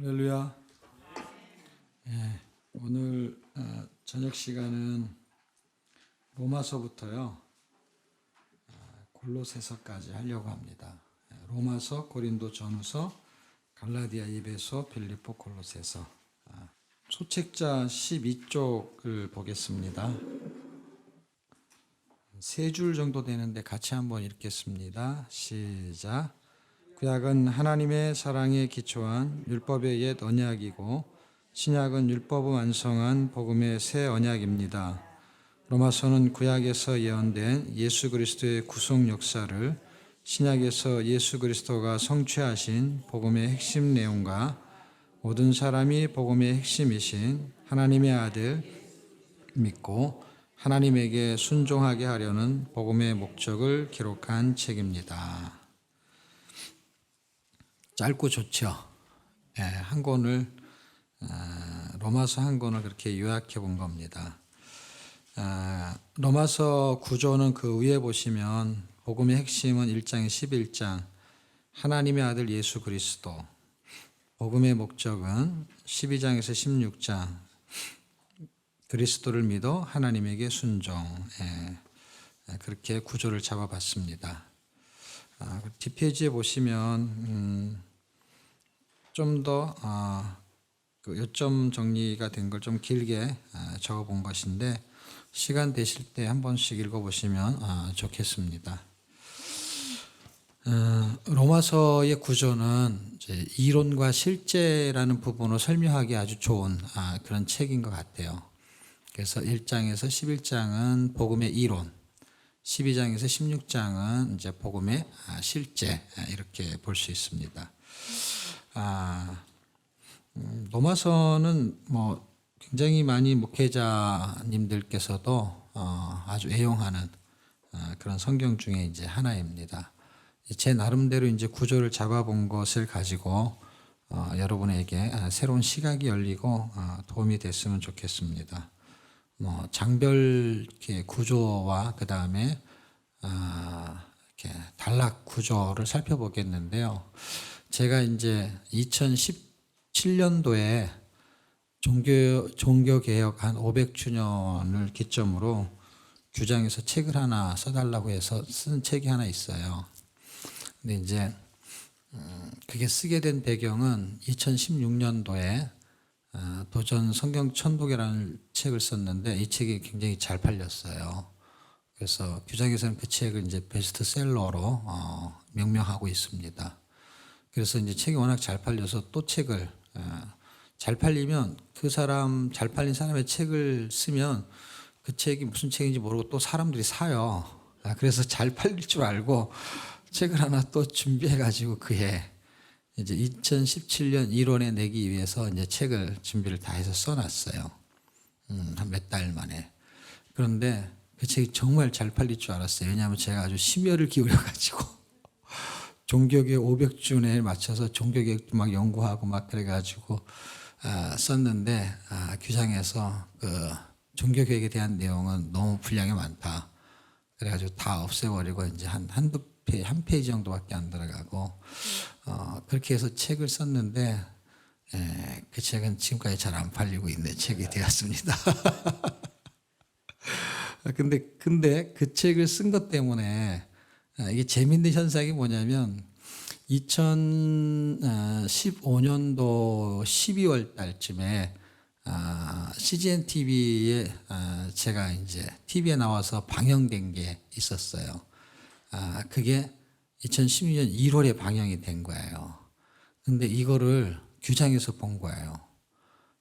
할렐루야. 오늘 저녁 시간은 로마서부터요 골로새서까지 하려고 합니다. 로마서, 고린도 전후서, 갈라디아, 에베소, 빌립보, 골로새서. 소책자 12쪽을 보겠습니다. 세 줄 정도 되는데 같이 한번 읽겠습니다. 시작. 구약은 하나님의 사랑에 기초한 율법의 옛 언약이고 신약은 율법을 완성한 복음의 새 언약입니다. 로마서는 구약에서 예언된 예수 그리스도의 구속 역사를 신약에서 예수 그리스도가 성취하신 복음의 핵심 내용과 모든 사람이 복음의 핵심이신 하나님의 아들 믿고 하나님에게 순종하게 하려는 복음의 목적을 기록한 책입니다. 짧고 좋죠. 한 권을 로마서 한 권을 그렇게 요약해 본 겁니다. 로마서 구조는 그 위에 보시면 복음의 핵심은 1장 11장 하나님의 아들 예수 그리스도, 복음의 목적은 12장에서 16장 그리스도를 믿어 하나님에게 순종, 그렇게 구조를 잡아봤습니다. 뒷페이지에 보시면 좀 더 그 요점 정리가 된 걸 좀 길게 적어본 것인데 시간 되실 때 한 번씩 읽어보시면 좋겠습니다. 로마서의 구조는 이제 이론과 실제라는 부분을 설명하기 아주 좋은 그런 책인 것 같아요. 그래서 1장에서 11장은 복음의 이론, 12장에서 16장은 이제 복음의 실제 이렇게 볼 수 있습니다. 로마서는 뭐 굉장히 많이 목회자님들께서도 아주 애용하는 그런 성경 중에 이제 하나입니다. 제 나름대로 이제 구조를 잡아본 것을 가지고 여러분에게 새로운 시각이 열리고 도움이 됐으면 좋겠습니다. 뭐 장별 구조와 그 다음에 이렇게 단락 구조를 살펴보겠는데요. 제가 이제 2017년도에 종교개혁 한 500주년을 기점으로 규장에서 책을 하나 써달라고 해서 쓴 책이 하나 있어요. 근데 이제 그게 쓰게 된 배경은 2016년도에 도전 성경 천독이라는 책을 썼는데 이 책이 굉장히 잘 팔렸어요. 그래서 규장에서는 그 책을 이제 베스트셀러로 명명하고 있습니다. 그래서 이제 책이 워낙 잘 팔려서 또 책을 잘 팔리면 그 사람 잘 팔린 사람의 책을 쓰면 그 책이 무슨 책인지 모르고 또 사람들이 사요. 그래서 잘 팔릴 줄 알고 책을 하나 또 준비해 가지고 그해 이제 2017년 1월에 내기 위해서 이제 책을 준비를 다 해서 써놨어요. 한 몇 달 만에. 그런데 그 책이 정말 잘 팔릴 줄 알았어요. 왜냐하면 제가 아주 심혈을 기울여 가지고 종교개혁 500주년에 맞춰서 종교개혁도 막 연구하고 막 그래가지고 썼는데 규장에서 그 종교개혁에 대한 내용은 너무 분량이 많다. 그래가지고 다 없애버리고 이제 한 페이지 정도밖에 안 들어가고 그렇게 해서 책을 썼는데 그 책은 지금까지 잘 안 팔리고 있는 책이 되었습니다. 근데 그 책을 쓴 것 때문에 이게 재밌는 현상이 뭐냐면 2015년도 12월 달쯤에 CGN TV에 제가 이제 TV에 나와서 방영된 게 있었어요. 그게 2016년 1월에 방영이 된 거예요. 근데 이거를 규장에서 본 거예요.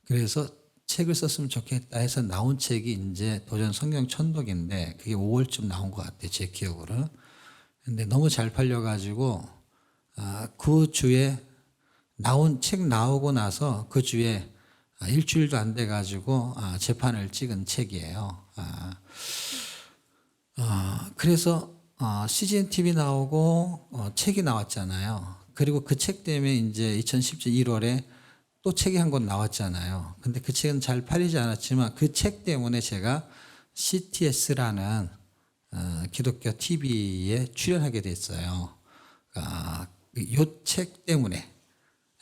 그래서 책을 썼으면 좋겠다 해서 나온 책이 이제 도전 성경 천독인데 그게 5월쯤 나온 것 같아요. 제 기억으로. 근데 너무 잘 팔려가지고 그 주에 책 나오고 나서 그 주에 일주일도 안 돼가지고 재판을 찍은 책이에요. 그래서 CGN TV 나오고 책이 나왔잖아요. 그리고 그 책 때문에 이제 2017년 1월에 또 책이 한 권 나왔잖아요. 근데 그 책은 잘 팔리지 않았지만 그 책 때문에 제가 CTS라는 기독교 TV에 출연하게 됐어요. 이 책 때문에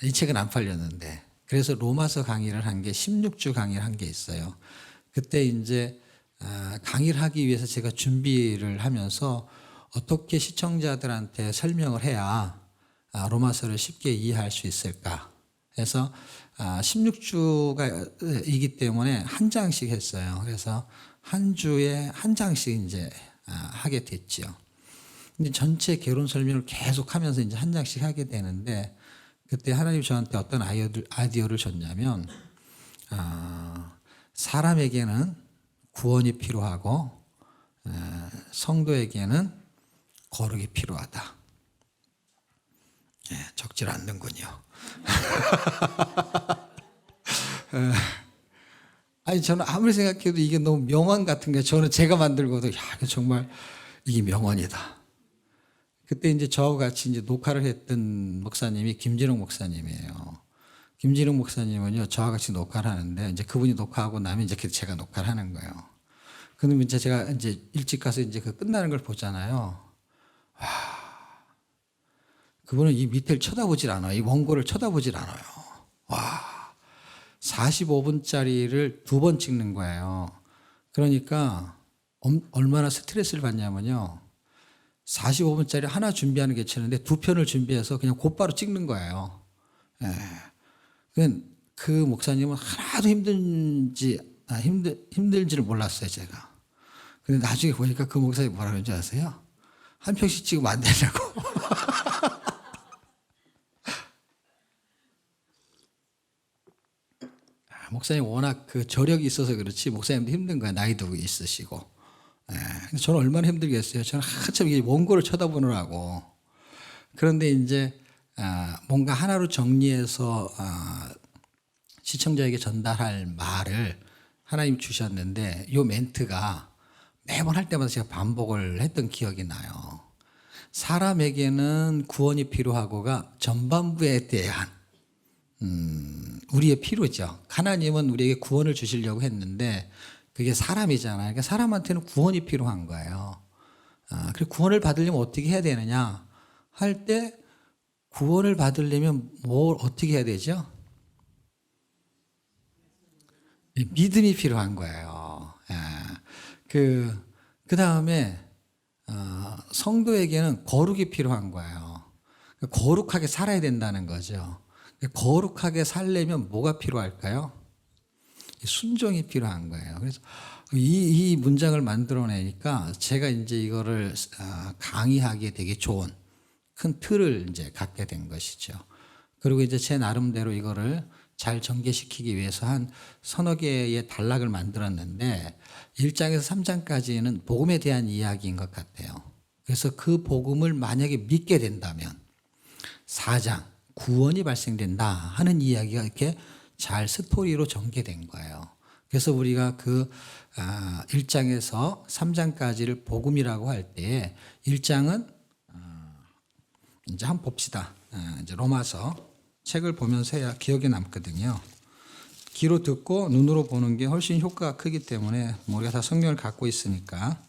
이 책은 안 팔렸는데 그래서 로마서 강의를 한 게 16주 강의를 한 게 있어요. 그때 이제 강의를 하기 위해서 제가 준비를 하면서 어떻게 시청자들한테 설명을 해야 로마서를 쉽게 이해할 수 있을까 해서 16주가 이기 때문에 한 장씩 했어요. 그래서 한 주에 한 장씩 이제 하게 됐지요. 근데 전체 개론 설명을 계속 하면서 이제 한 장씩 하게 되는데 그때 하나님 저한테 어떤 아이디어를 줬냐면 사람에게는 구원이 필요하고 성도에게는 거룩이 필요하다. 적질 않는군요. 아니 저는 아무리 생각해도 이게 너무 명언 같은 게 저는 제가 만들고도 정말 이게 명언이다. 그때 이제 저하고 같이 이제 녹화를 했던 목사님이 김진웅 목사님이에요. 김진웅 목사님은요 저와 같이 녹화를 하는데 이제 그분이 녹화하고 나면 이제 제가 녹화를 하는 거예요. 그러면 이제 제가 이제 일찍 가서 이제 그 끝나는 걸 보잖아요. 그분은 이 밑을 쳐다보질 않아요. 이 원고를 쳐다보질 않아요. 45분짜리를 2번 찍는 거예요. 그러니까 얼마나 스트레스를 받냐면요. 45분짜리 하나 준비하는 게 치는데 2편을 준비해서 그냥 곧바로 찍는 거예요. 그 목사님은 하나도 힘들지를 몰랐어요, 제가. 근데 나중에 보니까 그 목사님이 뭐라 그러는지 아세요? 한 편씩 찍으면 안 되냐고. 목사님 워낙 그 저력이 있어서 그렇지 목사님도 힘든 거야. 나이도 있으시고. 저는 얼마나 힘들겠어요. 저는 한참 이게 원고를 쳐다보느라고. 그런데 이제 뭔가 하나로 정리해서 시청자에게 전달할 말을 하나님 주셨는데 이 멘트가 매번 할 때마다 제가 반복을 했던 기억이 나요. 사람에게는 구원이 필요하고가 전반부에 대한 우리의 필요죠. 하나님은 우리에게 구원을 주시려고 했는데 그게 사람이잖아요. 그러니까 사람한테는 구원이 필요한 거예요. 그리고 구원을 받으려면 어떻게 해야 되느냐 할 때 구원을 받으려면 뭘 어떻게 해야 되죠? 믿음이 필요한 거예요. 그 다음에 성도에게는 거룩이 필요한 거예요. 거룩하게 살아야 된다는 거죠. 거룩하게 살려면 뭐가 필요할까요? 순종이 필요한 거예요. 그래서 이 문장을 만들어내니까 제가 이제 이거를 강의하기에 되게 좋은 큰 틀을 이제 갖게 된 것이죠. 그리고 이제 제 나름대로 이거를 잘 전개시키기 위해서 한 서너 개의 단락을 만들었는데 1장에서 3장까지는 복음에 대한 이야기인 것 같아요. 그래서 그 복음을 만약에 믿게 된다면 4장 구원이 발생된다 하는 이야기가 이렇게 잘 스토리로 전개된 거예요. 그래서 우리가 그 1장에서 3장까지를 복음이라고 할 때에 1장은 이제 한번 봅시다. 이제 로마서 책을 보면서 해야 기억에 남거든요. 귀로 듣고 눈으로 보는 게 훨씬 효과가 크기 때문에 우리가 다 성경을 갖고 있으니까.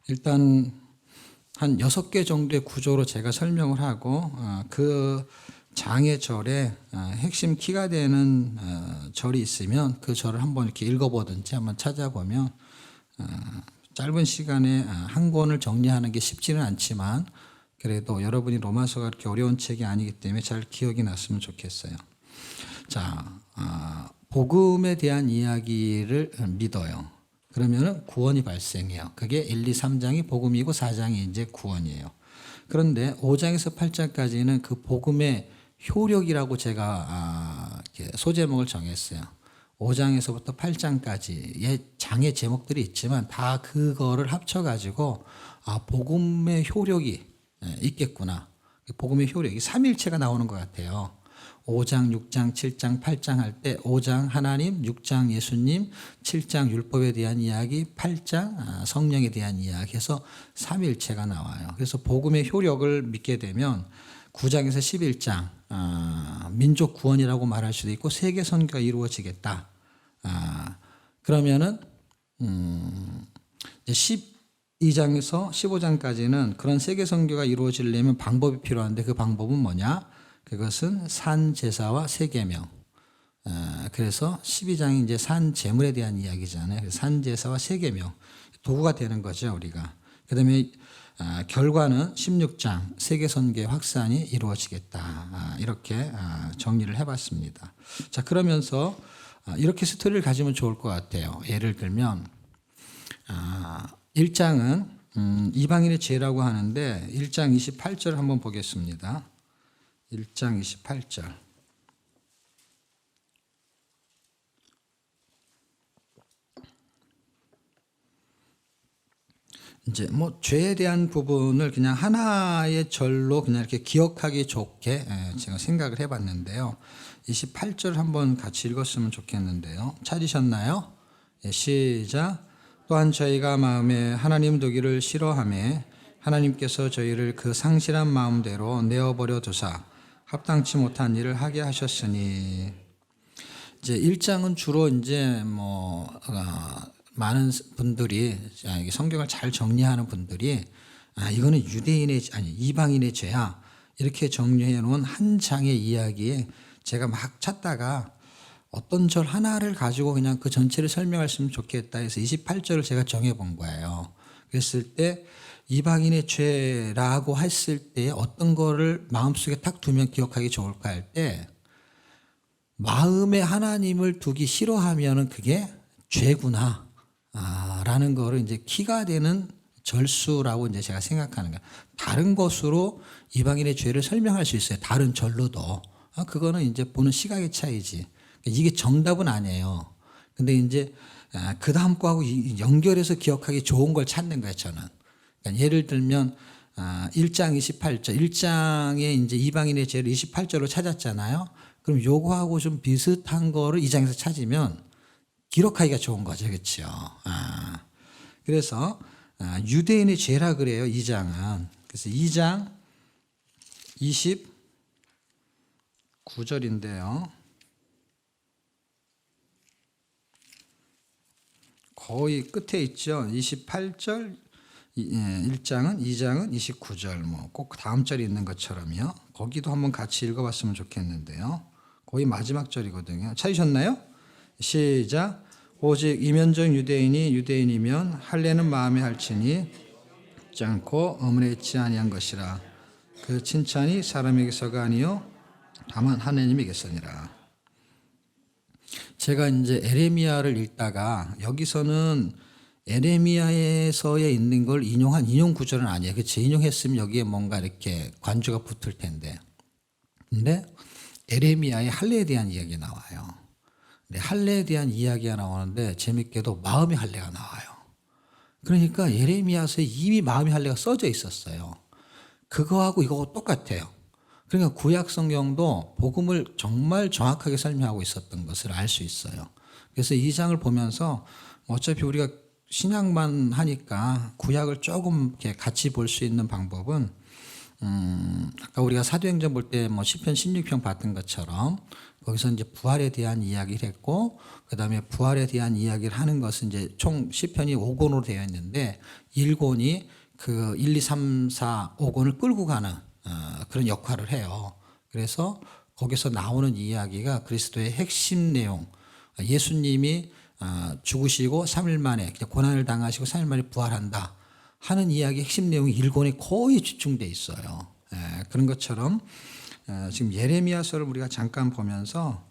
일단 한 6개 정도의 구조로 제가 설명을 하고 그 장의 절에 핵심 키가 되는 절이 있으면 그 절을 한번 이렇게 읽어보든지 한번 찾아보면 짧은 시간에 한 권을 정리하는 게 쉽지는 않지만 그래도 여러분이 로마서가 그렇게 어려운 책이 아니기 때문에 잘 기억이 났으면 좋겠어요. 자, 복음에 대한 이야기를 믿어요. 그러면은 구원이 발생해요. 그게 1, 2, 3장이 복음이고 4장이 이제 구원이에요. 그런데 5장에서 8장까지는 그 복음의 효력이라고 제가 소제목을 정했어요. 5장에서부터 8장까지의 장의 제목들이 있지만 다 그거를 합쳐가지고 복음의 효력이 있겠구나. 복음의 효력이 삼일체가 나오는 것 같아요. 5장, 6장, 7장, 8장 할 때 5장 하나님, 6장 예수님, 7장 율법에 대한 이야기, 8장 성령에 대한 이야기 해서 삼일체가 나와요. 그래서 복음의 효력을 믿게 되면 9장에서 11장 민족 구원이라고 말할 수도 있고 세계 선교가 이루어지겠다. 그러면은 2장에서 15장까지는 그런 세계 선교가 이루어지려면 방법이 필요한데 그 방법은 뭐냐? 그것은 산 제사와 세계명. 그래서 12장이 이제 산 제물에 대한 이야기잖아요. 산 제사와 세계명 도구가 되는 거죠, 우리가. 그다음에 결과는 16장 세계 선교의 확산이 이루어지겠다. 이렇게 정리를 해봤습니다. 자, 그러면서 이렇게 스토리를 가지면 좋을 것 같아요. 예를 들면 1장은 이방인의 죄라고 하는데 1장 28절 한번 보겠습니다. 1장 28절. 이제 뭐 죄에 대한 부분을 그냥 하나의 절로 그냥 이렇게 기억하기 좋게 제가 생각을 해봤는데요. 28절 한번 같이 읽었으면 좋겠는데요. 찾으셨나요? 시작. 또한 저희가 마음에 하나님 두기를 싫어하며 하나님께서 저희를 그 상실한 마음대로 내어버려 두사 합당치 못한 일을 하게 하셨으니. 이제 1장은 주로 이제 많은 분들이 성경을 잘 정리하는 분들이 이거는 유대인의 아니 이방인의 죄야 이렇게 정리해 놓은 한 장의 이야기에 제가 막 찾다가 어떤 절 하나를 가지고 그냥 그 전체를 설명했으면 좋겠다 해서 28절을 제가 정해 본 거예요. 그랬을 때 이방인의 죄라고 했을 때 어떤 거를 마음속에 딱 두면 기억하기 좋을까 할 때 마음에 하나님을 두기 싫어하면은 그게 죄구나. 라는 거를 이제 키가 되는 절수라고 이제 제가 생각하는 거예요. 다른 것으로 이방인의 죄를 설명할 수 있어요. 다른 절로도. 그거는 이제 보는 시각의 차이지. 이게 정답은 아니에요. 근데 이제 그 다음 거하고 연결해서 기억하기 좋은 걸 찾는 거예요, 저는. 그러니까 예를 들면 1장 28절, 1장에 이제 이방인의 죄를 28절로 찾았잖아요. 그럼 요거하고 좀 비슷한 거를 2장에서 찾으면 기록하기가 좋은 거죠. 그렇죠? 그래서 유대인의 죄라 그래요. 2장은. 그래서 2장 29절인데요. 거의 끝에 있죠. 28절 1장은 2장은 29절 꼭 다음 절이 있는 것처럼요. 거기도 한번 같이 읽어봤으면 좋겠는데요. 거의 마지막 절이거든요. 찾으셨나요? 시작. 오직 이면적 유대인이 유대인이면 할례는 마음에 할지니 잊지 않고 의문에 있지 아니한 것이라. 그 칭찬이 사람에게서가 아니요 다만 하나님에게서니라. 제가 이제 에레미야를 읽다가 여기서는 에레미야에서에 있는 걸 인용한 인용 구절은 아니에요. 그치? 인용했으면 여기에 뭔가 이렇게 관주가 붙을 텐데. 근데 에레미야의 할례에 대한 이야기 나와요. 할례에 대한 이야기가 나오는데 재밌게도 마음의 할례가 나와요. 그러니까 예레미야서에 이미 마음의 할례가 써져 있었어요. 그거하고 이거하고 똑같아요. 그러니까 구약 성경도 복음을 정말 정확하게 설명하고 있었던 것을 알 수 있어요. 그래서 이 장을 보면서 어차피 우리가 신약만 하니까 구약을 조금 이렇게 같이 볼 수 있는 방법은 아까 우리가 사도행전 볼 때 시편 16편 봤던 것처럼 거기서 이제 부활에 대한 이야기를 했고 그다음에 부활에 대한 이야기를 하는 것은 이제 총 시편이 5권으로 되어 있는데 1권이 그 1, 2, 3, 4, 5권을 끌고 가는 그런 역할을 해요. 그래서 거기서 나오는 이야기가 그리스도의 핵심 내용, 예수님이 죽으시고 3일 만에 고난을 당하시고 3일 만에 부활한다 하는 이야기 핵심 내용이 1권에 거의 집중돼 있어요. 그런 것처럼 지금 예레미야서를 우리가 잠깐 보면서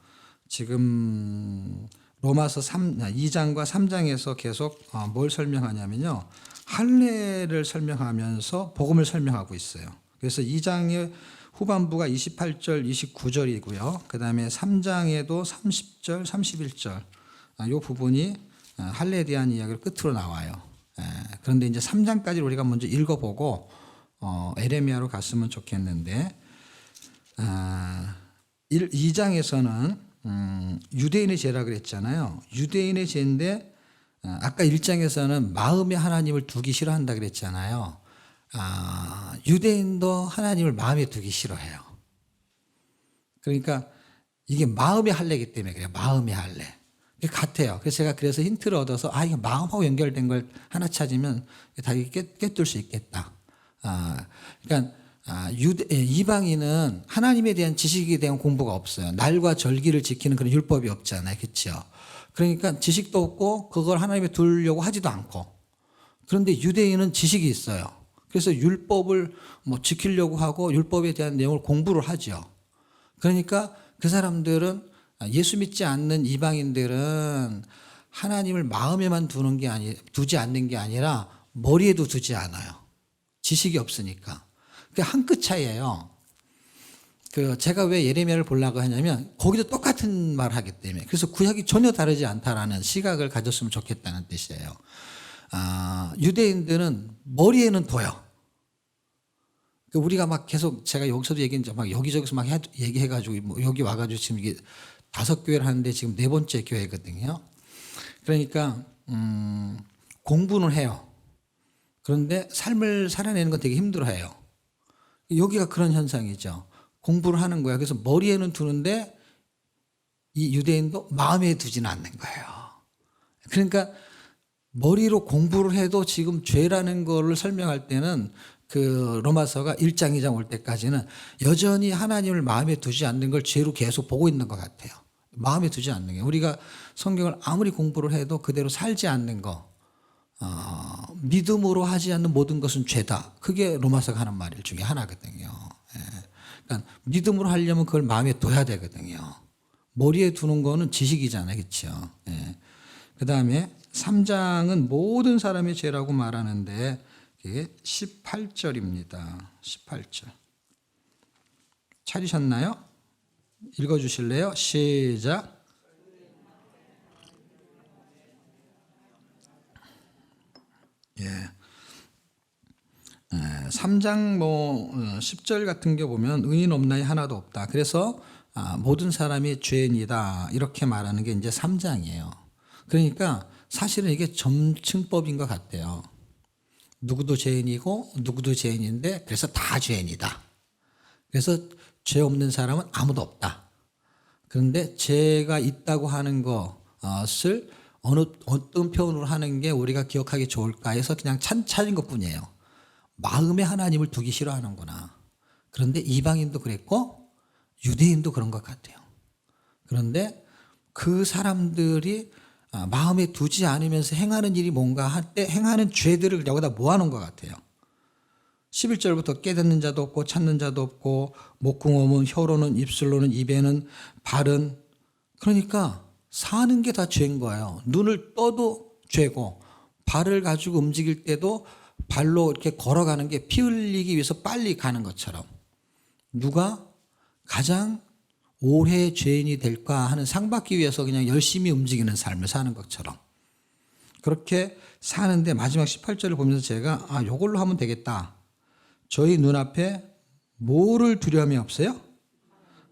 지금 로마서 2장과 3장에서 계속 뭘 설명하냐면요. 할례를 설명하면서 복음을 설명하고 있어요. 그래서 2장의 후반부가 28절, 29절이고요. 그 다음에 3장에도 30절, 31절 이 부분이 할례에 대한 이야기를 끝으로 나와요. 그런데 이제 3장까지 우리가 먼저 읽어보고 에레미야로 갔으면 좋겠는데 2장에서는 유대인의 죄라 그랬잖아요. 유대인의 죄인데 아까 1장에서는 마음에 하나님을 두기 싫어한다 그랬잖아요. 유대인도 하나님을 마음에 두기 싫어해요. 그러니까 이게 마음의 할례이기 때문에 그래요. 마음의 할례. 같아요. 그래서 제가 힌트를 얻어서 이거 마음하고 연결된 걸 하나 찾으면 다 꿰뚫을 수 있겠다. 그러니까 이방인은 하나님에 대한 지식에 대한 공부가 없어요. 날과 절기를 지키는 그런 율법이 없잖아요. 그렇죠? 그러니까 지식도 없고 그걸 하나님에 두려고 하지도 않고. 그런데 유대인은 지식이 있어요. 그래서 율법을 지키려고 하고 율법에 대한 내용을 공부를 하죠. 그러니까 그 사람들은 예수 믿지 않는 이방인들은 하나님을 마음에만 두지 않는 게 아니라 머리에도 두지 않아요. 지식이 없으니까. 그게 한 끗 차이예요. 제가 왜 예레미야를 보려고 하냐면 거기도 똑같은 말을 하기 때문에. 그래서 구약이 전혀 다르지 않다라는 시각을 가졌으면 좋겠다는 뜻이에요. 유대인들은 머리에는 둬요. 우리가 막 계속 제가 여기서도 얘기했는데 막 여기저기서 막 얘기해가지고 여기 와가지고 지금 이게 5교회를 하는데 지금 4번째 교회거든요. 그러니까 공부는 해요. 그런데 삶을 살아내는 건 되게 힘들어해요. 여기가 그런 현상이죠. 공부를 하는 거야. 그래서 머리에는 두는데 이 유대인도 마음에 두지는 않는 거예요. 그러니까 머리로 공부를 해도 지금 죄라는 거를 설명할 때는 로마서가 1장 2장 올 때까지는 여전히 하나님을 마음에 두지 않는 걸 죄로 계속 보고 있는 것 같아요. 마음에 두지 않는 게. 우리가 성경을 아무리 공부를 해도 그대로 살지 않는 거. 믿음으로 하지 않는 모든 것은 죄다. 그게 로마서가 하는 말 중에 하나거든요. 그러니까 믿음으로 하려면 그걸 마음에 둬야 되거든요. 머리에 두는 거는 지식이잖아요. 그렇죠? 그 다음에 3장은 모든 사람의 죄라고 말하는데 이게 18절입니다. 18절. 찾으셨나요? 읽어주실래요? 시작. 예. 3장 10절 같은 게 보면 의인 없나니 하나도 없다. 그래서 모든 사람이 죄인이다. 이렇게 말하는 게 이제 3장이에요. 그러니까 사실은 이게 점층법인 것 같아요. 누구도 죄인이고 누구도 죄인인데 그래서 다 죄인이다. 그래서 죄 없는 사람은 아무도 없다. 그런데 죄가 있다고 하는 것을 어떤 표현으로 하는 게 우리가 기억하기 좋을까 해서 그냥 찾은 것뿐이에요. 마음에 하나님을 두기 싫어하는구나. 그런데 이방인도 그랬고 유대인도 그런 것 같아요. 그런데 그 사람들이 마음에 두지 않으면서 행하는 일이 뭔가 할 때 행하는 죄들을 여기다 모아놓은 것 같아요. 11절부터 깨닫는 자도 없고 찾는 자도 없고 목궁om은 혀로는 입술로는 입에는 발은 그러니까 사는 게 다 죄인 거예요. 눈을 떠도 죄고 발을 가지고 움직일 때도 발로 이렇게 걸어가는 게 피 흘리기 위해서 빨리 가는 것처럼 누가 가장 오래 죄인이 될까 하는 상 받기 위해서 그냥 열심히 움직이는 삶을 사는 것처럼 그렇게 사는데 마지막 18절을 보면서 제가 요걸로 하면 되겠다. 저희 눈앞에 뭐를 두려움이 없어요?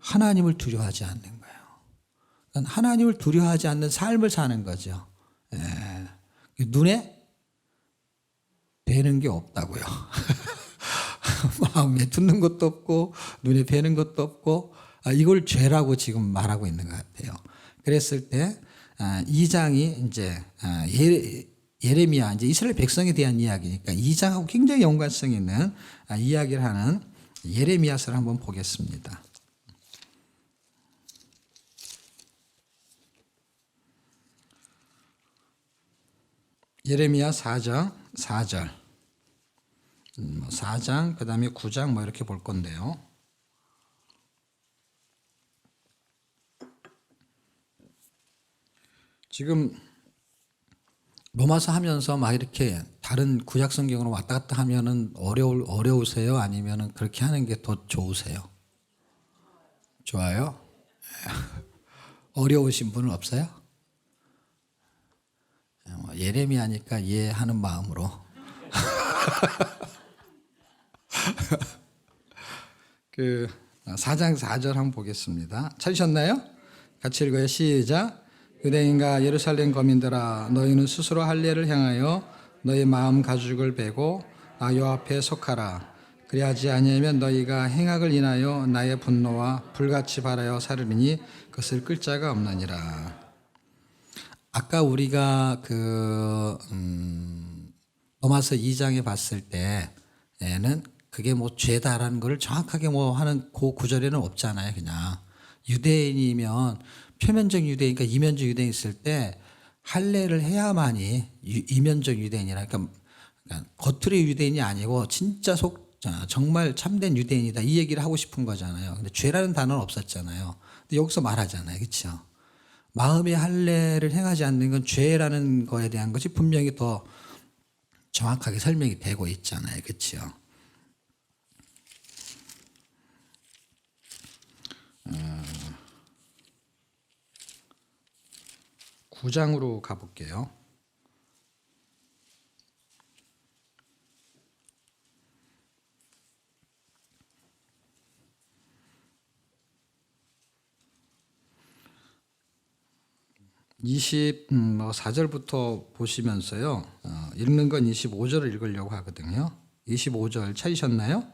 하나님을 두려워하지 않는 거예요. 그러니까 하나님을 두려워하지 않는 삶을 사는 거죠. 눈에 뵈는 게 없다고요. 마음에 두는 것도 없고 눈에 뵈는 것도 없고 이걸 죄라고 지금 말하고 있는 것 같아요. 그랬을 때 2장이 이제 예레미야 이제 이스라엘 백성에 대한 이야기니까 2장하고 굉장히 연관성 있는 이야기를 하는 예레미야서를 한번 보겠습니다. 예레미야 4장 4절 4장 그 다음에 9장 이렇게 볼 건데요. 지금 로마서 하면서 막 이렇게 다른 구약 성경으로 왔다 갔다 하면은 어려우세요? 아니면은 그렇게 하는 게 더 좋으세요? 좋아요? 어려우신 분은 없어요? 예레미야니까 이해하는 마음으로. 그 4장 4절 한번 보겠습니다. 찾으셨나요? 같이 읽어요. 시작. 유대인과 예루살렘 거민들아 너희는 스스로 할례를 향하여 너희 마음 가죽을 베고 나 여호와 앞에 속하라. 그리하지 아니하면 너희가 행악을 인하여 나의 분노와 불같이 발하여 살으리니 그것을 끌 자가 없느니라. 아까 우리가 로마서 2장에 봤을 때에는 그게 뭐 죄다라는 거를 정확하게 뭐 하는 그 구절에는 없잖아요. 그냥 유대인이면 표면적 유대인, 그러니까 이면적 유대인 있을 때 할례를 해야만이 이면적 유대인이라, 그러니까 겉으로의 유대인이 아니고 진짜 정말 참된 유대인이다 이 얘기를 하고 싶은 거잖아요. 근데 죄라는 단어는 없었잖아요. 근데 여기서 말하잖아요. 그렇죠? 마음의 할례를 행하지 않는 건 죄라는 거에 대한 것이 분명히 더 정확하게 설명이 되고 있잖아요. 그렇죠? 9장으로 가볼게요. 뭐 4절부터 보시면서요. 읽는 건 25절을 읽으려고 하거든요. 25절 찾으셨나요?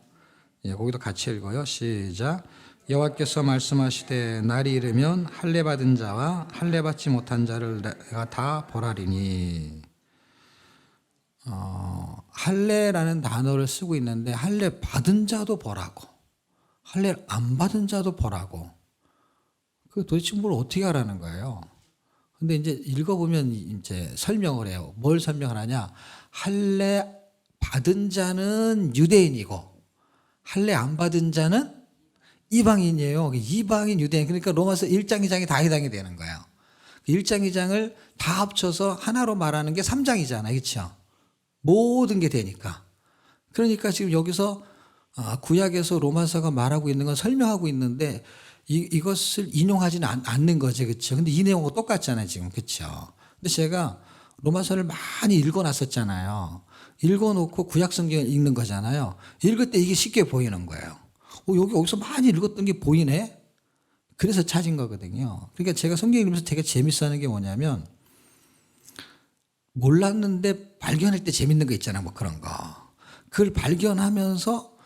예, 거기도 같이 읽어요. 시작. 여호와께서 말씀하시되 날이 이르면 할례 받은 자와 할례 받지 못한 자를 내가 다 벌하리니. 할례라는 단어를 쓰고 있는데 할례 받은 자도 벌하고 할례를 안 받은 자도 벌하고, 그 도대체 뭘 어떻게 하라는 거예요? 근데 이제 읽어보면 이제 설명을 해요. 뭘 설명을 하냐? 할례 받은 자는 유대인이고 할례 안 받은 자는 이방인이에요. 이방인 유대인. 그러니까 로마서 1장 2장이 다 해당이 되는 거예요. 1장 2장을 다 합쳐서 하나로 말하는 게 3장이잖아요. 그렇죠? 모든 게 되니까. 그러니까 지금 여기서 구약에서 로마서가 말하고 있는 건 설명하고 있는데 이것을 인용하지는 않는 거죠. 그렇죠? 근데 이 내용과 똑같잖아요. 지금. 그렇죠? 근데 제가 로마서를 많이 읽어놨었잖아요. 읽어놓고 구약 성경을 읽는 거잖아요. 읽을 때 이게 쉽게 보이는 거예요. 여기서 많이 읽었던 게 보이네? 그래서 찾은 거거든요. 그러니까 제가 성경 읽으면서 되게 재밌어 하는 게 뭐냐면, 몰랐는데 발견할 때 재밌는 거 있잖아요. 뭐 그런 거. 그걸 발견하면서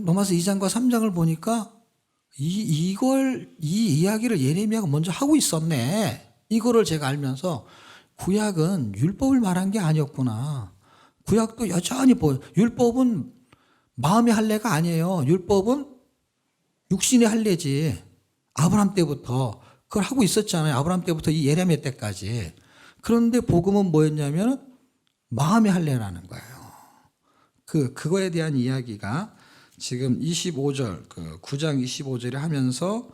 로마서 2장과 3장을 보니까 이 이야기를 예레미야가 먼저 하고 있었네. 이거를 제가 알면서 구약은 율법을 말한 게 아니었구나. 구약도 여전히 율법은 마음의 할례가 아니에요. 율법은 육신의 할례지. 아브라함 때부터 그걸 하고 있었잖아요. 아브라함 때부터 이 예레미야 때까지. 그런데 복음은 뭐였냐면 마음의 할례라는 거예요. 그거에 대한 이야기가 지금 25절, 9장 25절에 하면서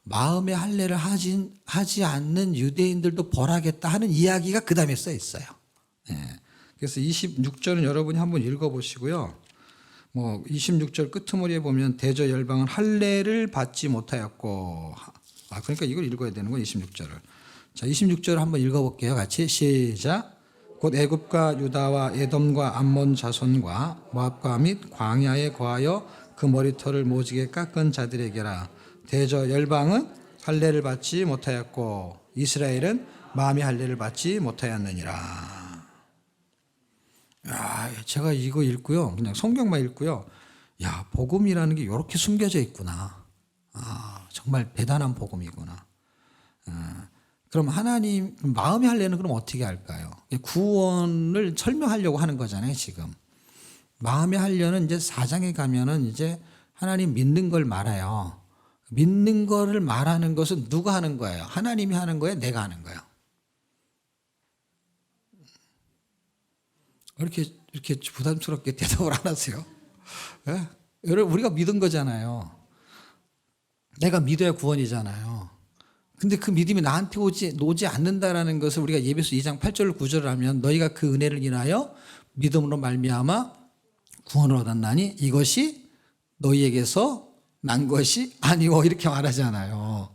마음의 할례를 하지 않는 유대인들도 벌하겠다 하는 이야기가 그 다음에 써 있어요. 예. 그래서 26절은 여러분이 한번 읽어보시고요. 뭐 26절 끄트머리에 보면 대저 열방은 할례를 받지 못하였고, 그러니까 이걸 읽어야 되는 거예요. 26절을. 자, 26절 한번 읽어볼게요. 같이 시작. 곧 애굽과 유다와 에돔과 암몬 자손과 모압과 및 광야에 거하여 그 머리털을 모지게 깎은 자들에게라. 대저 열방은 할례를 받지 못하였고 이스라엘은 마음의 할례를 받지 못하였느니라. 제가 이거 읽고요. 그냥 성경만 읽고요. 복음이라는 게 이렇게 숨겨져 있구나. 정말 대단한 복음이구나. 그럼 하나님 마음의 할례는 그럼 어떻게 할까요? 구원을 설명하려고 하는 거잖아요, 지금. 마음의 할례는 이제 4장에 가면은 이제 하나님 믿는 걸 말해요. 믿는 거를 말하는 것은 누가 하는 거예요? 하나님이 하는 거예요? 내가 하는 거예요? 이렇게 부담스럽게 대답을 안 하세요? 예? 여러분, 우리가 믿은 거잖아요. 내가 믿어야 구원이잖아요. 근데 그 믿음이 나한테 오지 않는다라는 것을 우리가 예배서 2장 8절 9절을 하면 너희가 그 은혜를 인하여 믿음으로 말미암아 구원을 얻었나니 이것이 너희에게서 난 것이 아니오, 이렇게 말하잖아요.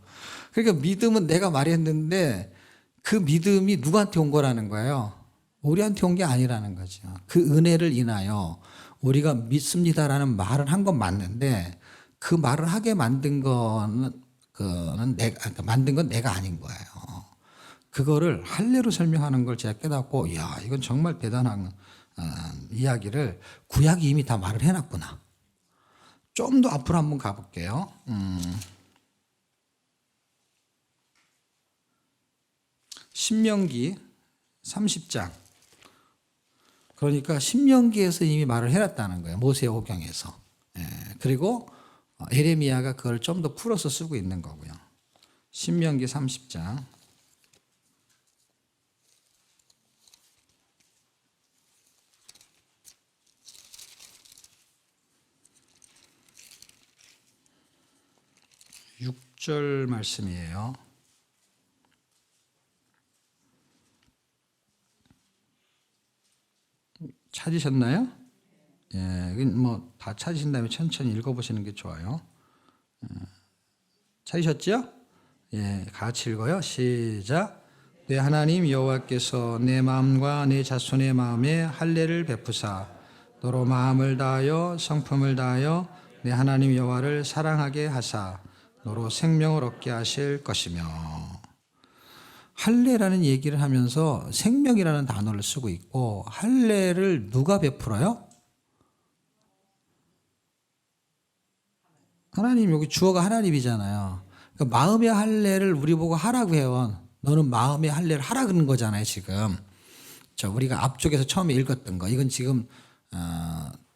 그러니까 믿음은 내가 말했는데 그 믿음이 누구한테 온 거라는 거예요? 우리한테 온 게 아니라는 거죠. 그 은혜를 인하여 우리가 믿습니다라는 말을 한 건 맞는데 그 말을 하게 만든 거는 만든 건 내가 아닌 거예요. 그거를 할례로 설명하는 걸 제가 깨닫고, 이건 정말 대단한 이야기를 구약이 이미 다 말을 해놨구나. 좀 더 앞으로 한번 가볼게요. 신명기 30장. 그러니까 신명기에서 이미 말을 해놨다는 거예요. 모세오경에서. 그리고 예레미야가 그걸 좀 더 풀어서 쓰고 있는 거고요. 신명기 30장. 육 절 말씀이에요. 찾으셨나요? 예, 뭐 다 찾으신 다음에 천천히 읽어보시는 게 좋아요. 찾으셨죠? 예, 같이 읽어요. 시작. 내 하나님 여호와께서 내 마음과 내 자손의 마음에 할례를 베푸사 너로 마음을 다하여 성품을 다하여 내 하나님 여호와를 사랑하게 하사 너로 생명을 얻게 하실 것이며. 할례라는 얘기를 하면서 생명이라는 단어를 쓰고 있고, 할례를 누가 베풀어요? 하나님. 여기 주어가 하나님이잖아요. 그러니까 마음의 할례를 우리 보고 하라고 해요. 너는 마음의 할례를 하라 그러는 거잖아요, 지금. 우리가 앞쪽에서 처음에 읽었던 거. 이건 지금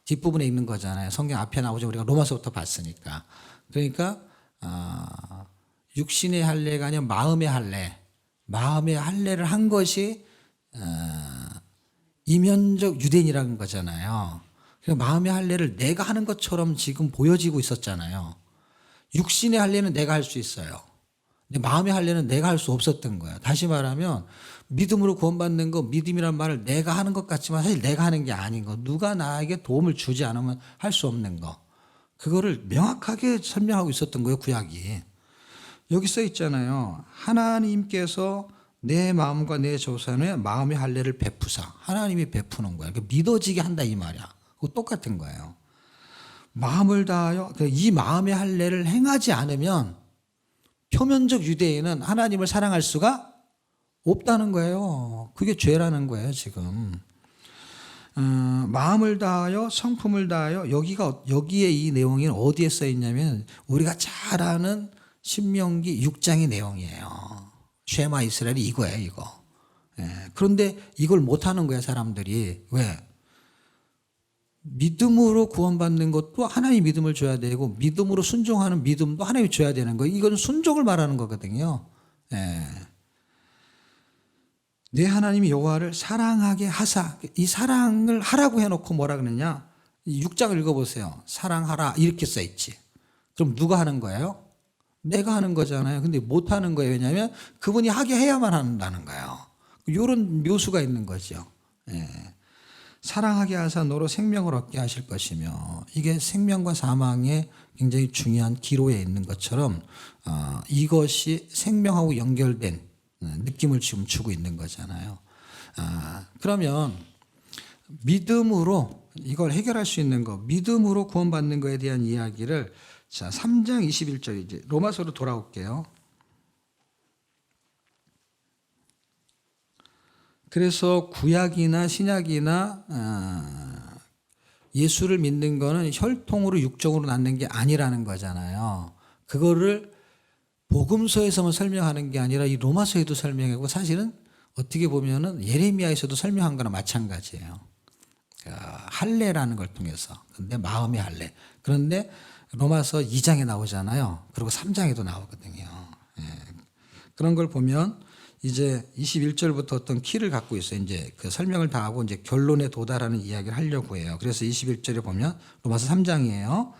뒷부분에 있는 거잖아요. 성경 앞에 나오죠. 우리가 로마서부터 봤으니까. 그러니까 육신의 할례가 아니라 마음의 할례. 마음의 할례를 한 것이 이면적 유대인이라는 거잖아요. 그러니까 마음의 할례를 내가 하는 것처럼 지금 보여지고 있었잖아요. 육신의 할례는 내가 할 수 있어요. 근데 마음의 할례는 내가 할 수 없었던 거예요. 다시 말하면 믿음으로 구원받는 거, 믿음이란 말을 내가 하는 것 같지만 사실 내가 하는 게 아닌 거, 누가 나에게 도움을 주지 않으면 할 수 없는 거, 그거를 명확하게 설명하고 있었던 거예요, 구약이. 여기 써 있잖아요. 하나님께서 내 마음과 내 조상의 마음의 할례를 베푸사. 하나님이 베푸는 거예요. 그러니까 믿어지게 한다 이 말이야. 그거 똑같은 거예요. 마음을 다하여, 이 마음의 할례를 행하지 않으면 표면적 유대인은 하나님을 사랑할 수가 없다는 거예요. 그게 죄라는 거예요, 지금. 마음을 다하여 성품을 다하여, 여기에 이 내용이 어디에 써 있냐면 우리가 잘 아는 신명기 6장의 내용이에요. 쉐마 이스라엘이 이거예요, 이거. 그런데 이걸 못하는 거예요, 사람들이. 왜? 믿음으로 구원받는 것도 하나님 믿음을 줘야 되고, 믿음으로 순종하는 믿음도 하나님이 줘야 되는 거예요. 이건 순종을 말하는 거거든요. 내 하나님이 여호와를 사랑하게 하사. 이 사랑을 하라고 해놓고 뭐라 그러냐? 6장을 읽어보세요. 사랑하라 이렇게 써 있지. 그럼 누가 하는 거예요? 내가 하는 거잖아요. 근데 못 하는 거예요. 왜냐하면 그분이 하게 해야만 한다는 거예요. 이런 묘수가 있는 거죠. 사랑하게 하사 너로 생명을 얻게 하실 것이며, 이게 생명과 사망의 굉장히 중요한 기로에 있는 것처럼 이것이 생명하고 연결된 느낌을 지금 주고 있는 거잖아요. 그러면 믿음으로 이걸 해결할 수 있는 거, 믿음으로 구원받는 거에 대한 이야기를, 자, 3장 21절 이제 로마서로 돌아올게요. 그래서 구약이나 신약이나 예수를 믿는 거는 혈통으로 육정으로 낳는 게 아니라는 거잖아요. 그거를 복음서에서만 설명하는 게 아니라 이 로마서에도 설명하고, 사실은 어떻게 보면은 예레미야에서도 설명한 거나 마찬가지예요. 할례라는 걸 통해서. 근데 마음의 할례. 그런데 로마서 2장에 나오잖아요. 그리고 3장에도 나오거든요. 그런 걸 보면 이제 21절부터 어떤 키를 갖고 있어요. 이제 그 설명을 다 하고 이제 결론에 도달하는 이야기를 하려고 해요. 그래서 21절에 보면 로마서 3장이에요.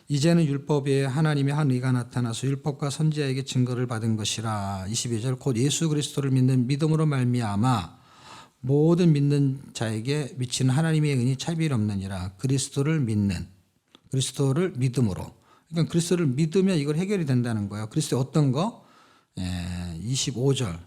이제는 율법에 하나님의 한 의가 나타나서 율법과 선지자에게 증거를 받은 것이라. 22절 곧 예수 그리스도를 믿는 믿음으로 말미암아 모든 믿는 자에게 미치는 하나님의 은이 차별 없느니라. 그리스도를 믿음으로. 그러니까 그리스도를 믿으면 이걸 해결이 된다는 거예요. 그리스도 어떤 거? 25절.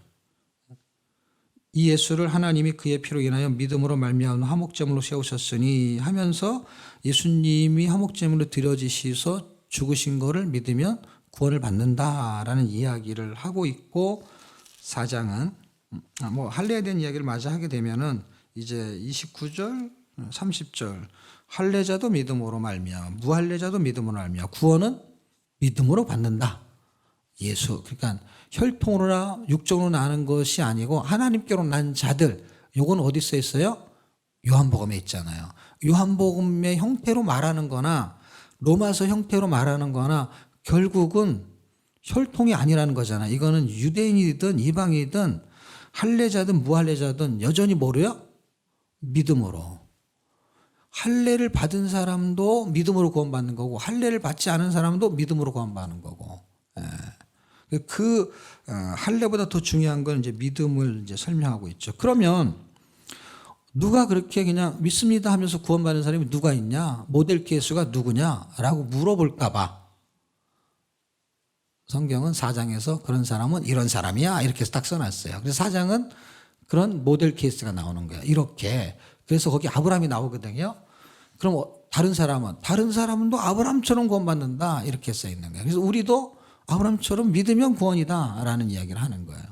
이 예수를 하나님이 그의 피로 인하여 믿음으로 말미암아 화목제물로 세우셨으니 하면서 예수님이 화목제물로 드려지셔서 죽으신 거를 믿으면 구원을 받는다라는 이야기를 하고 있고, 4장은 뭐 할례에 대한 이야기를 마저 하게 되면은 이제 29절, 30절 할례자도 믿음으로 말미암아 무할례자도 믿음으로 말미암아 구원은 믿음으로 받는다. 예수. 그러니까 혈통으로나 육정으로 나는 것이 아니고 하나님께로 난 자들. 요건 어디 써 있어요? 요한복음에 있잖아요. 요한복음의 형태로 말하는 거나 로마서 형태로 말하는 거나 결국은 혈통이 아니라는 거잖아요. 이거는 유대인이든 이방이든 할례자든 무할례자든 여전히 뭐래요? 믿음으로. 할례를 받은 사람도 믿음으로 구원받는 거고 할례를 받지 않은 사람도 믿음으로 구원받는 거고. 그 할례보다 더 중요한 건 이제 믿음을 이제 설명하고 있죠. 그러면 누가 그렇게 그냥 믿습니다 하면서 구원받는 사람이 누가 있냐? 모델 케이스가 누구냐라고 물어볼까 봐 성경은 4장에서 그런 사람은 이런 사람이야 이렇게 딱 써놨어요. 그래서 4장은 그런 모델 케이스가 나오는 거예요. 이렇게. 그래서 거기 아브라함이 나오거든요. 그럼 다른 사람은 또 아브라함처럼 구원받는다 이렇게 써 있는 거예요. 그래서 우리도 아브라함처럼 믿으면 구원이다라는 이야기를 하는 거예요.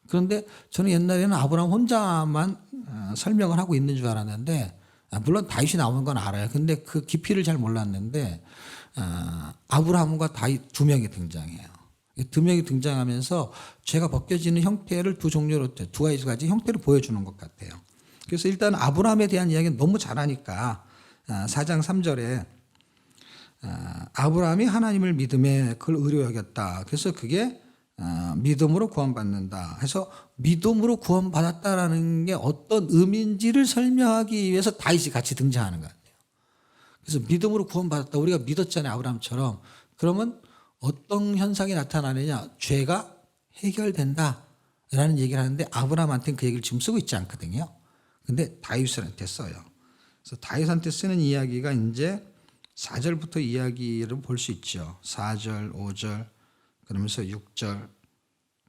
그런데 저는 옛날에는 아브라함 혼자만 설명을 하고 있는 줄 알았는데 물론 다윗이 나오는 건 알아요. 근데 그 깊이를 잘 몰랐는데 아브라함과 다윗 두 명이 등장해요. 두 명이 등장하면서 죄가 벗겨지는 형태를 두 종류로 두 가지 형태를 보여주는 것 같아요. 그래서 일단 아브라함에 대한 이야기는 너무 잘하니까 4장 3절에 아브라함이 하나님을 믿음에 그걸 의로 여겼다. 그래서 그게 믿음으로 구원받는다. 해서 믿음으로 구원받았다라는 게 어떤 의미인지를 설명하기 위해서 다윗이 같이 등장하는 것 같아요. 그래서 믿음으로 구원받았다. 우리가 믿었잖아요. 아브라함처럼. 그러면 어떤 현상이 나타나느냐. 죄가 해결된다라는 얘기를 하는데 아브라함한테는 그 얘기를 지금 쓰고 있지 않거든요. 근데 다윗한테 써요. 그래서 다윗한테 쓰는 이야기가 이제 4절부터 이야기를 볼 수 있죠. 4절, 5절, 그러면서 6절,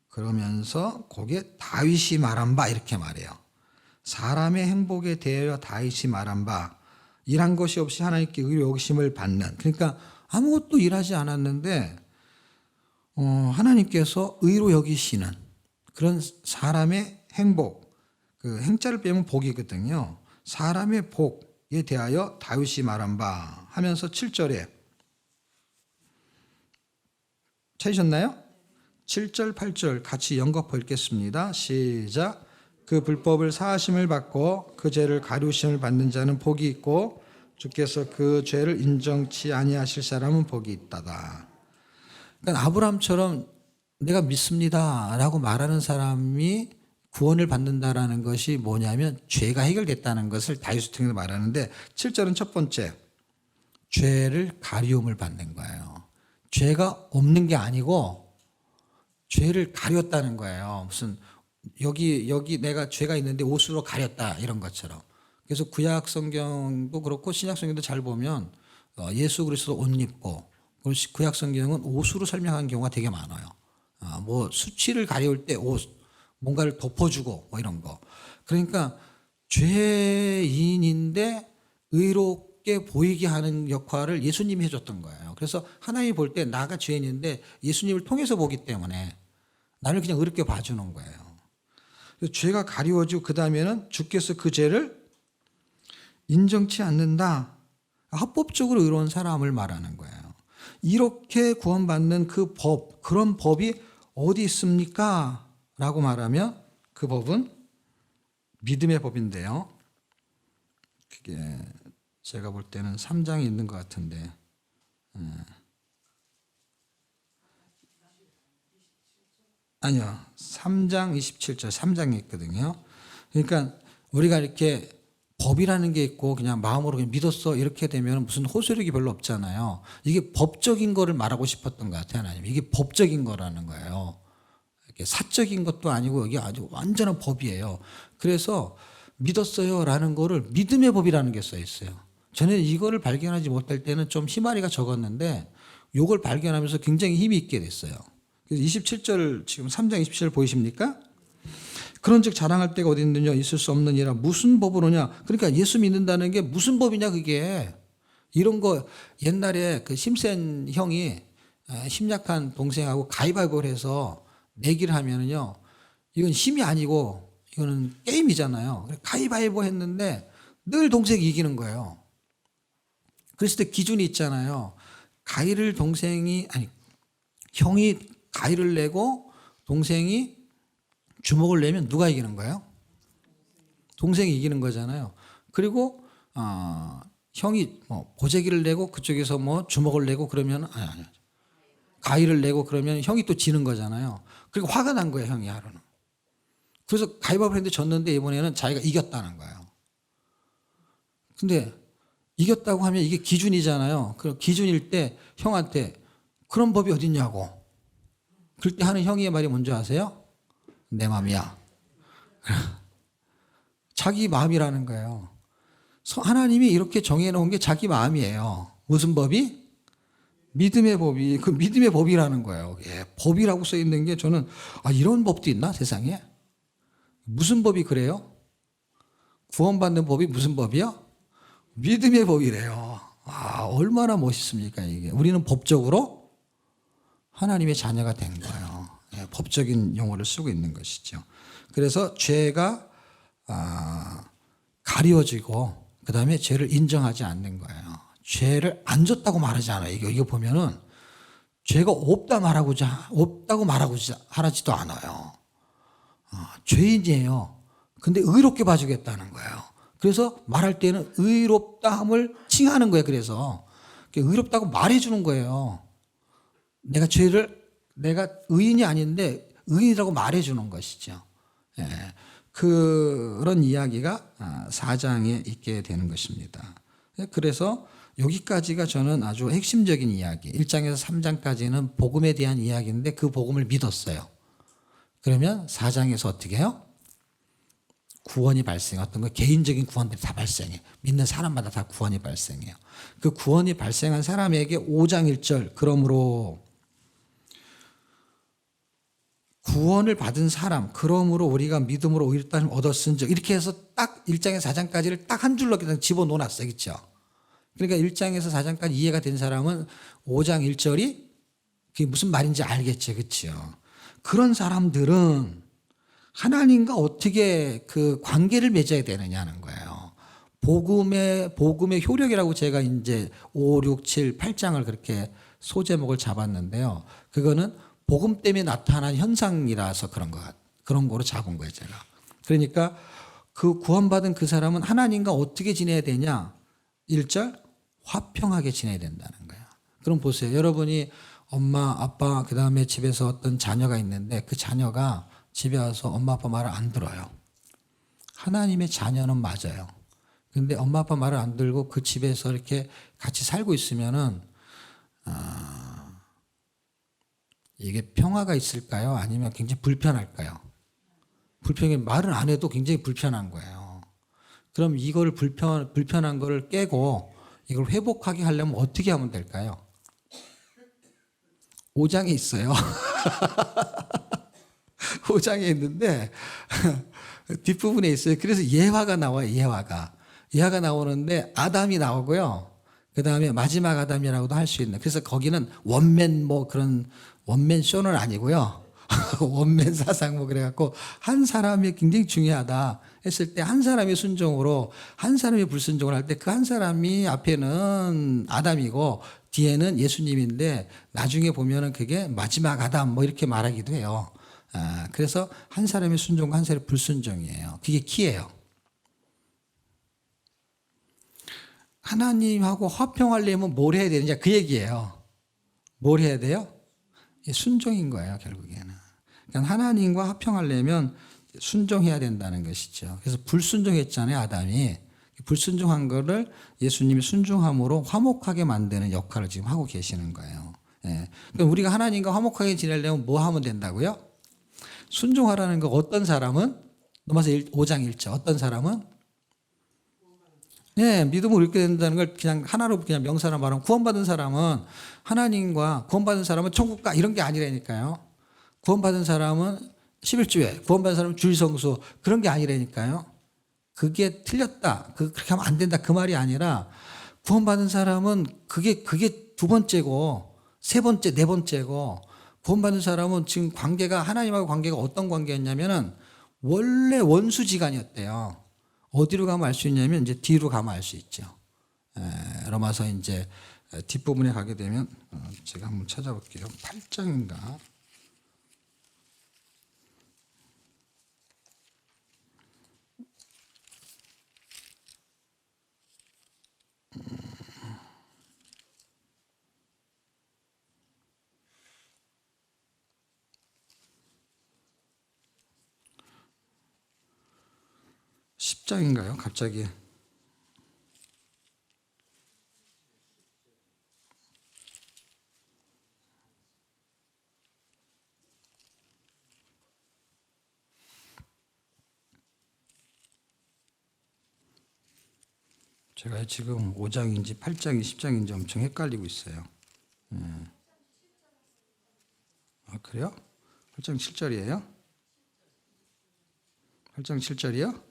그러면서 거기에 다윗이 말한 바 이렇게 말해요. 사람의 행복에 대하여 다윗이 말한 바 일한 것이 없이 하나님께 의로 여기심을 받는. 그러니까 아무것도 일하지 않았는데 하나님께서 의로 여기시는 그런 사람의 행복. 그 행자를 빼면 복이거든요. 사람의 복에 대하여 다윗이 말한 바 하면서 7절에 찾으셨나요? 7절, 8절 같이 연거푸 읽겠습니다. 시작. 그 불법을 사하심을 받고 그 죄를 가리우심을 받는 자는 복이 있고 주께서 그 죄를 인정치 아니하실 사람은 복이 있다다. 그러니까 아브라함처럼 내가 믿습니다라고 말하는 사람이 구원을 받는다라는 것이 뭐냐면 죄가 해결됐다는 것을 다윗을 통해서 말하는데 7절은 첫 번째 죄를 가리움을 받는 거예요. 죄가 없는 게 아니고 죄를 가렸다는 거예요. 무슨 여기 내가 죄가 있는데 옷으로 가렸다 이런 것처럼. 그래서 구약 성경도 그렇고 신약 성경도 잘 보면 예수 그리스도 옷 입고 구약 성경은 옷으로 설명한 경우가 되게 많아요. 뭐 수치를 가려울 때 옷, 뭔가를 덮어주고 뭐 이런 거. 그러니까 죄인인데 의롭게 보이게 하는 역할을 예수님이 해줬던 거예요. 그래서 하나님이 볼 때 나가 죄인인데 예수님을 통해서 보기 때문에 나를 그냥 의롭게 봐주는 거예요. 그래서 죄가 가리워지고 그 다음에는 주께서 그 죄를 인정치 않는다. 합법적으로 의로운 사람을 말하는 거예요. 이렇게 구원받는 그 법, 그런 법이 어디 있습니까? 라고 말하면 그 법은 믿음의 법인데요. 그게 제가 볼 때는 3장에 있는 것 같은데 아니요. 3장 27절 3장에 있거든요. 그러니까 우리가 이렇게 법이라는 게 있고 그냥 마음으로 그냥 믿었어 이렇게 되면 무슨 호소력이 별로 없잖아요. 이게 법적인 거를 말하고 싶었던 것 같아요. 하나님. 이게 법적인 거라는 거예요. 사적인 것도 아니고 여기 아주 완전한 법이에요. 그래서 믿었어요라는 거를 믿음의 법이라는 게 써 있어요. 저는 이거를 발견하지 못할 때는 좀 희마리가 적었는데 이걸 발견하면서 굉장히 힘이 있게 됐어요. 그래서 27절 지금 3장 27절 보이십니까? 그런즉 자랑할 데가 어디 있느냐 있을 수 없느니라 무슨 법으로냐. 그러니까 예수 믿는다는 게 무슨 법이냐 그게. 이런 거 옛날에 그 심센 형이 심약한 동생하고 가위바위보를 해서 내기를 하면은요, 이건 힘이 아니고 이거는 게임이잖아요. 가위바위보 했는데 늘 동생이 이기는 거예요. 그랬을 때 기준이 있잖아요. 형이 가위를 내고 동생이 주먹을 내면 누가 이기는 거예요? 동생이 이기는 거잖아요. 그리고 형이 뭐 보재기를 내고 그쪽에서 뭐 주먹을 내고 그러면 아니 가위를 내고 그러면 형이 또 지는 거잖아요. 그리고 화가 난 거예요, 형이 하루는. 그래서 가위바위보 했는데 졌는데 이번에는 자기가 이겼다는 거예요. 근데 이겼다고 하면 이게 기준이잖아요. 그 기준일 때 형한테 그런 법이 어딨냐고. 그럴 때 하는 형의 말이 뭔지 아세요? 내 마음이야. 자기 마음이라는 거예요. 하나님이 이렇게 정해놓은 게 자기 마음이에요. 무슨 법이? 믿음의 법이. 그 믿음의 법이라는 거예요. 예, 법이라고 써 있는 게 저는 이런 법도 있나 세상에? 무슨 법이 그래요? 구원받는 법이 무슨 법이요? 믿음의 법이래요. 얼마나 멋있습니까 이게. 우리는 법적으로 하나님의 자녀가 된 거예요. 예, 법적인 용어를 쓰고 있는 것이죠. 그래서 죄가 가려지고 그 다음에 죄를 인정하지 않는 거예요. 죄를 안 졌다고 말하지 않아요. 이거 보면은 죄가 없다고 말하고자 하지도 않아요. 죄인이에요. 근데 의롭게 봐주겠다는 거예요. 그래서 말할 때는 의롭다함을 칭하는 거예요. 그래서 의롭다고 말해주는 거예요. 내가 의인이 아닌데 의인이라고 말해주는 것이죠. 예, 그런 이야기가 4장에 있게 되는 것입니다. 그래서 여기까지가 저는 아주 핵심적인 이야기. 1장에서 3장까지는 복음에 대한 이야기인데 그 복음을 믿었어요. 그러면 4장에서 어떻게 해요? 구원이 발생. 어떤 거 개인적인 구원들이 다 발생해요. 믿는 사람마다 다 구원이 발생해요. 그 구원이 발생한 사람에게 5장 1절 그러므로 구원을 받은 사람 그러므로 우리가 믿음으로 의롭다함을 얻었은즉 이렇게 해서 딱 1장에서 4장까지를 딱 한 줄로 그냥 집어넣어놨어요. 그렇죠? 그러니까 1장에서 4장까지 이해가 된 사람은 5장 1절이 그게 무슨 말인지 알겠죠. 그렇죠? 그런 사람들은 하나님과 어떻게 그 관계를 맺어야 되느냐는 거예요. 복음의 효력이라고 제가 이제 5, 6, 7, 8장을 그렇게 소제목을 잡았는데요. 그거는 복음 때문에 나타난 현상이라서 그런 거로 잡은 거예요, 제가. 그러니까 그 구원받은 그 사람은 하나님과 어떻게 지내야 되냐? 1절, 화평하게 지내야 된다는 거예요. 그럼 보세요. 여러분이 엄마, 아빠, 그 다음에 집에서 어떤 자녀가 있는데 그 자녀가 집에 와서 엄마, 아빠 말을 안 들어요. 하나님의 자녀는 맞아요. 근데 엄마, 아빠 말을 안 들고 그 집에서 이렇게 같이 살고 있으면은, 이게 평화가 있을까요? 아니면 굉장히 불편할까요? 말을 안 해도 굉장히 불편한 거예요. 그럼 이거를 불편한 거를 깨고 이걸 회복하게 하려면 어떻게 하면 될까요? 5장에 있어요. 5장에 있는데 뒷부분에 있어요. 그래서 예화가 나와요. 예화가 나오는데 아담이 나오고요. 그 다음에 마지막 아담이라고도 할 수 있는. 그래서 거기는 원맨 그런 원맨 쇼는 아니고요. 원맨 사상 그래갖고 한 사람이 굉장히 중요하다 했을 때 한 사람의 순종으로 한 사람이 불순종을 할 때 그 한 사람이 앞에는 아담이고 뒤에는 예수님인데 나중에 보면은 그게 마지막 아담 이렇게 말하기도 해요. 그래서 한 사람의 순종과 한 사람의 불순종이에요. 그게 키예요. 하나님하고 화평하려면 뭘 해야 되느냐 그 얘기예요. 뭘 해야 돼요? 순종인 거예요, 결국에는. 그러니까 하나님과 화평하려면 순종해야 된다는 것이죠. 그래서 불순종했잖아요, 아담이. 불순종한 거를 예수님이 순종함으로 화목하게 만드는 역할을 지금 하고 계시는 거예요. 예. 그러니까 우리가 하나님과 화목하게 지내려면 뭐 하면 된다고요? 순종하라는 거 어떤 사람은? 넘어서 5장 1절. 어떤 사람은? 네, 믿음으로 이렇게 된다는 걸 그냥 하나로 그냥 명사로 말하면 구원받은 사람은 하나님과 구원받은 사람은 천국 가 이런 게 아니라니까요. 구원받은 사람은 11주에 구원받은 사람은 주일성수 그런 게 아니라니까요. 그게 틀렸다. 그렇게 하면 안 된다. 그 말이 아니라 구원받은 사람은 그게 두 번째고 세 번째, 네 번째고 구원받은 사람은 지금 관계가 하나님하고 관계가 어떤 관계였냐면은 원래 원수지간이었대요. 어디로 가면 알 수 있냐면 이제 뒤로 가면 알 수 있죠. 로마서 이제 뒷부분에 가게 되면 제가 한번 찾아볼게요. 8장인가? 10장인가요? 갑자기. 제가 지금 5장인지 8장인지 10장인지 엄청 헷갈리고 있어요. 아, 그래요? 8장 7절이에요? 8장 7절이요?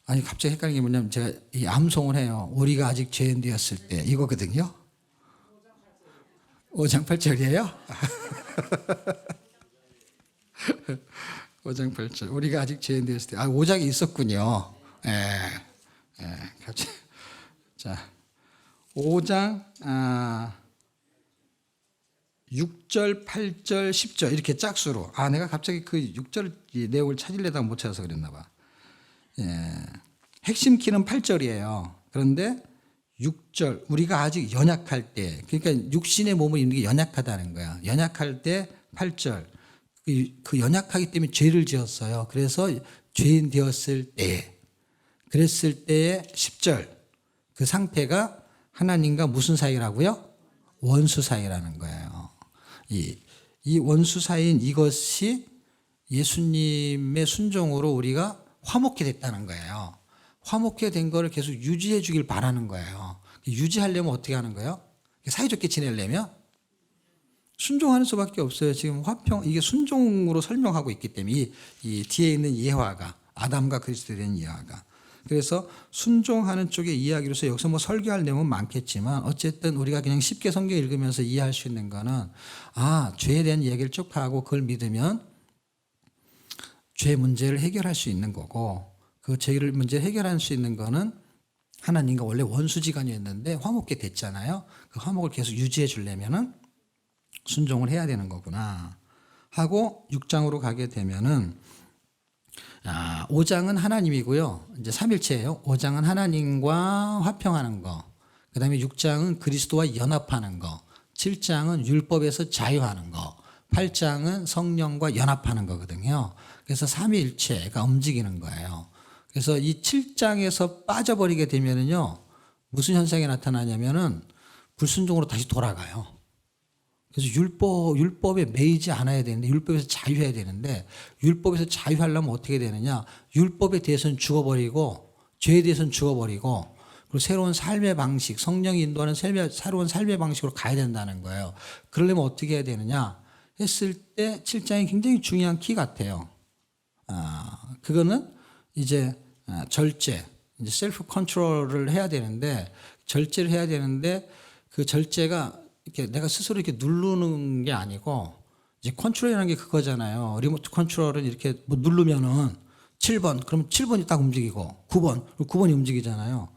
아니, 갑자기 헷갈리는 게 뭐냐면 제가 이 암송을 해요. 우리가 아직 죄인 되었을 때 이거거든요. 5장 8절이에요? 5장 8절. 우리가 아직 죄인 되었을 때. 아, 5장이 있었군요. 갑자기. 자, 5장 6절, 8절, 10절 이렇게 짝수로. 아, 내가 갑자기 그 6절 내용을 찾으려다가 못 찾아서 그랬나 봐. 핵심 키는 8절이에요. 그런데 6절, 우리가 아직 연약할 때, 그러니까 육신의 몸을 입는 게 연약하다는 거야. 연약할 때 8절. 그 연약하기 때문에 죄를 지었어요. 그래서 죄인 되었을 때, 그랬을 때의 10절. 그 상태가 하나님과 무슨 사이라고요? 원수 사이라는 거예요. 이 원수 사이인 이것이 예수님의 순종으로 우리가 화목해 됐다는 거예요. 화목해 된 거를 계속 유지해 주길 바라는 거예요. 유지하려면 어떻게 하는 거예요? 사이좋게 지내려면 순종하는 수밖에 없어요. 지금 화평, 이게 순종으로 설명하고 있기 때문에 이 뒤에 있는 예화가, 아담과 그리스도에 대한 예화가. 그래서 순종하는 쪽의 이야기로서 여기서 뭐 설교할 내용은 많겠지만 어쨌든 우리가 그냥 쉽게 성경 읽으면서 이해할 수 있는 거는, 아, 죄에 대한 이야기를 쭉 하고 그걸 믿으면 죄 문제를 해결할 수 있는 거고, 그 죄 문제를 해결할 수 있는 거는 하나님과 원래 원수지간이었는데 화목게 됐잖아요. 그 화목을 계속 유지해 주려면은 순종을 해야 되는 거구나 하고 6장으로 가게 되면은 5장은 하나님이고요. 이제 3일체예요. 5장은 하나님과 화평하는 거. 그 다음에 6장은 그리스도와 연합하는 거. 7장은 율법에서 자유하는 거. 8장은 성령과 연합하는 거거든요. 그래서 삼위일체가 움직이는 거예요. 그래서 이 7장에서 빠져버리게 되면은요, 무슨 현상이 나타나냐면은 불순종으로 다시 돌아가요. 그래서 율법에 매이지 않아야 되는데, 율법에서 자유해야 되는데, 율법에서 자유하려면 어떻게 되느냐? 율법에 대해서는 죽어버리고, 죄에 대해서는 죽어버리고, 그리고 새로운 삶의 방식, 성령이 인도하는 새로운 삶의 방식으로 가야 된다는 거예요. 그러려면 어떻게 해야 되느냐? 했을 때 7장이 굉장히 중요한 키 같아요. 그거는 이제 절제, 이제 셀프 컨트롤을 해야 되는데, 절제를 해야 되는데, 그 절제가 이렇게 내가 스스로 이렇게 누르는 게 아니고, 이제 컨트롤이라는 게 그거잖아요. 리모트 컨트롤은 이렇게 뭐 누르면은 7번, 그러면 7번이 딱 움직이고, 9번, 그리고 9번이 움직이잖아요.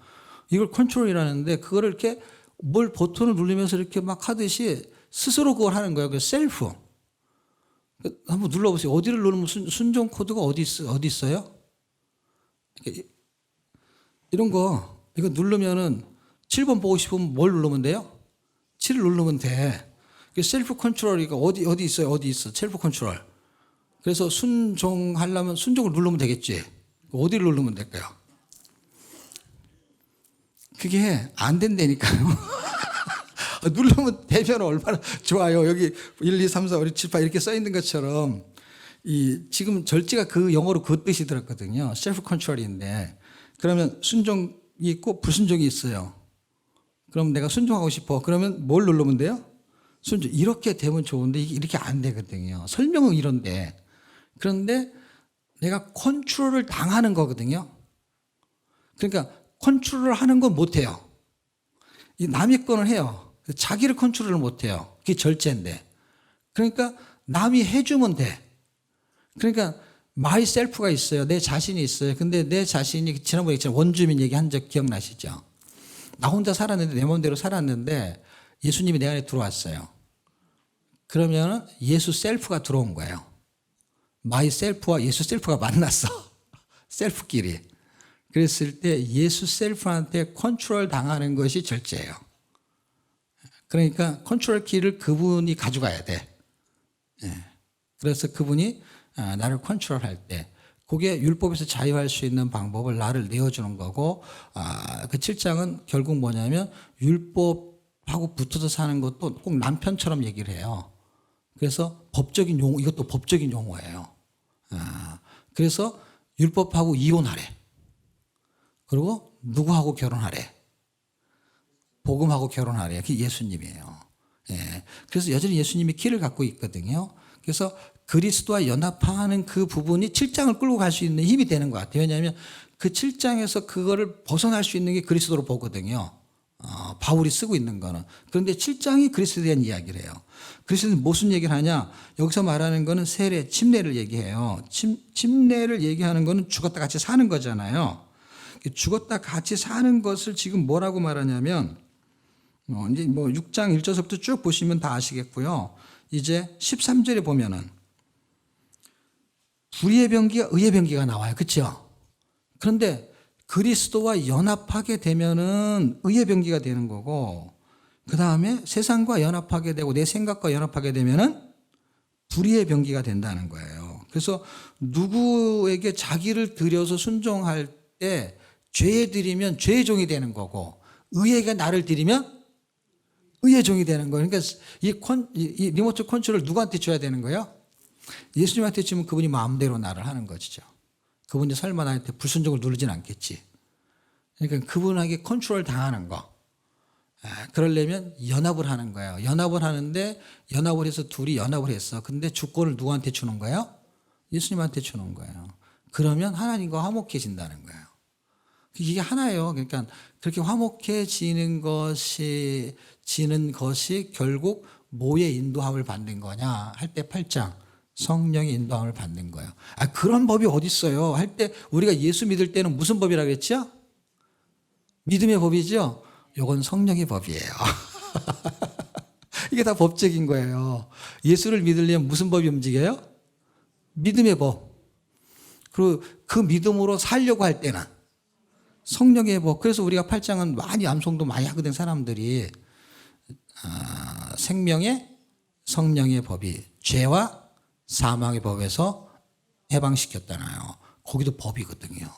이걸 컨트롤이라는데, 그거를 이렇게 뭘 버튼을 누르면서 이렇게 막 하듯이 스스로 그걸 하는 거예요. 그 셀프. 한번 눌러보세요. 어디를 누르면 순종 코드가 어디 있어요? 이런 거, 이거 누르면은 7번 보고 싶으면 뭘 누르면 돼요? 7을 누르면 돼. 셀프 컨트롤이 어디 있어요? 어디 있어? 셀프 컨트롤. 그래서 순종하려면 순종을 누르면 되겠지. 어디를 누르면 될까요? 그게 안 된다니까요. 누르면 되면 얼마나 좋아요. 여기 1, 2, 3, 4, 5, 6, 7, 8 이렇게 써 있는 것처럼 지금 절제가 그 영어로 그 뜻이 들었거든요. 셀프 컨트롤인데, 그러면 순종이 있고 불순종이 있어요. 그럼 내가 순종하고 싶어. 그러면 뭘 누르면 돼요? 순종. 이렇게 되면 좋은데 이게 이렇게 안 되거든요. 설명은 이런데. 그런데 내가 컨트롤을 당하는 거거든요. 그러니까 컨트롤을 하는 건 못해요. 이 남의 거는 해요. 자기를 컨트롤을 못해요. 그게 절제인데. 그러니까 남이 해주면 돼. 그러니까 마이셀프가 있어요. 내 자신이 있어요. 근데 내 자신이 지난번에 얘기했잖아요. 원주민 얘기한 적 기억나시죠? 나 혼자 살았는데 내 마음대로 살았는데 예수님이 내 안에 들어왔어요. 그러면 예수 셀프가 들어온 거예요. 마이 셀프와 예수 셀프가 만났어. 셀프끼리. 그랬을 때 예수 셀프한테 컨트롤 당하는 것이 절제예요. 그러니까 컨트롤 키를 그분이 가져가야 돼. 그래서 그분이 나를 컨트롤할 때 그게 율법에서 자유할 수 있는 방법을 나를 내어주는 거고, 그 7장은 결국 뭐냐면 율법하고 붙어서 사는 것도 꼭 남편처럼 얘기를 해요. 그래서 법적인 용어, 이것도 법적인 용어예요. 그래서 율법하고 이혼하래. 그리고 누구하고 결혼하래. 복음하고 결혼하래. 그게 예수님이에요. 예. 그래서 여전히 예수님이 키를 갖고 있거든요. 그래서 그리스도와 연합하는 그 부분이 7장을 끌고 갈 수 있는 힘이 되는 것 같아요. 왜냐하면 그 7장에서 그거를 벗어날 수 있는 게 그리스도로 보거든요. 바울이 쓰고 있는 거는. 그런데 7장이 그리스도에 대한 이야기를 해요. 그리스도는 무슨 얘기를 하냐? 여기서 말하는 거는 세례, 침례를 얘기해요. 침례를 얘기하는 거는 죽었다 같이 사는 거잖아요. 죽었다 같이 사는 것을 지금 뭐라고 말하냐면, 이제 뭐 6장 1절부터 쭉 보시면 다 아시겠고요. 이제 13절에 보면은 불의의 병기가 의의 병기가 나와요. 그렇죠? 그런데 그리스도와 연합하게 되면은 의의 병기가 되는 거고, 그 다음에 세상과 연합하게 되고 내 생각과 연합하게 되면은 불의의 병기가 된다는 거예요. 그래서 누구에게 자기를 들여서 순종할 때 죄에 들이면 죄의 종이 되는 거고, 의에게 나를 들이면 의의 종이 되는 거예요. 그러니까 이 리모트 컨트롤을 누구한테 줘야 되는 거예요? 예수님한테 주면 그분이 마음대로 나를 하는 것이죠. 그분이 설마 나한테 불순종을 누르진 않겠지. 그러니까 그분에게 컨트롤 당하는 거. 그러려면 연합을 하는 거예요. 연합을 하는데 연합을 해서 둘이 연합을 했어. 근데 주권을 누구한테 주는 거예요? 예수님한테 주는 거예요. 그러면 하나님과 화목해진다는 거예요. 이게 하나예요. 그러니까 그렇게 화목해지는 것이 결국 뭐의 인도함을 받는 거냐 할 때 8장 성령의 인도함을 받는 거예요. 그런 법이 어디 있어요? 할 때 우리가 예수 믿을 때는 무슨 법이라고 그랬죠? 믿음의 법이죠. 이건 성령의 법이에요. 이게 다 법적인 거예요. 예수를 믿으려면 무슨 법이 움직여요? 믿음의 법. 그리고 그 믿음으로 살려고 할 때는 성령의 법. 그래서 우리가 8장은 많이 암송도 많이 하거든. 사람들이 생명의 성령의 법이 죄와 사망의 법에서 해방시켰잖아요. 거기도 법이거든요.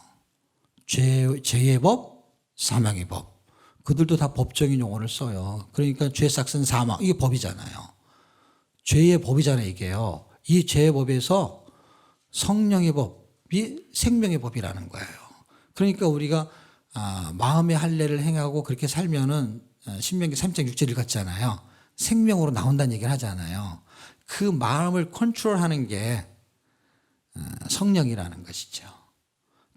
죄의 법, 사망의 법. 그들도 다 법적인 용어를 써요. 그러니까 죄 삭은 사망, 이게 법이잖아요. 죄의 법이잖아요, 이게요. 이 죄의 법에서 성령의 법이 생명의 법이라는 거예요. 그러니까 우리가 마음의 할례를 행하고 그렇게 살면은 신명기 3장 6절 읽었잖아요. 생명으로 나온다는 얘기를 하잖아요. 그 마음을 컨트롤하는 게 성령이라는 것이죠.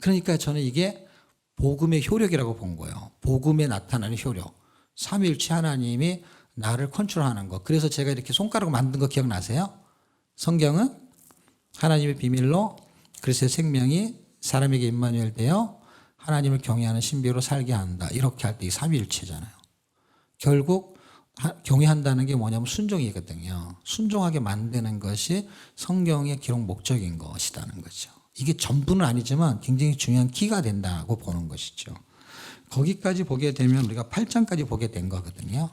그러니까 저는 이게 복음의 효력이라고 본 거예요. 복음에 나타나는 효력. 삼위일체 하나님이 나를 컨트롤하는 것. 그래서 제가 이렇게 손가락 만든 거 기억나세요? 성경은 하나님의 비밀로 그리스도의 생명이 사람에게 임마누엘 되어 하나님을 경외하는 신비로 살게 한다. 이렇게 할 때 이 삼위일체잖아요. 결국 경외한다는 게 뭐냐면 순종이거든요. 순종하게 만드는 것이 성경의 기록 목적인 것이라는 거죠. 이게 전부는 아니지만 굉장히 중요한 키가 된다고 보는 것이죠. 거기까지 보게 되면 우리가 8장까지 보게 된 거거든요.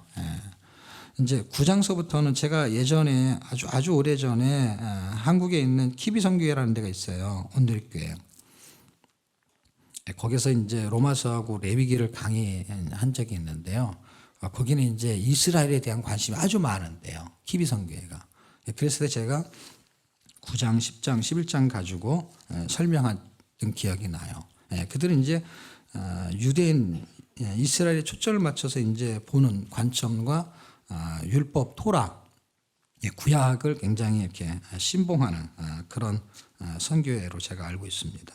이제 9장서부터는 제가 예전에 아주 오래전에 한국에 있는 키비성교회라는 데가 있어요. 온누리교회. 거기서 이제 로마서하고 레위기를 강의한 적이 있는데요. 거기는 이제 이스라엘에 대한 관심이 아주 많은데요. 키비성교회가. 그래서 제가 9장, 10장, 11장 가지고 설명한 기억이 나요. 그들은 이제 유대인, 이스라엘에 초점을 맞춰서 이제 보는 관점과 율법, 토라, 구약을 굉장히 이렇게 신봉하는 그런 선교회로 제가 알고 있습니다.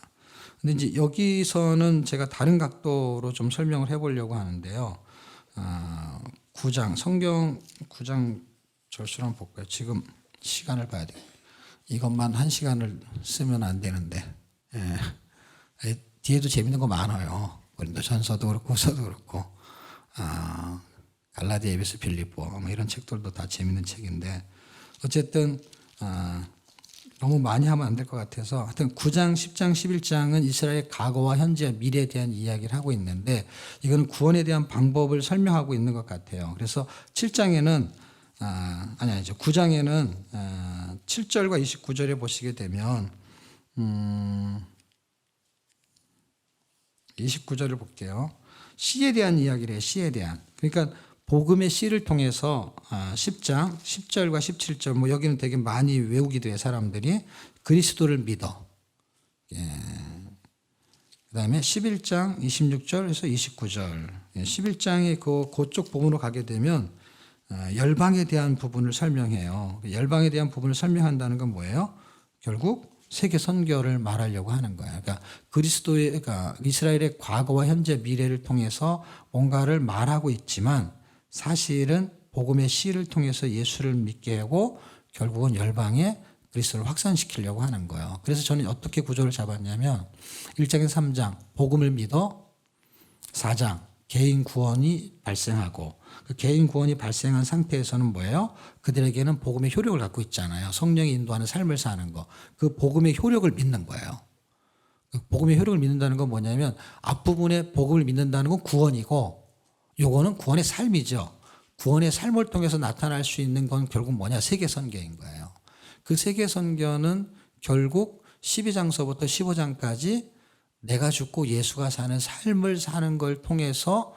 근데 이제 여기서는 제가 다른 각도로 좀 설명을 해보려고 하는데요. 9장, 성경 9장 절수를 한번 볼까요? 지금 시간을 봐야 돼요. 이것만 1시간을 쓰면 안 되는데, 뒤에도 재밌는 거 많아요. 고린도전서도 그렇고 후서도 그렇고, 갈라디아, 에베소, 빌립보 뭐 이런 책들도 다 재밌는 책인데, 어쨌든 너무 많이 하면 안 될 것 같아서 하여튼 9장, 10장, 11장은 이스라엘의 과거와 현재와 미래에 대한 이야기를 하고 있는데 이거는 구원에 대한 방법을 설명하고 있는 것 같아요. 그래서 7장에는 아니죠. 9장에는 7절과 29절에 보시게 되면 29절을 볼게요. 씨에 대한 이야기를 해요. 씨에 대한. 그러니까 복음의 씨를 통해서 10장 10절과 17절 뭐 여기는 되게 많이 외우기도 해요. 사람들이 그리스도를 믿어. 그다음에 11장 26절에서 29절. 11장의 그쪽 부분으로 가게 되면 열방에 대한 부분을 설명해요. 열방에 대한 부분을 설명한다는 건 뭐예요? 결국 세계 선교를 말하려고 하는 거예요. 그러니까 그러니까 이스라엘의 과거와 현재 미래를 통해서 뭔가를 말하고 있지만 사실은 복음의 씨를 통해서 예수를 믿게 하고 결국은 열방에 그리스도를 확산시키려고 하는 거예요. 그래서 저는 어떻게 구조를 잡았냐면 1장에서 3장 복음을 믿어, 4장 개인 구원이 발생하고 그 개인 구원이 발생한 상태에서는 뭐예요? 그들에게는 복음의 효력을 갖고 있잖아요. 성령이 인도하는 삶을 사는 거. 그 복음의 효력을 믿는 거예요. 그 복음의 효력을 믿는다는 건 뭐냐면 앞부분에 복음을 믿는다는 건 구원이고 요거는 구원의 삶이죠. 구원의 삶을 통해서 나타날 수 있는 건 결국 뭐냐? 세계 선교인 거예요. 그 세계 선교는 결국 12장서부터 15장까지 내가 죽고 예수가 사는 삶을 사는 걸 통해서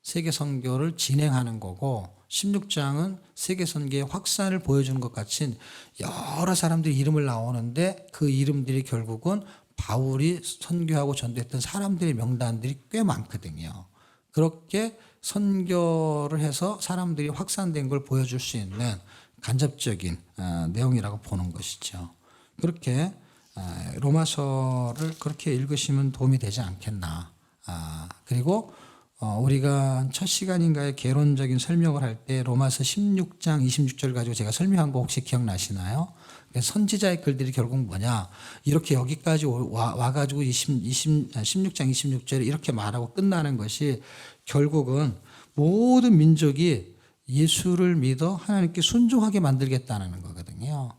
세계 선교를 진행하는 거고 16장은 세계 선교의 확산을 보여주는 것 같이 여러 사람들이 이름을 나오는데 그 이름들이 결국은 바울이 선교하고 전도했던 사람들의 명단들이 꽤 많거든요. 그렇게 선교를 해서 사람들이 확산된 걸 보여줄 수 있는 간접적인 내용이라고 보는 것이죠. 그렇게 로마서를 그렇게 읽으시면 도움이 되지 않겠나. 그리고 우리가 첫 시간인가에 개론적인 설명을 할 때 로마서 16장 26절 가지고 제가 설명한 거 혹시 기억나시나요? 선지자의 글들이 결국 뭐냐. 이렇게 여기까지 와가지고 16장 26절에 이렇게 말하고 끝나는 것이 결국은 모든 민족이 예수를 믿어 하나님께 순종하게 만들겠다는 거거든요.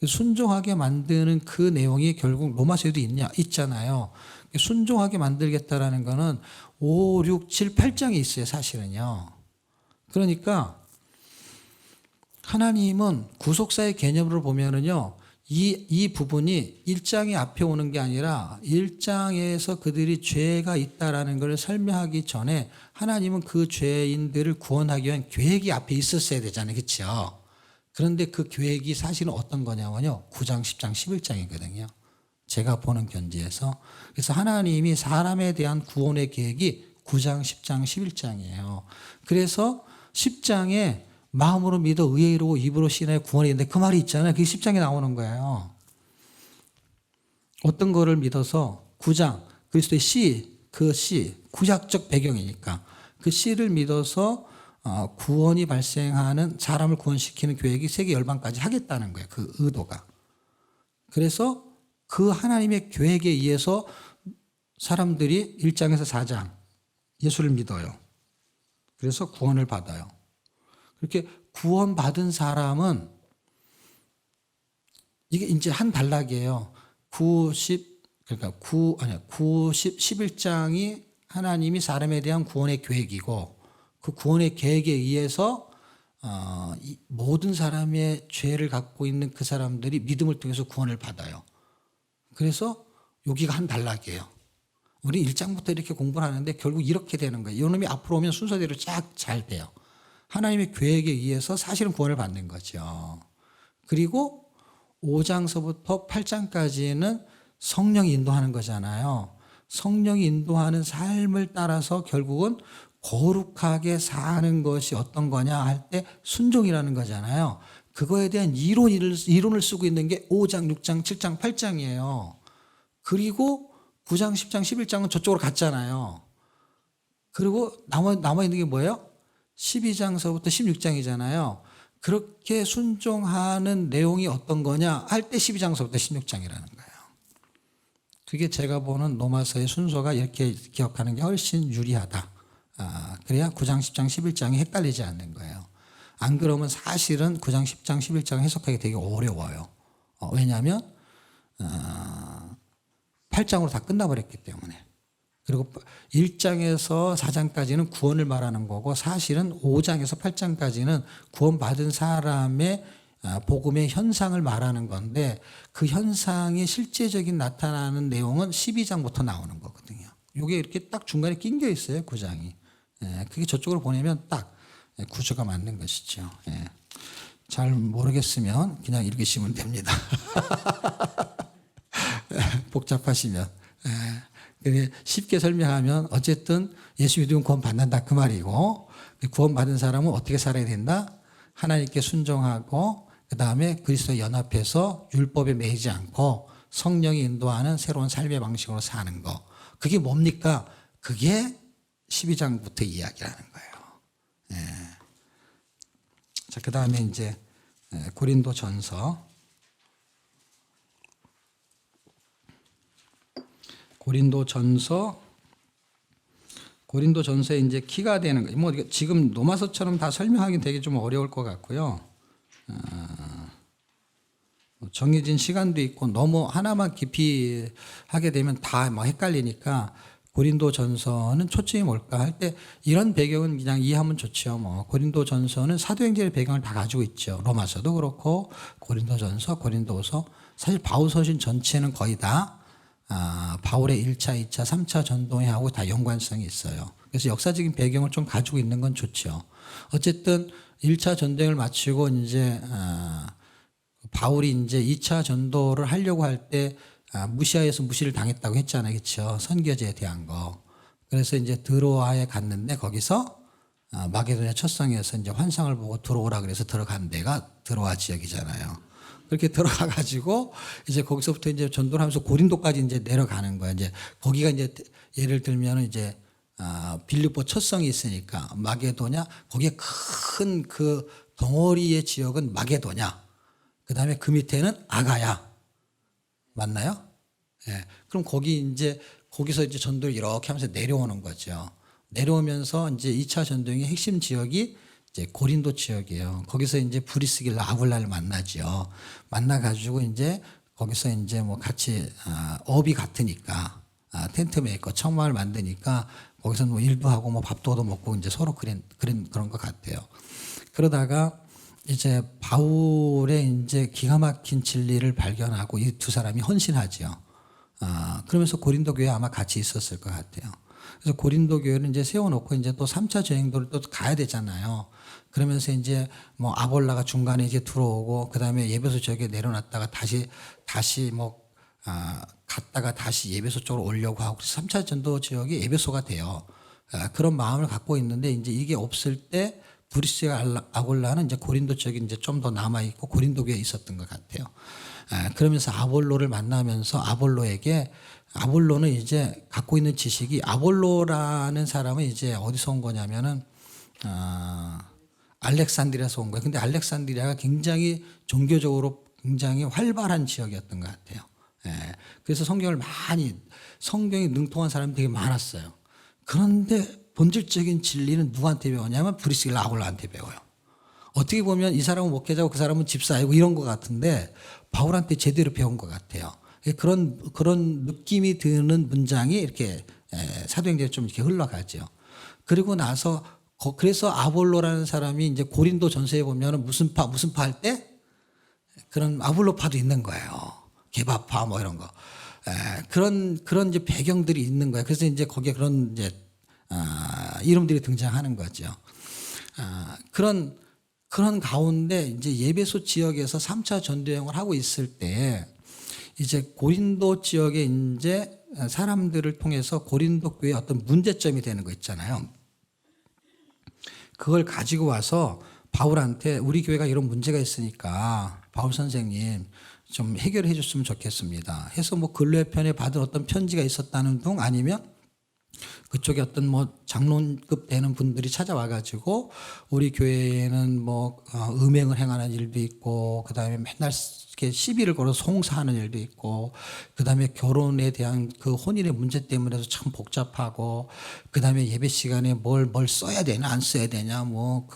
순종하게 만드는 그 내용이 결국 로마서에도 있잖아요. 순종하게 만들겠다라는 거는 5, 6, 7, 8장에 있어요, 사실은요. 그러니까 하나님은 구속사의 개념으로 보면은요, 이 부분이 1장이 앞에 오는 게 아니라 1장에서 그들이 죄가 있다라는 걸 설명하기 전에 하나님은 그 죄인들을 구원하기 위한 계획이 앞에 있었어야 되잖아요. 그렇죠? 그런데 그 계획이 사실은 어떤 거냐면요. 9장, 10장, 11장이거든요. 제가 보는 견지에서. 그래서 하나님이 사람에 대한 구원의 계획이 9장, 10장, 11장이에요. 그래서 10장에 마음으로 믿어 의에 이르고 입으로 신하여 구원이 있는데 그 말이 있잖아요. 그게 10장에 나오는 거예요. 어떤 거를 믿어서 9장, 그리스도의 씨, 그 씨, 구약적 배경이니까 그 씨를 믿어서 구원이 발생하는 사람을 구원시키는 계획이 세계 열방까지 하겠다는 거예요. 그 의도가. 그래서 그 하나님의 계획에 의해서 사람들이 1장에서 4장 예수를 믿어요. 그래서 구원을 받아요. 그렇게 구원받은 사람은 이게 이제 한 단락이에요. 11장이 하나님이 사람에 대한 구원의 계획이고 그 구원의 계획에 의해서 모든 사람의 죄를 갖고 있는 그 사람들이 믿음을 통해서 구원을 받아요. 그래서 여기가 한 단락이에요. 우리 1장부터 이렇게 공부를 하는데 결국 이렇게 되는 거예요. 이놈이 앞으로 오면 순서대로 쫙 잘 돼요. 하나님의 계획에 의해서 사실은 구원을 받는 거죠. 그리고 5장서부터 8장까지는 성령이 인도하는 거잖아요. 성령이 인도하는 삶을 따라서 결국은 거룩하게 사는 것이 어떤 거냐 할 때 순종이라는 거잖아요. 그거에 대한 이론을 쓰고 있는 게 5장, 6장, 7장, 8장이에요. 그리고 9장, 10장, 11장은 저쪽으로 갔잖아요. 그리고 남아있는 게 뭐예요? 12장서부터 16장이잖아요. 그렇게 순종하는 내용이 어떤 거냐 할 때 12장서부터 16장이라는 거예요. 그게 제가 보는 로마서의 순서가 이렇게 기억하는 게 훨씬 유리하다. 그래야 9장, 10장, 11장이 헷갈리지 않는 거예요. 안 그러면 사실은 9장, 10장, 11장 해석하기 되게 어려워요. 왜냐하면 8장으로 다 끝나버렸기 때문에. 그리고 1장에서 4장까지는 구원을 말하는 거고 사실은 5장에서 8장까지는 구원받은 사람의 복음의 현상을 말하는 건데 그 현상이 실제적인 나타나는 내용은 12장부터 나오는 거거든요. 요게 이렇게 딱 중간에 낑겨 있어요, 9장이. 예, 그게 저쪽으로 보내면 딱 구조가 맞는 것이죠. 예. 잘 모르겠으면 그냥 읽으시면 됩니다. 복잡하시면. 예. 쉽게 설명하면 어쨌든 예수 믿으면 구원 받는다 그 말이고, 구원 받은 사람은 어떻게 살아야 된다? 하나님께 순종하고 그 다음에 그리스도에 연합해서 율법에 매이지 않고 성령이 인도하는 새로운 삶의 방식으로 사는 거. 그게 뭡니까? 그게 12장부터 이야기하는 거예요. 예. 자, 그 다음에 이제 고린도전서에 이제 키가 되는 거. 뭐 지금 로마서처럼 다 설명하기 되게 좀 어려울 것 같고요. 정해진 시간도 있고 너무 하나만 깊이 하게 되면 다 뭐 헷갈리니까 고린도전서는 초점이 뭘까 할 때 이런 배경은 그냥 이해하면 좋죠. 뭐 고린도전서는 사도행전의 배경을 다 가지고 있죠. 로마서도 그렇고 고린도전서, 고린도후서, 사실 바울서신 전체는 거의 다 바울의 1차, 2차, 3차 전도회하고 다 연관성이 있어요. 그래서 역사적인 배경을 좀 가지고 있는 건 좋죠. 어쨌든 1차 전도회를 마치고 이제 바울이 이제 2차 전도를 하려고 할 때 무시아에서 무시를 당했다고 했잖아요. 그렇죠? 선교제에 대한 거. 그래서 이제 드로아에 갔는데 거기서 마게도냐 첫성에서 이제 환상을 보고 들어오라 그래서 들어간 데가 드로아 지역이잖아요. 그렇게 들어가 가지고 이제 거기서부터 이제 전도를 하면서 고린도까지 이제 내려가는 거예요. 이제 거기가 이제 예를 들면 이제 빌립보 첫성이 있으니까 마게도냐, 거기에 큰 그 덩어리의 지역은 마게도냐. 그 다음에 그 밑에는 아가야. 맞나요? 예. 그럼 거기서 이제 전도를 이렇게 하면서 내려오는 거죠. 내려오면서 이제 2차 전도행의 핵심 지역이 이제 고린도 지역이에요. 거기서 이제 브리스길라 아굴라를 만나죠. 만나가지고 이제 거기서 이제 뭐 같이 업이 같으니까 텐트 메이커 청막을 만드니까 거기서 뭐 일도 하고 뭐 밥도 얻어 먹고 이제 서로 그런 것 같아요. 그러다가 이제 바울의 이제 기가 막힌 진리를 발견하고 이 두 사람이 헌신하죠. 그러면서 고린도 교회 아마 같이 있었을 것 같아요. 그래서 고린도 교회를 이제 세워놓고 이제 또 3차 전행도를 또 가야 되잖아요. 그러면서 이제 뭐 아볼라가 중간에 이제 들어오고 그 다음에 예배소 지역에 내려놨다가 다시 뭐 갔다가 다시 예배소 쪽으로 오려고 하고 3차 전도 지역이 예배소가 돼요. 그런 마음을 갖고 있는데 이제 이게 없을 때 브리스와 아골라는 이제 고린도 지역에 이제 좀 더 남아 있고 고린도 교회에 있었던 것 같아요. 그러면서 아볼로를 만나면서 아볼로는 이제 갖고 있는 지식이 아볼로라는 사람은 이제 어디서 온 거냐면은 알렉산드리아에서 온 거예요. 근데 알렉산드리아가 굉장히 종교적으로 굉장히 활발한 지역이었던 것 같아요. 그래서 성경이 능통한 사람이 되게 많았어요. 그런데 본질적인 진리는 누구한테 배우냐면 브리스길라 아굴라한테 배워요. 어떻게 보면 이 사람은 목회자고 그 사람은 집사이고 이런 것 같은데 바울한테 제대로 배운 것 같아요. 그런 느낌이 드는 문장이 이렇게 사도행전에 좀 이렇게 흘러가죠. 그리고 나서 그래서 아볼로라는 사람이 이제 고린도 전서에 보면 무슨 파 할 때 그런 아볼로파도 있는 거예요. 개바파 뭐 이런 거. 그런 이제 배경들이 있는 거예요. 그래서 이제 거기에 그런 이제 이름들이 등장하는 거죠. 그런 가운데 이제 예배소 지역에서 3차 전도여행을 하고 있을 때 이제 고린도 지역에 이제 사람들을 통해서 고린도 교회에 어떤 문제점이 되는 거 있잖아요. 그걸 가지고 와서 바울한테 우리 교회가 이런 문제가 있으니까 바울 선생님 좀 해결해 줬으면 좋겠습니다. 해서 뭐 근로의 편에 받은 어떤 편지가 있었다는 둥 아니면 그쪽에 어떤 뭐 장로급 되는 분들이 찾아와 가지고 우리 교회에는 뭐 음행을 행하는 일도 있고 그다음에 맨날 이렇게 시비를 걸어서 송사하는 일도 있고 그다음에 결혼에 대한 그 혼인의 문제 때문에도 참 복잡하고 그다음에 예배 시간에 뭘 써야 되냐 안 써야 되냐 뭐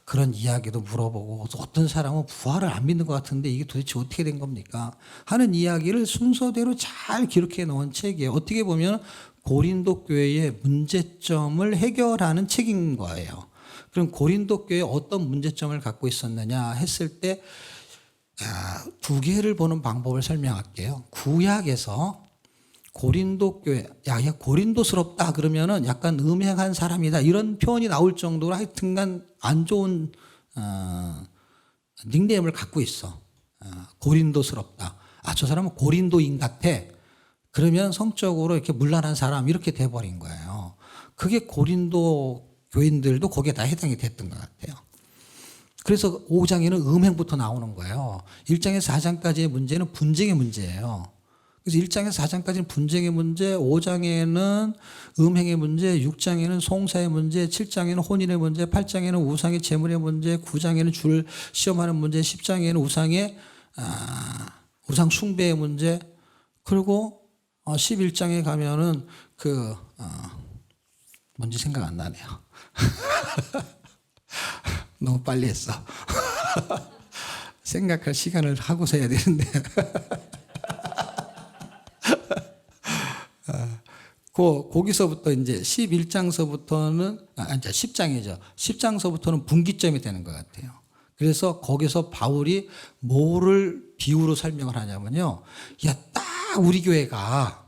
그런 이야기도 물어보고 어떤 사람은 부활을 안 믿는 것 같은데 이게 도대체 어떻게 된 겁니까 하는 이야기를 순서대로 잘 기록해 놓은 책이에요. 어떻게 보면 고린도 교회의 문제점을 해결하는 책인 거예요. 그럼 고린도 교회에 어떤 문제점을 갖고 있었느냐 했을 때 두 개를 보는 방법을 설명할게요. 구약에서 고린도 교회, 야, 고린도스럽다 그러면은 약간 음행한 사람이다 이런 표현이 나올 정도로 하여튼간 안 좋은 닉네임을 갖고 있어. 고린도스럽다. 아, 저 사람은 고린도인 같아. 그러면 성적으로 이렇게 문란한 사람 이렇게 돼버린 거예요. 그게 고린도 교인들도 거기에 다 해당이 됐던 것 같아요. 그래서 5장에는 음행부터 나오는 거예요. 1장에서 4장까지의 문제는 분쟁의 문제예요. 그래서 1장에서 4장까지는 분쟁의 문제, 5장에는 음행의 문제, 6장에는 송사의 문제, 7장에는 혼인의 문제, 8장에는 우상의 재물의 문제, 9장에는 주를 시험하는 문제, 10장에는 우상 숭배의 문제, 그리고 11장에 가면은 뭔지 생각 안 나네요. 너무 빨리 했어. 생각할 시간을 하고서 해야 되는데. 거기서부터 이제 11장서부터는, 이제 10장이죠. 10장서부터는 분기점이 되는 것 같아요. 그래서 거기서 바울이 뭐를 비유로 설명을 하냐면요. 야, 딱 우리 교회가,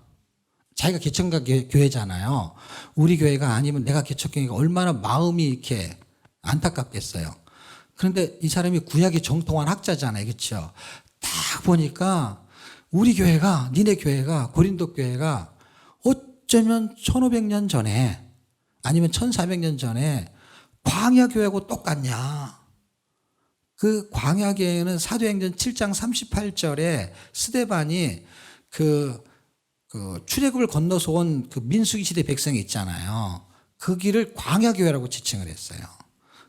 자기가 개척가 교회잖아요. 우리 교회가 아니면 내가 개척교회가 얼마나 마음이 이렇게 안타깝겠어요. 그런데 이 사람이 구약의 정통한 학자잖아요. 그렇죠? 딱 보니까 우리 교회가, 니네 교회가, 고린도 교회가 어쩌면 1500년 전에 아니면 1400년 전에 광야교회하고 똑같냐. 그 광야교회는 사도행전 7장 38절에 스데반이 출애굽을 건너서 온 그 민수기 시대 백성이 있잖아요. 그 길을 광야교회라고 지칭을 했어요.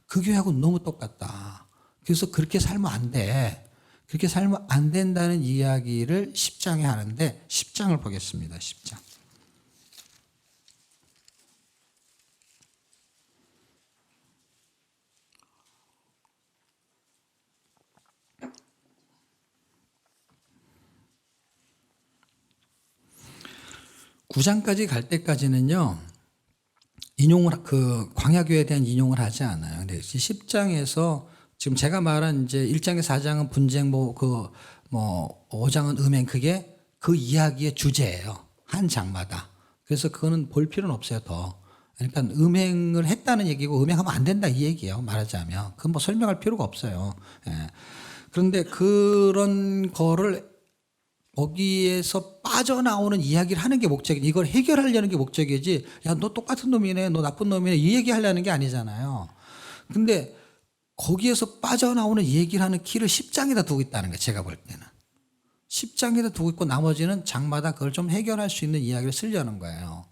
그 교회하고 너무 똑같다. 그래서 그렇게 살면 안 돼. 그렇게 살면 안 된다는 이야기를 10장에 하는데 10장을 보겠습니다. 10장. 구장까지 갈 때까지는요, 광야교회에 대한 인용을 하지 않아요. 근데 10장에서 지금 제가 말한 이제 1장에서 4장은 분쟁, 5장은 음행, 그게 그 이야기의 주제예요. 한 장마다. 그래서 그거는 볼 필요는 없어요, 더. 그러니까 음행을 했다는 얘기고 음행하면 안 된다 이 얘기예요, 말하자면. 그건 뭐 설명할 필요가 없어요. 예. 그런데 그런 거를 거기에서 빠져나오는 이야기를 하는 게 목적이지, 이걸 해결하려는 게 목적이지, 야, 너 똑같은 놈이네, 너 나쁜 놈이네, 이 얘기 하려는 게 아니잖아요. 근데 거기에서 빠져나오는 얘기를 하는 키를 10장에다 두고 있다는 거예요, 제가 볼 때는. 10장에다 두고 있고 나머지는 장마다 그걸 좀 해결할 수 있는 이야기를 쓰려는 거예요.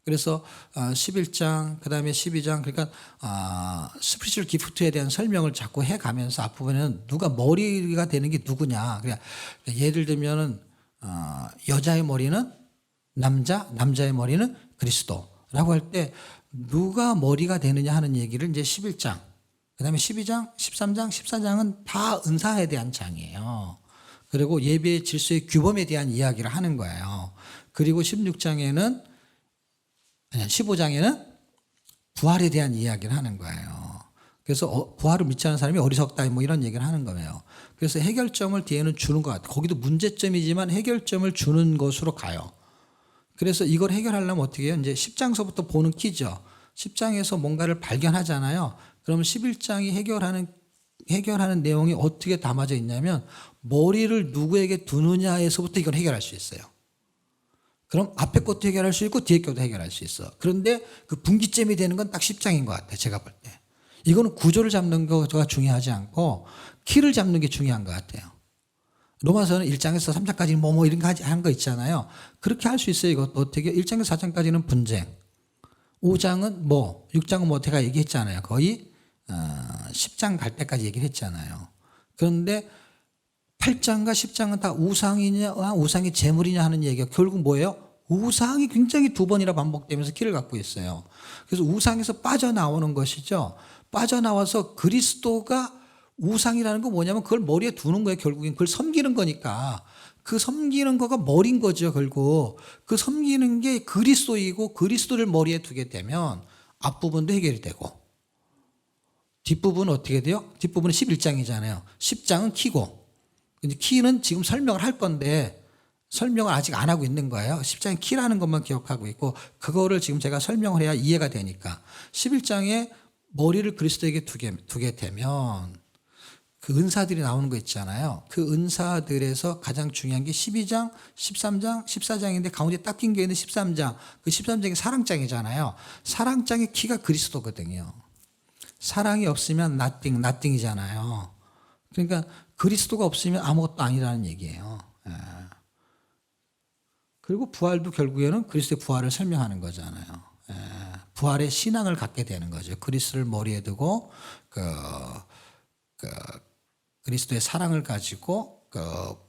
그래서 11장, 그 다음에 12장, 그러니까 스피리추얼 기프트에 대한 설명을 자꾸 해가면서 앞부분에는 누가 머리가 되는 게 누구냐. 그러니까 예를 들면은 여자의 머리는 남자의 머리는 그리스도라고 할 때 누가 머리가 되느냐 하는 얘기를 이제 11장, 그 다음에 12장, 13장, 14장은 다 은사에 대한 장이에요. 그리고 예배의 질서의 규범에 대한 이야기를 하는 거예요. 그리고 15장에는 부활에 대한 이야기를 하는 거예요. 그래서 부활을 믿지 않는 사람이 어리석다 뭐 이런 얘기를 하는 거예요. 그래서 해결점을 뒤에는 주는 것 같아요. 거기도 문제점이지만 해결점을 주는 것으로 가요. 그래서 이걸 해결하려면 어떻게 해요? 이제 10장서부터 보는 키죠. 10장에서 뭔가를 발견하잖아요. 그러면 11장이 해결하는 내용이 어떻게 담아져 있냐면 머리를 누구에게 두느냐에서부터 이걸 해결할 수 있어요. 그럼 앞에 것도 해결할 수 있고 뒤에 것도 해결할 수 있어. 그런데 그 분기점이 되는 건 딱 10장인 것 같아요. 제가 볼 때. 이거는 구조를 잡는 거가 중요하지 않고 키를 잡는 게 중요한 것 같아요. 로마서는 1장에서 3장까지는 뭐 이런 거 한 거 있잖아요. 그렇게 할 수 있어요. 이것도 어떻게. 1장에서 4장까지는 분쟁. 5장은 6장은 제가 얘기했잖아요. 거의 10장 갈 때까지 얘기를 했잖아요. 그런데 8장과 10장은 다 우상이냐, 우상이 재물이냐 하는 얘기가 결국 뭐예요? 우상이 굉장히 두 번이나 반복되면서 키를 갖고 있어요. 그래서 우상에서 빠져나오는 것이죠. 빠져나와서 그리스도가 우상이라는 건 뭐냐면 그걸 머리에 두는 거예요. 결국엔 그걸 섬기는 거니까. 그 섬기는 거가 머리인 거죠. 결국 그 섬기는 게 그리스도이고 그리스도를 머리에 두게 되면 앞부분도 해결이 되고 뒷부분은 어떻게 돼요? 뒷부분은 11장이잖아요. 10장은 키고, 키는 지금 설명을 할 건데 설명을 아직 안 하고 있는 거예요. 10장의 키라는 것만 기억하고 있고 그거를 지금 제가 설명을 해야 이해가 되니까 11장에 머리를 그리스도에게 두게 되면 그 은사들이 나오는 거 있잖아요. 그 은사들에서 가장 중요한 게 12장, 13장, 14장인데 가운데 딱 낀 게 있는 13장. 그 13장이 사랑장이잖아요. 사랑장의 키가 그리스도거든요. 사랑이 없으면 nothing이잖아요. 그러니까 그리스도가 없으면 아무것도 아니라는 얘기예요. 그리고 부활도 결국에는 그리스도의 부활을 설명하는 거잖아요. 부활의 신앙을 갖게 되는 거죠. 그리스도를 머리에 두고 그리스도의 사랑을 가지고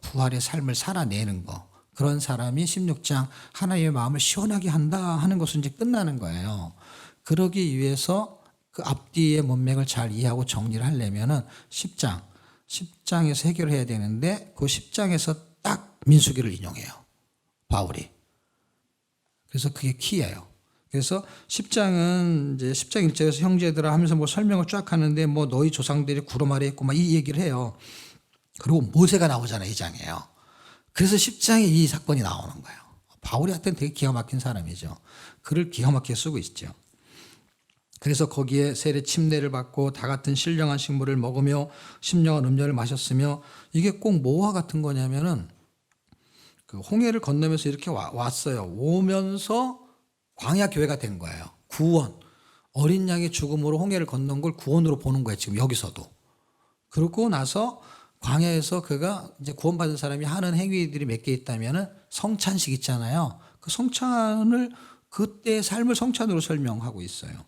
부활의 삶을 살아내는 거. 그런 사람이 16장 하나님의 마음을 시원하게 한다 하는 것은 이제 끝나는 거예요. 그러기 위해서 그 앞뒤의 문맥을 잘 이해하고 정리를 하려면은 10장에서 해결해야 되는데 그 10장에서 딱 민수기를 인용해요. 바울이. 그래서 그게 키예요. 그래서 10장은 이제 10장 1절에서 형제들아 하면서 뭐 설명을 쫙 하는데 뭐 너희 조상들이 구름 아래 있고 막 이 얘기를 해요. 그리고 모세가 나오잖아요. 이 장에요. 그래서 10장에 이 사건이 나오는 거예요. 바울이 하여튼 되게 기가 막힌 사람이죠. 글을 기가 막히게 쓰고 있죠. 그래서 거기에 세례 침례를 받고 다 같은 신령한 식물을 먹으며 신령한 음료를 마셨으며 이게 꼭 뭐와 같은 거냐면은 그 홍해를 건너면서 이렇게 왔어요. 오면서 광야 교회가 된 거예요. 구원. 어린 양의 죽음으로 홍해를 건넌 걸 구원으로 보는 거예요. 지금 여기서도. 그러고 나서 광야에서 그가 이제 구원받은 사람이 하는 행위들이 몇 개 있다면은 성찬식 있잖아요. 그 성찬을 그때의 삶을 성찬으로 설명하고 있어요.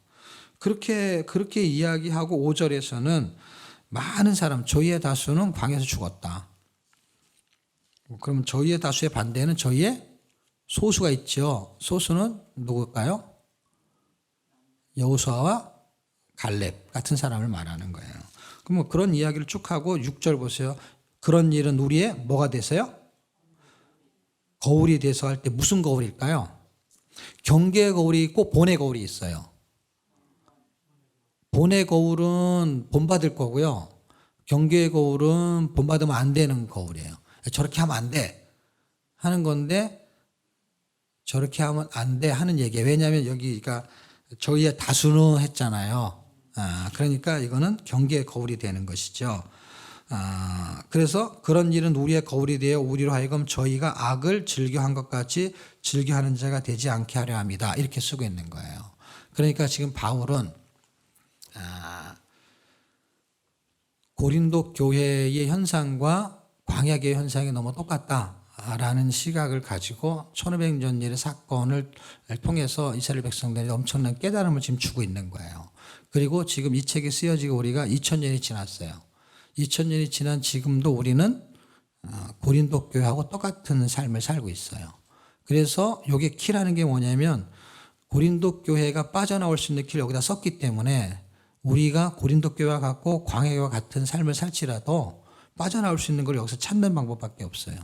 그렇게 이야기하고 5절에서는 많은 사람, 저희의 다수는 광야에서 죽었다. 그러면 저희의 다수의 반대는 저희의 소수가 있죠. 소수는 누굴까요? 여호수아와 갈렙 같은 사람을 말하는 거예요. 그럼 그런 이야기를 쭉 하고 6절 보세요. 그런 일은 우리의 뭐가 되세요? 거울이 돼서 할 때 무슨 거울일까요? 경계의 거울이 있고 본의 거울이 있어요. 본의 거울은 본받을 거고요. 경계의 거울은 본받으면 안 되는 거울이에요. 저렇게 하면 안 돼 하는 건데 저렇게 하면 안 돼 하는 얘기예요. 왜냐하면 여기가 저희의 다수는 했잖아요. 그러니까 이거는 경계의 거울이 되는 것이죠. 그래서 그런 일은 우리의 거울이 되어 우리로 하여금 저희가 악을 즐겨한 것 같이 즐겨하는 자가 되지 않게 하려 합니다. 이렇게 쓰고 있는 거예요. 그러니까 지금 바울은 고린도 교회의 현상과 광야교회 현상이 너무 똑같다라는 시각을 가지고 1500년 전의 사건을 통해서 이스라엘 백성들이 엄청난 깨달음을 지금 주고 있는 거예요. 그리고 지금 이 책이 쓰여지고 우리가 2000년이 지났어요. 2000년이 지난 지금도 우리는 고린도 교회하고 똑같은 삶을 살고 있어요. 그래서 이게 키라는 게 뭐냐면 고린도 교회가 빠져나올 수 있는 키를 여기다 썼기 때문에 우리가 고린도 교회와 같고 광야교회와 같은 삶을 살지라도 빠져나올 수 있는 걸 여기서 찾는 방법밖에 없어요.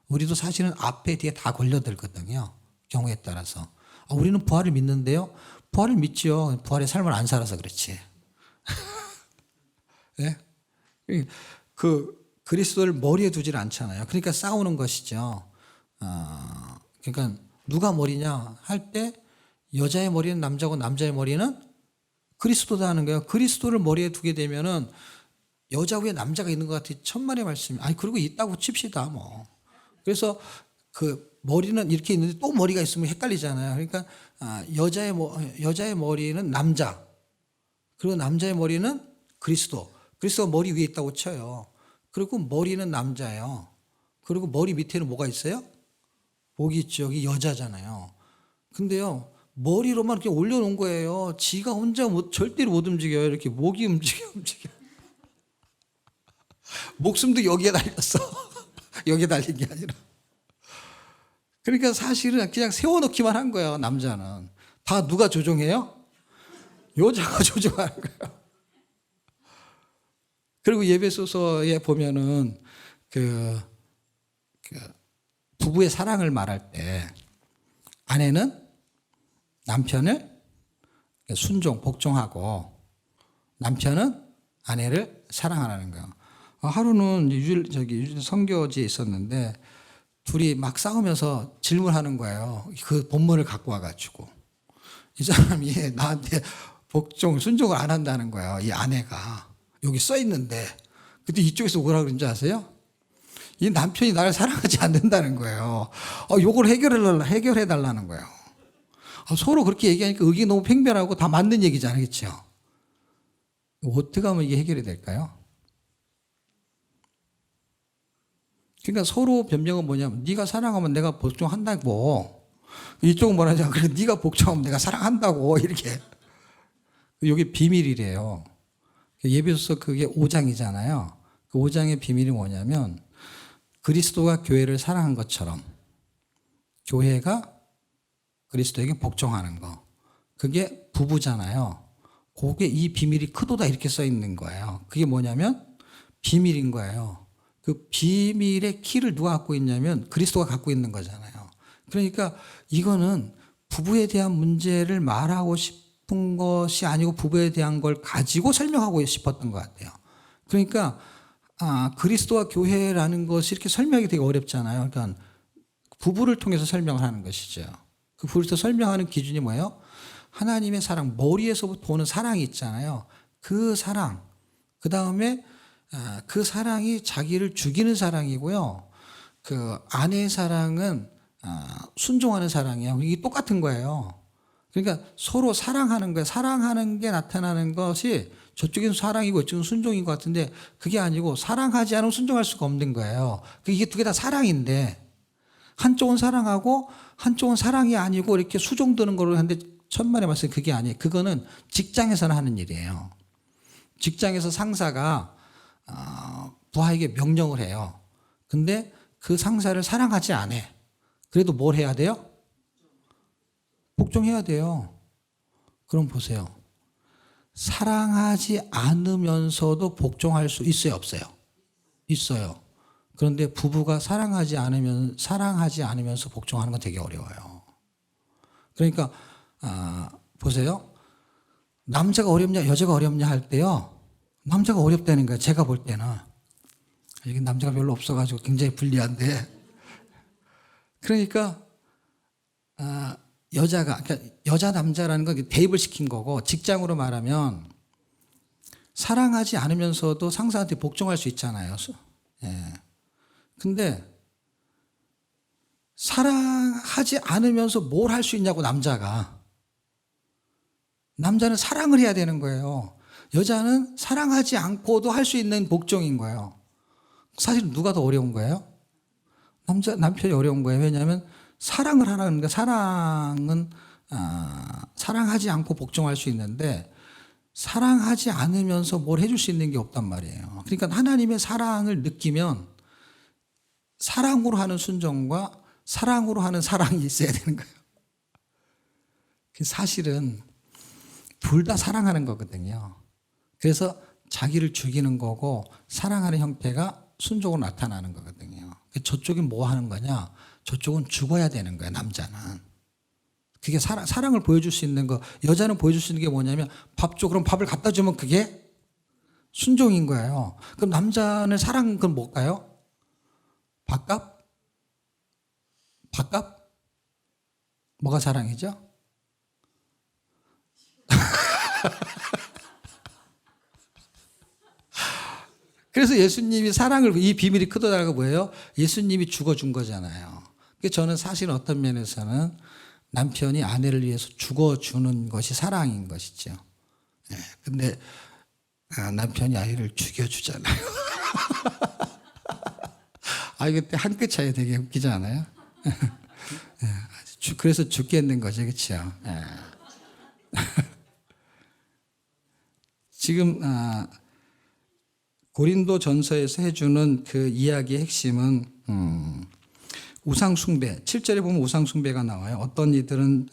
우리도 사실은 앞에 뒤에 다 걸려들거든요. 경우에 따라서. 우리는 부활을 믿는데요. 부활을 믿죠. 부활의 삶을 안 살아서 그렇지. 네? 그리스도를 머리에 두질 않잖아요. 그러니까 싸우는 것이죠. 그러니까 누가 머리냐 할 때 여자의 머리는 남자고 남자의 머리는 그리스도다 하는 거예요. 그리스도를 머리에 두게 되면은 여자 위에 남자가 있는 것 같아. 천만의 말씀이. 그리고 있다고 칩시다, 뭐. 그래서 그 머리는 이렇게 있는데 또 머리가 있으면 헷갈리잖아요. 그러니까 여자의 머리는 남자. 그리고 남자의 머리는 그리스도. 그리스도가 머리 위에 있다고 쳐요. 그리고 머리는 남자예요. 그리고 머리 밑에는 뭐가 있어요? 목이 있죠. 여기 여자잖아요. 근데요, 머리로만 이렇게 올려놓은 거예요. 지가 혼자 절대로 못 움직여요. 이렇게 목이 움직여. 목숨도 여기에 달렸어. 여기에 달린 게 아니라. 그러니까 사실은 그냥 세워놓기만 한 거예요. 남자는. 다 누가 조종해요? 여자가 조종하는 거예요. 그리고 예배소서에 보면은 그 부부의 사랑을 말할 때 아내는 남편을 순종, 복종하고 남편은 아내를 사랑하라는 거예요. 하루는 유질 선교지에 있었는데 둘이 막 싸우면서 질문하는 거예요. 그 본문을 갖고 와가지고. 이 사람이 나한테 복종, 순종을 안 한다는 거예요. 이 아내가. 여기 써 있는데. 근데 이쪽에서 뭐라 그런지 아세요? 이 남편이 나를 사랑하지 않는다는 거예요. 요걸 해결해 달라는 거예요. 서로 그렇게 얘기하니까 의견이 너무 팽배하고 다 맞는 얘기잖아요. 그렇죠? 어떻게 하면 이게 해결이 될까요? 그러니까 서로 변명은 뭐냐면 네가 사랑하면 내가 복종한다고. 이쪽은 뭐라냐? 그래 네가 복종하면 내가 사랑한다고. 이렇게. 이게 비밀이래요. 예배소서 그게 5장이잖아요. 그 5장의 비밀이 뭐냐면 그리스도가 교회를 사랑한 것처럼 교회가 그리스도에게 복종하는 거. 그게 부부잖아요. 그게 이 비밀이 크도다 이렇게 써 있는 거예요. 그게 뭐냐면 비밀인 거예요. 그 비밀의 키를 누가 갖고 있냐면 그리스도가 갖고 있는 거잖아요. 그러니까 이거는 부부에 대한 문제를 말하고 싶은 것이 아니고 부부에 대한 걸 가지고 설명하고 싶었던 것 같아요. 그러니까 그리스도와 교회라는 것이 이렇게 설명이 되게 어렵잖아요. 그러니까 부부를 통해서 설명을 하는 것이죠. 그 부부를 통해서 설명하는 기준이 뭐예요? 하나님의 사랑, 머리에서부터 오는 사랑이 있잖아요. 그 사랑, 그 다음에 그 사랑이 자기를 죽이는 사랑이고요. 그 아내의 사랑은 순종하는 사랑이에요. 이게 똑같은 거예요. 그러니까 서로 사랑하는 거예요. 사랑하는 게 나타나는 것이 저쪽은 사랑이고 이쪽은 순종인 것 같은데 그게 아니고 사랑하지 않으면 순종할 수가 없는 거예요. 이게 두 개 다 사랑인데 한쪽은 사랑하고 한쪽은 사랑이 아니고 이렇게 수종드는 걸로 하는데 천만의 말씀 그게 아니에요. 그거는 직장에서는 하는 일이에요. 직장에서 상사가 부하에게 명령을 해요. 근데 그 상사를 사랑하지 않아. 그래도 뭘 해야 돼요? 복종해야 돼요. 그럼 보세요. 사랑하지 않으면서도 복종할 수 있어요, 없어요? 있어요. 그런데 부부가 사랑하지 않으면서 복종하는 건 되게 어려워요. 그러니까 보세요. 남자가 어렵냐, 여자가 어렵냐 할 때요. 남자가 어렵다는 거예요. 제가 볼 때는. 여기 남자가 별로 없어가지고 굉장히 불리한데. 그러니까 그러니까 여자 남자라는 건 대입을 시킨 거고 직장으로 말하면 사랑하지 않으면서도 상사한테 복종할 수 있잖아요. 예. 근데 사랑하지 않으면서 뭘 할 수 있냐고 남자는 사랑을 해야 되는 거예요. 여자는 사랑하지 않고도 할 수 있는 복종인 거예요. 사실은 누가 더 어려운 거예요? 남편이 어려운 거예요. 왜냐하면 사랑을 하라는 게 사랑은 사랑하지 않고 복종할 수 있는데 사랑하지 않으면서 뭘 해줄 수 있는 게 없단 말이에요. 그러니까 하나님의 사랑을 느끼면 사랑으로 하는 순종과 사랑으로 하는 사랑이 있어야 되는 거예요. 사실은 둘 다 사랑하는 거거든요. 그래서 자기를 죽이는 거고 사랑하는 형태가 순종으로 나타나는 거거든요. 저쪽은 뭐 하는 거냐? 저쪽은 죽어야 되는 거예요, 남자는. 그게 사랑을 보여줄 수 있는 거. 여자는 보여줄 수 있는 게 뭐냐면 밥 줘. 그럼 밥을 갖다 주면 그게 순종인 거예요. 그럼 남자는 사랑은 그럼 뭘까요? 밥값? 뭐가 사랑이죠? 그래서 예수님이 사랑을 이 비밀이 크다는 거 뭐예요? 예수님이 죽어준 거잖아요. 저는 사실 어떤 면에서는 남편이 아내를 위해서 죽어주는 것이 사랑인 것이죠. 네, 근데 남편이 아이를 죽여주잖아요. 그때 한 끗 차이 되게 웃기지 않아요? 그래서 죽겠는 거죠, 그렇죠? 지금 고린도 전서에서 해주는 그 이야기의 핵심은 우상숭배. 7절에 보면 우상숭배가 나와요. 어떤 이들은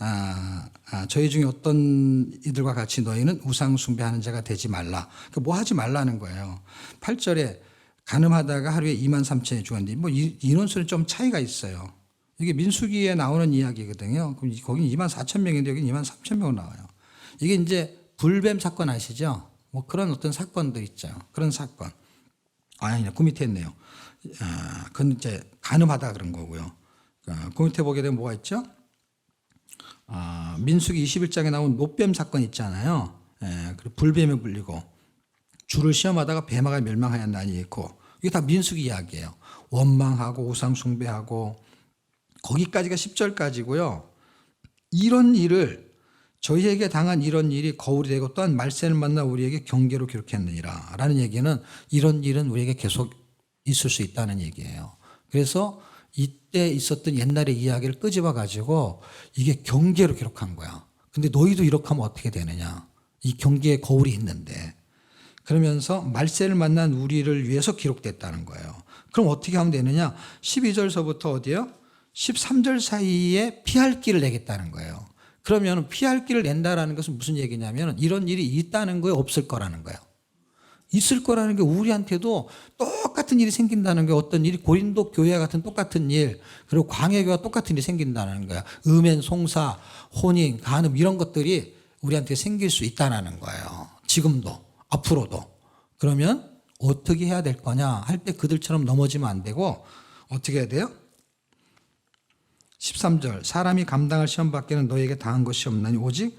저희 중에 어떤 이들과 같이 너희는 우상숭배하는 자가 되지 말라. 뭐 하지 말라는 거예요. 8절에 간음하다가 하루에 23,000이 죽었는데 뭐 인원수는 좀 차이가 있어요. 이게 민수기에 나오는 이야기거든요. 그럼 거긴 24,000명인데 여긴 23,000명 나와요. 이게 이제 불뱀 사건 아시죠? 뭐 그런 어떤 사건들 있죠. 그런 사건. 아니, 그 밑에 있네요. 그건 이제 간음하다 그런 거고요. 그 밑에 보게 되면 뭐가 있죠? 민수기 21장에 나온 노뱀 사건 있잖아요. 그리고 불뱀에 불리고 주를 시험하다가 배마가 멸망하였나니 있고, 이게 다 민수기 이야기예요. 원망하고 우상 숭배하고, 거기까지가 10절까지고요. 이런 일을, 저희에게 당한 이런 일이 거울이 되고 또한 말세를 만나 우리에게 경계로 기록했느니라 라는 얘기는, 이런 일은 우리에게 계속 있을 수 있다는 얘기예요. 그래서 이때 있었던 옛날의 이야기를 끄집어 가지고 이게 경계로 기록한 거야. 근데 너희도 이렇게 하면 어떻게 되느냐. 이 경계에 거울이 있는데. 그러면서 말세를 만난 우리를 위해서 기록됐다는 거예요. 그럼 어떻게 하면 되느냐. 12절서부터 어디요? 13절 사이에 피할 길을 내겠다는 거예요. 그러면 피할 길을 낸다라는 것은 무슨 얘기냐면 이런 일이 있다는 거예요, 없을 거라는 거예요. 있을 거라는 게 우리한테도 똑같은 일이 생긴다는 게, 어떤 일이 고린도 교회 같은 똑같은 일, 그리고 광해교와 똑같은 일이 생긴다는 거야. 음행, 송사, 혼인, 간음 이런 것들이 우리한테 생길 수 있다는 거예요. 지금도 앞으로도. 그러면 어떻게 해야 될 거냐 할 때 그들처럼 넘어지면 안 되고 어떻게 해야 돼요? 13절 사람이 감당할 시험 밖에는 너희에게 당한 것이 없나니 오직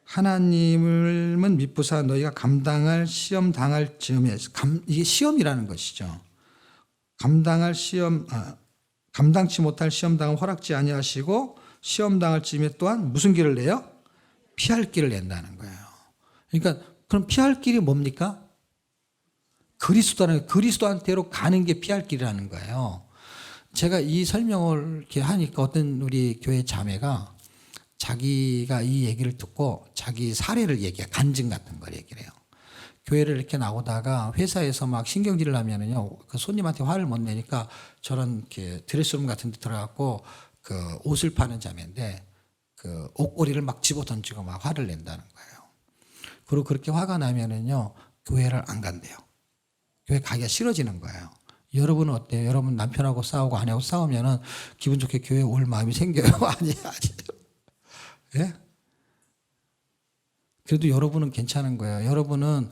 하나님을만 믿부사 너희가 감당할 시험 당할 즈음에, 이게 시험이라는 것이죠. 감당할 시험, 감당치 못할 시험 당을 허락지 아니하시고 시험 당할 즈음에 또한 무슨 길을 내요? 피할 길을 낸다는 거예요. 그러니까 그럼 피할 길이 뭡니까? 그리스도한테로 가는 게 피할 길이라는 거예요. 제가 이 설명을 이렇게 하니까 어떤 우리 교회 자매가 자기가 이 얘기를 듣고 자기 사례를 얘기해, 간증 같은 걸 얘기를 해요. 교회를 이렇게 나오다가 회사에서 막 신경질을 하면은요, 그 손님한테 화를 못 내니까 저런 이렇게 드레스룸 같은 데 들어가고 그 옷을 파는 자매인데 그 옷걸이를 막 집어 던지고 막 화를 낸다는 거예요. 그리고 그렇게 화가 나면은요, 교회를 안 간대요. 교회 가기가 싫어지는 거예요. 여러분은 어때요? 여러분 남편하고 싸우고 아내하고 싸우면은 기분 좋게 교회 올 마음이 생겨요? 아니에요. 예? 그래도 여러분은 괜찮은 거예요. 여러분은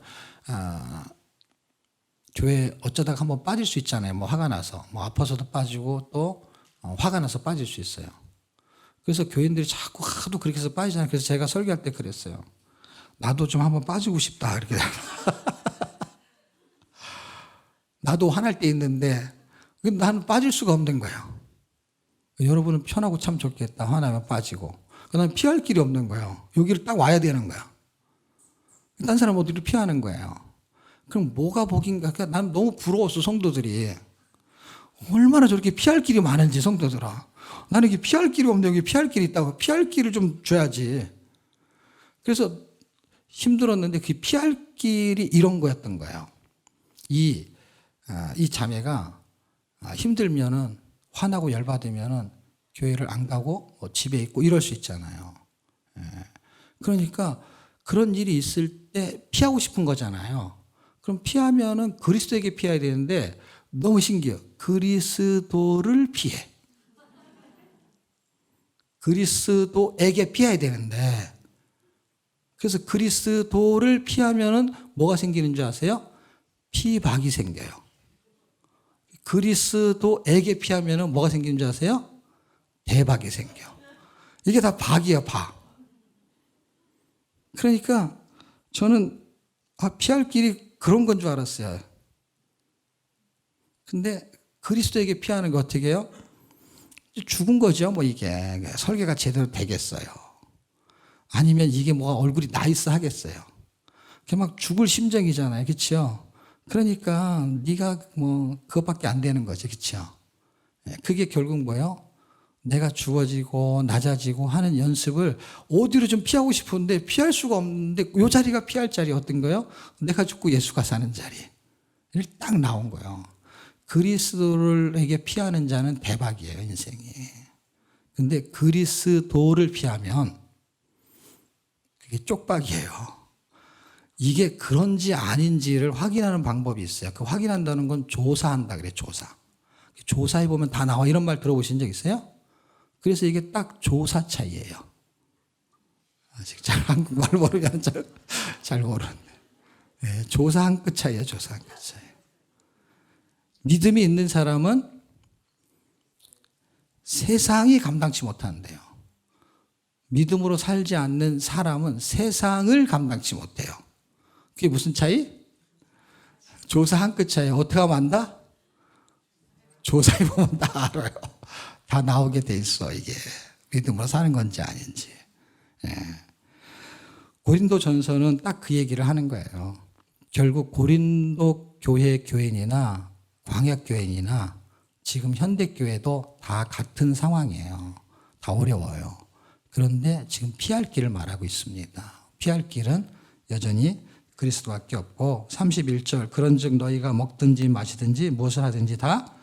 교회 어쩌다가 한번 빠질 수 있잖아요. 뭐 화가 나서, 뭐 아파서도 빠지고 또 화가 나서 빠질 수 있어요. 그래서 교인들이 자꾸 하도 그렇게 해서 빠지잖아요. 그래서 제가 설교할 때 그랬어요. 나도 좀 한번 빠지고 싶다. 이렇게. 나도 화날 때 있는데 나는 빠질 수가 없는 거예요. 여러분은 편하고 참 좋겠다. 화나면 빠지고. 그다음에 피할 길이 없는 거예요. 여기를 딱 와야 되는 거야. 딴 사람 어디로 피하는 거예요. 그럼 뭐가 복인가? 그러니까 난 너무 부러웠어, 성도들이. 얼마나 저렇게 피할 길이 많은지, 성도들아. 나는 이게 피할 길이 없는데 여기 피할 길이 있다고. 피할 길을 좀 줘야지. 그래서 힘들었는데 그 피할 길이 이런 거였던 거예요. 이 자매가 힘들면은, 화나고 열받으면은 교회를 안 가고 뭐 집에 있고 이럴 수 있잖아요. 그러니까 그런 일이 있을 때 피하고 싶은 거잖아요. 그럼 피하면은 그리스도에게 피해야 되는데 너무 신기해요. 그리스도를 피해. 그리스도에게 피해야 되는데, 그래서 그리스도를 피하면은 뭐가 생기는 줄 아세요? 피박이 생겨요. 그리스도에게 피하면은 뭐가 생기는 줄 아세요? 대박이 생겨. 이게 다 박이에요, 박. 그러니까 저는 피할 길이 그런 건 줄 알았어요. 근데 그리스도에게 피하는 거 어떻게 해요? 죽은 거죠, 뭐 이게. 설계가 제대로 되겠어요. 아니면 이게 뭐가 얼굴이 나이스 하겠어요. 그게 막 죽을 심정이잖아요. 그렇죠? 그러니까 네가 뭐 그것밖에 안 되는 거죠. 그렇죠? 그게 결국 뭐예요? 내가 죽어지고 낮아지고 하는 연습을 어디로 좀 피하고 싶은데 피할 수가 없는데, 이 자리가 피할 자리 어떤 거예요? 내가 죽고 예수가 사는 자리를 딱 나온 거예요. 그리스도에게 피하는 자는 대박이에요, 인생이. 근데 그리스도를 피하면 그게 쪽박이에요. 이게 그런지 아닌지를 확인하는 방법이 있어요. 그 확인한다는 건 조사한다 그래, 조사. 조사해 보면 다 나와. 이런 말 들어보신 적 있어요? 그래서 이게 딱 조사 차이예요. 아직 잘 한국말 모르면 잘 모르는데. 네, 조사 한 끗 차이예요, 조사 한 끗 차이. 믿음이 있는 사람은 세상이 감당치 못한대요. 믿음으로 살지 않는 사람은 세상을 감당치 못해요. 그게 무슨 차이? 조사 한 끗 차이. 어떻게 하면 안다? 조사해보면 다 알아요. 다 나오게 돼 있어, 이게. 믿음으로 사는 건지 아닌지. 예. 고린도 전서는 딱 그 얘기를 하는 거예요. 결국 고린도 교회 교인이나 광약 교인이나 지금 현대 교회도 다 같은 상황이에요. 다 어려워요. 그런데 지금 피할 길을 말하고 있습니다. 피할 길은 여전히 그리스도밖에 없고 31절 그런즉 너희가 먹든지 마시든지 무엇을 하든지 다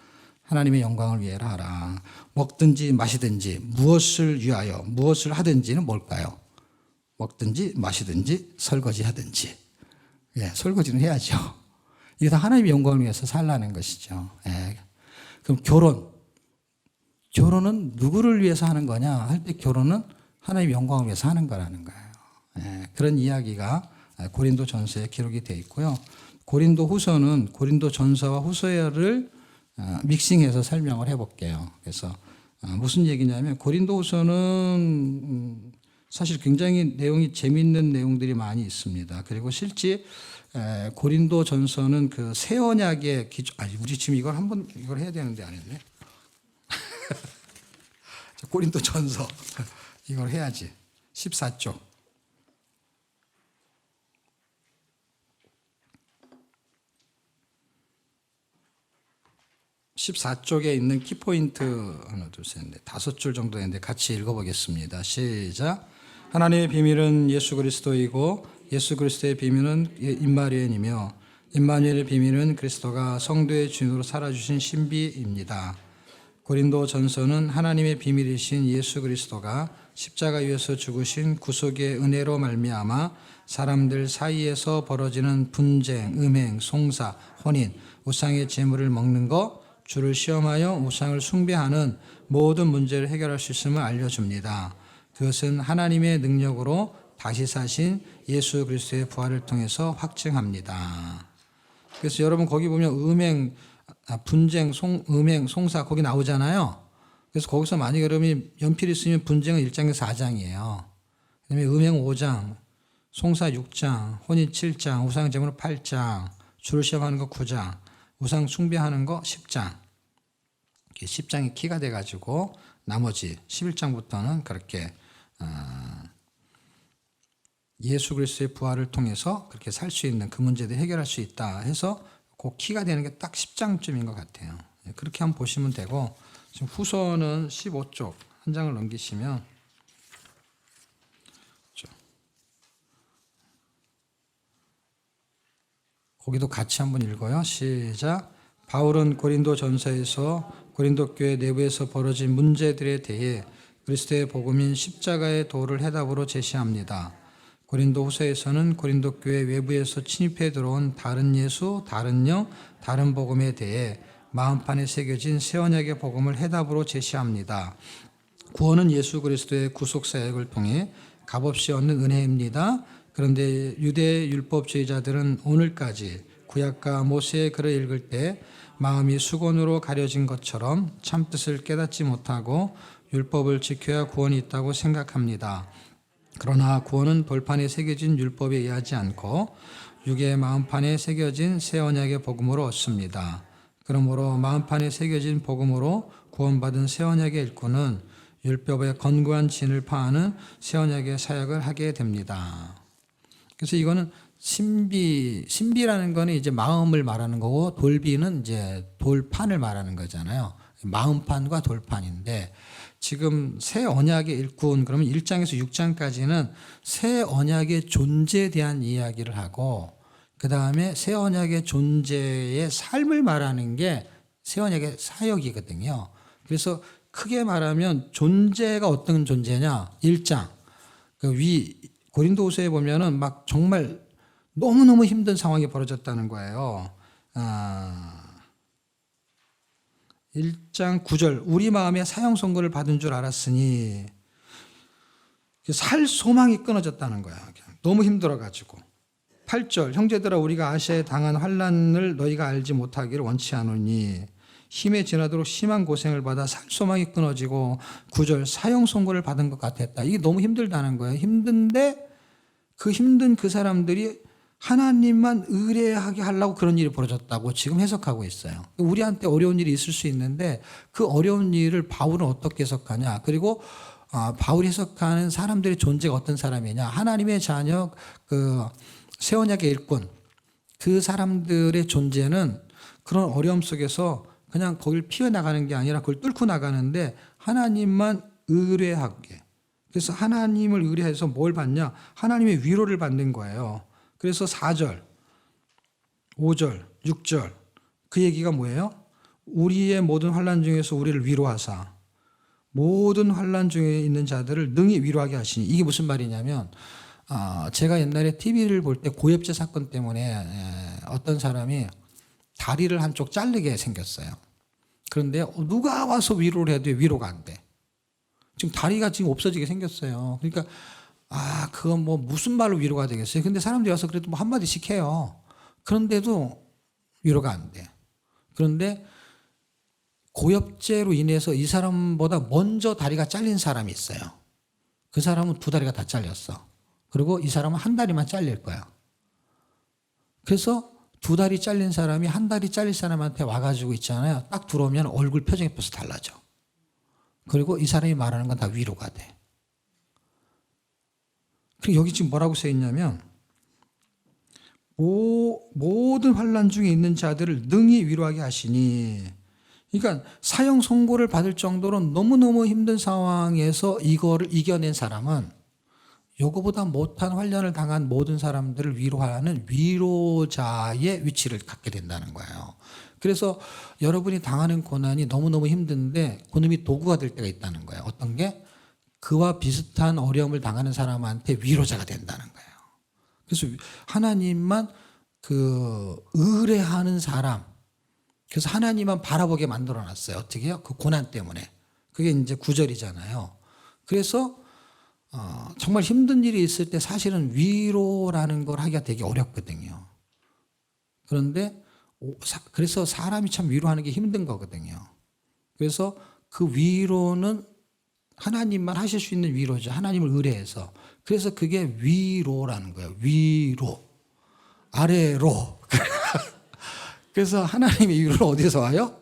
하나님의 영광을 위하여 하라. 먹든지 마시든지 무엇을 위하여 무엇을 하든지는 뭘까요? 먹든지 마시든지 설거지 하든지. 예, 설거지는 해야죠. 이게 다 하나님의 영광을 위해서 살라는 것이죠. 예. 그럼 결혼은 누구를 위해서 하는 거냐 할 때 결혼은 하나님의 영광을 위해서 하는 거라는 거예요. 예, 그런 이야기가 고린도 전서에 기록이 되어 있고요. 고린도 후서는 고린도 전서와 후서를 믹싱해서 설명을 해볼게요. 그래서 무슨 얘기냐면 고린도 후서는 사실 굉장히 내용이 재미있는 내용들이 많이 있습니다. 그리고 실제 고린도 전서는 그 새 언약의 기초, 우리 지금 이걸 해야 되는데 안 했네. 고린도 전서 이걸 해야지. 14쪽. 14쪽에 있는 키포인트 하나, 둘, 셋, 넷, 5줄 정도 되는데 같이 읽어보겠습니다. 시작. 하나님의 비밀은 예수 그리스도이고 예수 그리스도의 비밀은 임마누엘이며 임마누엘의 비밀은 그리스도가 성도의 주인으로 살아주신 신비입니다. 고린도 전서는 하나님의 비밀이신 예수 그리스도가 십자가 위에서 죽으신 구속의 은혜로 말미암아 사람들 사이에서 벌어지는 분쟁, 음행, 송사, 혼인, 우상의 제물을 먹는 것, 주를 시험하여 우상을 숭배하는 모든 문제를 해결할 수 있음을 알려줍니다. 그것은 하나님의 능력으로 다시 사신 예수 그리스도의 부활을 통해서 확증합니다. 그래서 여러분 거기 보면 음행, 분쟁, 음행, 송사 거기 나오잖아요. 그래서 거기서 만약에 여러분이 연필이 있으면 분쟁은 1장에서 4장이에요. 그다음에 음행 5장, 송사 6장, 혼인 7장, 우상제물 8장, 주를 시험하는 거 9장, 우상 숭배하는 거 10장. 10장이 키가 돼가지고 나머지 11장부터는 그렇게 예수 그리스도의 부활을 통해서 그렇게 살 수 있는 그 문제도 해결할 수 있다 해서 그 키가 되는 게 딱 10장쯤인 것 같아요. 그렇게 한번 보시면 되고 지금 후서는 15쪽 한 장을 넘기시면 거기도 같이 한번 읽어요. 시작. 바울은 고린도 전서에서 고린도 교회 내부에서 벌어진 문제들에 대해 그리스도의 복음인 십자가의 도를 해답으로 제시합니다. 고린도 후서에서는 고린도 교회 외부에서 침입해 들어온 다른 예수, 다른 영, 다른 복음에 대해 마음판에 새겨진 새 언약의 복음을 해답으로 제시합니다. 구원은 예수 그리스도의 구속 사역을 통해 값없이 얻는 은혜입니다. 그런데 유대 율법주의자들은 오늘까지 구약과 모세의 글을 읽을 때 마음이 수건으로 가려진 것처럼 참뜻을 깨닫지 못하고 율법을 지켜야 구원이 있다고 생각합니다. 그러나 구원은 돌판에 새겨진 율법에 의하지 않고 육의 마음판에 새겨진 새 언약의 복음으로 얻습니다. 그러므로 마음판에 새겨진 복음으로 구원받은 새 언약의 일꾼은 율법의 건고한 진을 파하는 새 언약의 사역을 하게 됩니다. 그래서 이거는 신비라는 거는 이제 마음을 말하는 거고 돌비는 이제 돌판을 말하는 거잖아요. 마음판과 돌판인데 지금 새 언약의 일꾼 그러면 1장에서 6장까지는 새 언약의 존재에 대한 이야기를 하고 그 다음에 새 언약의 존재의 삶을 말하는 게 새 언약의 사역이거든요. 그래서 크게 말하면 존재가 어떤 존재냐 1장 고린도후서에 보면은 막 정말 너무너무 힘든 상황이 벌어졌다는 거예요. 1장 9절 우리 마음에 사형 선고를 받은 줄 알았으니 살 소망이 끊어졌다는 거야. 너무 힘들어가지고 8절 형제들아 우리가 아시아에 당한 환난을 너희가 알지 못하기를 원치 않으니 힘에 지나도록 심한 고생을 받아 살소망이 끊어지고 9절 사형 선고를 받은 것 같았다. 이게 너무 힘들다는 거예요. 힘든데 그 힘든 그 사람들이 하나님만 의뢰하게 하려고 그런 일이 벌어졌다고 지금 해석하고 있어요. 우리한테 어려운 일이 있을 수 있는데 그 어려운 일을 바울은 어떻게 해석하냐. 그리고 바울이 해석하는 사람들의 존재가 어떤 사람이냐. 하나님의 자녀, 그 새 언약의 일꾼, 그 사람들의 존재는 그런 어려움 속에서 그냥 거기를 피어나가는 게 아니라 그걸 뚫고 나가는데 하나님만 의뢰하게. 그래서 하나님을 의뢰해서 뭘 받냐? 하나님의 위로를 받는 거예요. 그래서 4절, 5절, 6절 그 얘기가 뭐예요? 우리의 모든 환난 중에서 우리를 위로하사 모든 환난 중에 있는 자들을 능히 위로하게 하시니. 이게 무슨 말이냐면 제가 옛날에 TV를 볼 때 고엽제 사건 때문에 어떤 사람이 다리를 한쪽 자르게 생겼어요. 그런데 누가 와서 위로를 해도 위로가 안 돼. 지금 다리가 지금 없어지게 생겼어요. 그러니까 그건 뭐 무슨 말로 위로가 되겠어요. 근데 사람들이 와서 그래도 뭐 한마디씩 해요. 그런데도 위로가 안 돼. 그런데 고엽제로 인해서 이 사람보다 먼저 다리가 잘린 사람이 있어요. 그 사람은 두 다리가 다 잘렸어. 그리고 이 사람은 한 다리만 잘릴 거야. 그래서 두 다리 잘린 사람이 한 다리 잘릴 사람한테 와가지고 있잖아요. 딱 들어오면 얼굴 표정이 벌써 달라져. 그리고 이 사람이 말하는 건 다 위로가 돼. 그리고 여기 지금 뭐라고 써 있냐면 모든 환난 중에 있는 자들을 능히 위로하게 하시니. 그러니까 사형 선고를 받을 정도로 너무너무 힘든 상황에서 이거를 이겨낸 사람은 요거보다 못한 환난을 당한 모든 사람들을 위로하는 위로자의 위치를 갖게 된다는 거예요. 그래서 여러분이 당하는 고난이 너무너무 힘든데 그놈이 도구가 될 때가 있다는 거예요. 어떤 게? 그와 비슷한 어려움을 당하는 사람한테 위로자가 된다는 거예요. 그래서 하나님만 의뢰하는 사람, 그래서 하나님만 바라보게 만들어 놨어요. 어떻게 해요? 그 고난 때문에. 그게 이제 9절이잖아요. 그래서 정말 힘든 일이 있을 때 사실은 위로라는 걸 하기가 되게 어렵거든요. 그런데 그래서 사람이 참 위로하는 게 힘든 거거든요. 그래서 그 위로는 하나님만 하실 수 있는 위로죠. 하나님을 의뢰해서. 그래서 그게 위로라는 거예요. 위로. 아래로. 그래서 하나님의 위로는 어디서 와요?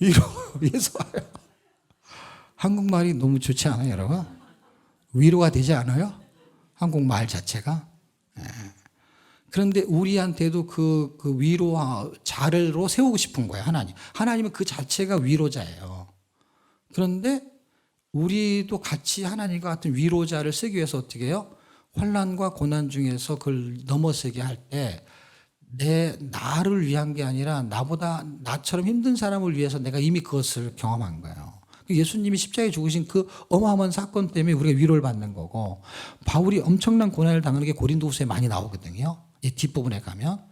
위로에서 와요. 한국말이 너무 좋지 않아요, 여러분? 위로가 되지 않아요? 한국말 자체가? 네. 그런데 우리한테도 그 자를 세우고 싶은 거예요, 하나님. 하나님은 그 자체가 위로자예요. 그런데 우리도 같이 하나님과 같은 위로자를 쓰기 위해서 어떻게 해요? 환난과 고난 중에서 그걸 넘어서게 할 때 나를 위한 게 아니라 나처럼 힘든 사람을 위해서 내가 이미 그것을 경험한 거예요. 예수님이 십자가에 죽으신 그 어마어마한 사건 때문에 우리가 위로를 받는 거고, 바울이 엄청난 고난을 당하는 게 고린도후서에 많이 나오거든요. 이 뒷부분에 가면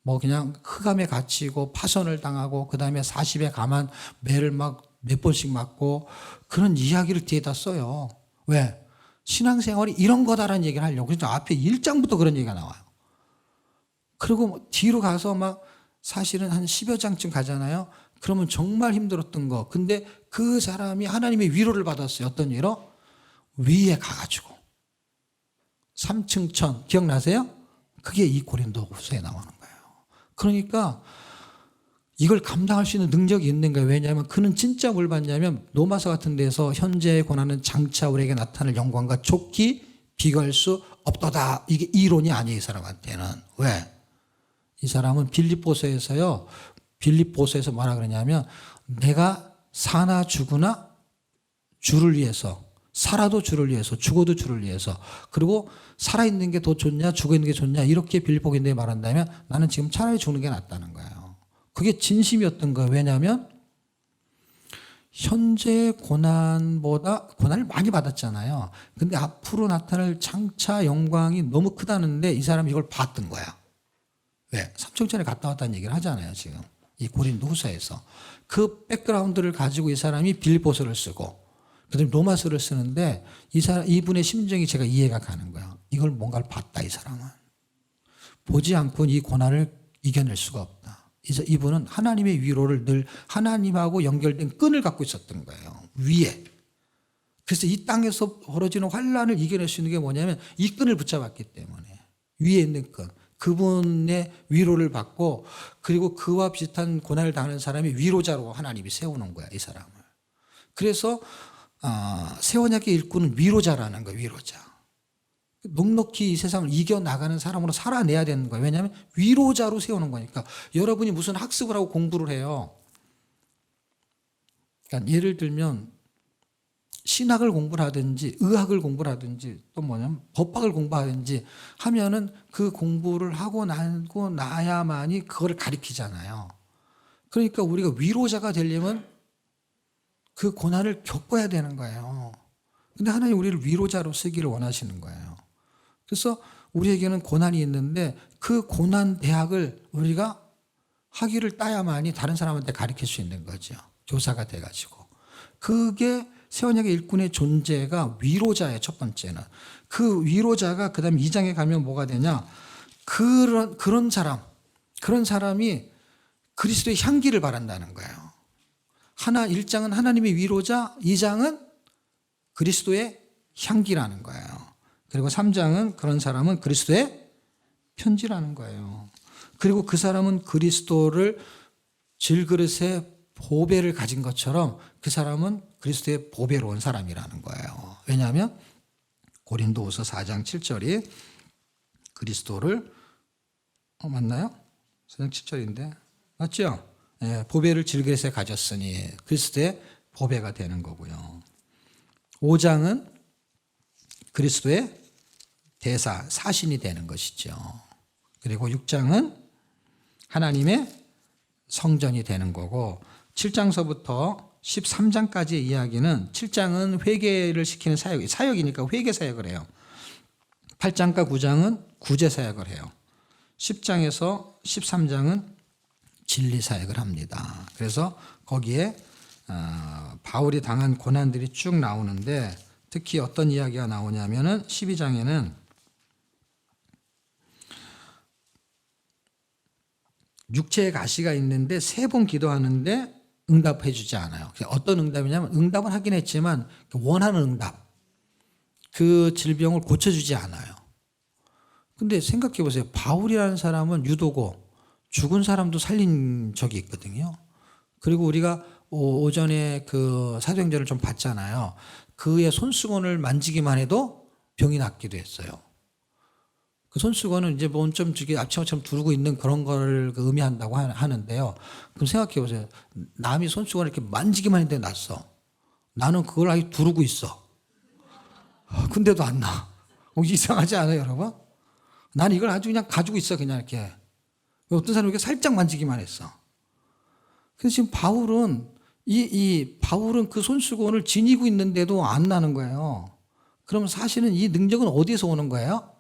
뭐 그냥 흑암에 갇히고 파선을 당하고 그다음에 40에 감한 매를 막 몇 번씩 맞고 그런 이야기를 뒤에다 써요. 왜? 신앙생활이 이런 거다라는 얘기를 하려고. 그래서 앞에 1장부터 그런 얘기가 나와요. 그리고 뒤로 가서 막 사실은 한 10여 장쯤 가잖아요. 그러면 정말 힘들었던 거. 근데 그 사람이 하나님의 위로를 받았어요. 어떤 위로? 위에 가가지고 3층 천 기억나세요? 그게 이 고린도후서에 나오는 거예요. 그러니까 이걸 감당할 수 있는 능력이 있는 거예요. 왜냐하면 그는 진짜 뭘 받냐면 로마서 같은 데서 현재의 고난은 장차 우리에게 나타날 영광과 좋기 비교할 수 없도다. 이게 이론이 아니에요, 이 사람한테는. 왜? 이 사람은 빌립보서에서 뭐라 그러냐면 내가 사나 죽으나 주를 위해서, 살아도 주를 위해서, 죽어도 주를 위해서, 그리고 살아있는 게 더 좋냐 죽어있는 게 좋냐 이렇게 빌립보인들이 말한다면 나는 지금 차라리 죽는 게 낫다는 거예요. 그게 진심이었던 거예요. 왜냐하면 현재 고난보다 고난을 많이 받았잖아요. 근데 앞으로 나타날 장차 영광이 너무 크다는데 이 사람이 이걸 봤던 거야. 왜? 삼층천에 갔다 왔다는 얘기를 하잖아요, 지금. 이 고린도후서에서. 그 백그라운드를 가지고 이 사람이 빌립보서를 쓰고 그다음에 로마서를 쓰는데 이분의 심정이 제가 이해가 가는 거예요. 이걸 뭔가를 봤다, 이 사람은. 보지 않고는 이 고난을 이겨낼 수가 없다. 이제 이분은 하나님의 위로를 늘 하나님하고 연결된 끈을 갖고 있었던 거예요. 위에. 그래서 이 땅에서 벌어지는 환란을 이겨낼 수 있는 게 뭐냐면 이 끈을 붙잡았기 때문에 위에 있는 끈. 그분의 위로를 받고 그리고 그와 비슷한 고난을 당하는 사람이 위로자로 하나님이 세우는 거야, 이 사람을. 그래서 새 언약의 일꾼은 위로자라는 거예요, 위로자. 넉넉히 이 세상을 이겨나가는 사람으로 살아내야 되는 거예요. 왜냐하면 위로자로 세우는 거니까. 여러분이 무슨 학습을 하고 공부를 해요. 그러니까 예를 들면 신학을 공부를 하든지 의학을 공부를 하든지 또 뭐냐면 법학을 공부하든지 하면은 그 공부를 하고 나야만이 그거를 가리키잖아요. 그러니까 우리가 위로자가 되려면 그 고난을 겪어야 되는 거예요. 근데 하나님 우리를 위로자로 쓰기를 원하시는 거예요. 그래서 우리에게는 고난이 있는데 그 고난 대학을 우리가 학위를 따야만이 다른 사람한테 가르칠 수 있는 거죠. 교사가 돼가지고. 그게 새 언약의 일꾼의 존재가 위로자예요. 첫 번째는. 그 위로자가 그 다음에 2장에 가면 뭐가 되냐. 그런 사람이 그리스도의 향기를 바란다는 거예요. 1장은 하나님의 위로자, 2장은 그리스도의 향기라는 거예요. 그리고 3장은 그런 사람은 그리스도의 편지라는 거예요. 그리고 그 사람은 그리스도를 질그릇에 보배를 가진 것처럼 그 사람은 그리스도의 보배로운 사람이라는 거예요. 왜냐하면 고린도후서 4장 7절이 그리스도를 맞나요? 4장 7절인데 맞죠? 예, 보배를 질그릇에 가졌으니 그리스도의 보배가 되는 거고요. 5장은 그리스도의 대사, 사신이 되는 것이죠. 그리고 6장은 하나님의 성전이 되는 거고 7장서부터 13장까지의 이야기는 7장은 회개를 시키는 사역이니까 회개 사역을 해요. 8장과 9장은 구제 사역을 해요. 10장에서 13장은 진리 사역을 합니다. 그래서 거기에 바울이 당한 고난들이 쭉 나오는데 특히 어떤 이야기가 나오냐면은 12장에는 육체의 가시가 있는데 3번 기도하는데 응답해 주지 않아요. 어떤 응답이냐면 응답은 하긴 했지만 원하는 응답. 그 질병을 고쳐주지 않아요. 근데 생각해 보세요. 바울이라는 사람은 유도고 죽은 사람도 살린 적이 있거든요. 그리고 우리가 오전에 그 사도행전을 좀 봤잖아요. 그의 손수건을 만지기만 해도 병이 낫기도 했어요. 그 손수건은 이제 뭐 좀 저기 앞치마처럼 두르고 있는 그런 걸 의미한다고 하는데요. 그럼 생각해 보세요. 남이 손수건을 이렇게 만지기만 했는데 낫어. 나는 그걸 아예 두르고 있어. 근데도 안 나. 이상하지 않아요, 여러분? 나는 이걸 아주 그냥 가지고 있어, 그냥 이렇게. 어떤 사람이 이렇게 살짝 만지기만 했어. 그래서 지금 바울은 바울은 그 손수건을 지니고 있는데도 안 나는 거예요. 그럼 사실은 이 능력은 어디에서 오는 거예요?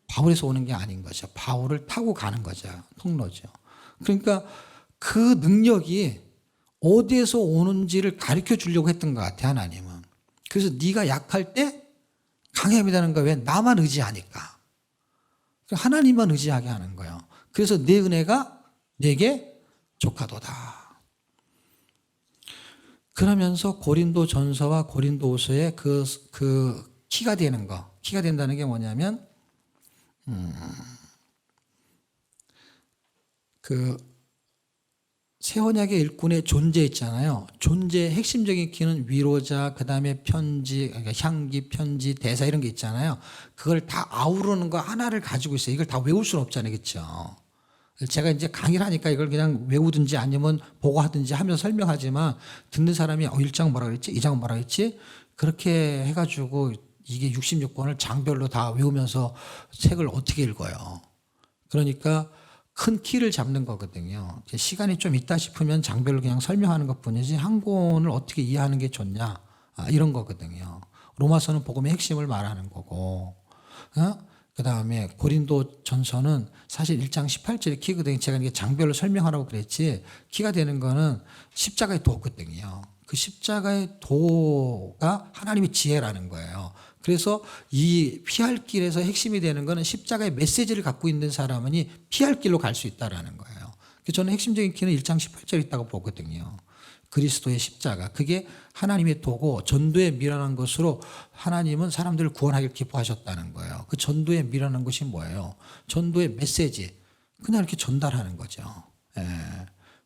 바울에서 오는 게 아닌 거죠. 바울을 타고 가는 거죠. 통로죠. 그러니까 그 능력이 어디에서 오는지를 가르쳐 주려고 했던 것 같아요, 하나님은. 그래서 네가 약할 때 강해야 되는 거야. 왜? 나만 의지하니까. 하나님만 의지하게 하는 거예요. 그래서 내 은혜가 내게 족하도다. 그러면서 고린도 전서와 고린도 후서의 그 키가 되는 거. 키가 된다는 게 뭐냐면 그 새 언약의 일꾼의 존재 있잖아요. 존재의 핵심적인 키는 위로자, 그 다음에 편지, 그러니까 향기, 편지, 대사 이런 게 있잖아요. 그걸 다 아우르는 거 하나를 가지고 있어요. 이걸 다 외울 수는 없잖아요. 그렇죠? 제가 이제 강의를 하니까 이걸 그냥 외우든지 아니면 보고 하든지 하면서 설명하지만 듣는 사람이 1장 뭐라 그랬지? 2장 뭐라 그랬지? 그렇게 해가지고 이게 66권을 장별로 다 외우면서 책을 어떻게 읽어요? 그러니까 큰 키를 잡는 거거든요. 시간이 좀 있다 싶으면 장별로 그냥 설명하는 것 뿐이지 한 권을 어떻게 이해하는 게 좋냐 이런 거거든요. 로마서는 복음의 핵심을 말하는 거고 그 다음에 고린도 전서는 사실 1장 18절이 키거든요. 제가 이게 장별로 설명하라고 그랬지 키가 되는 거는 십자가의 도거든요. 그 십자가의 도가 하나님의 지혜라는 거예요. 그래서 이 피할 길에서 핵심이 되는 거는 십자가의 메시지를 갖고 있는 사람은 피할 길로 갈 수 있다라는 거예요. 그래서 저는 핵심적인 키는 1장 18절에 있다고 보거든요. 그리스도의 십자가. 그게 하나님의 도고 전도에 미련한 것으로 하나님은 사람들을 구원하기를 기뻐하셨다는 거예요. 그 전도에 미련한 것이 뭐예요? 전도의 메시지. 그냥 이렇게 전달하는 거죠. 예.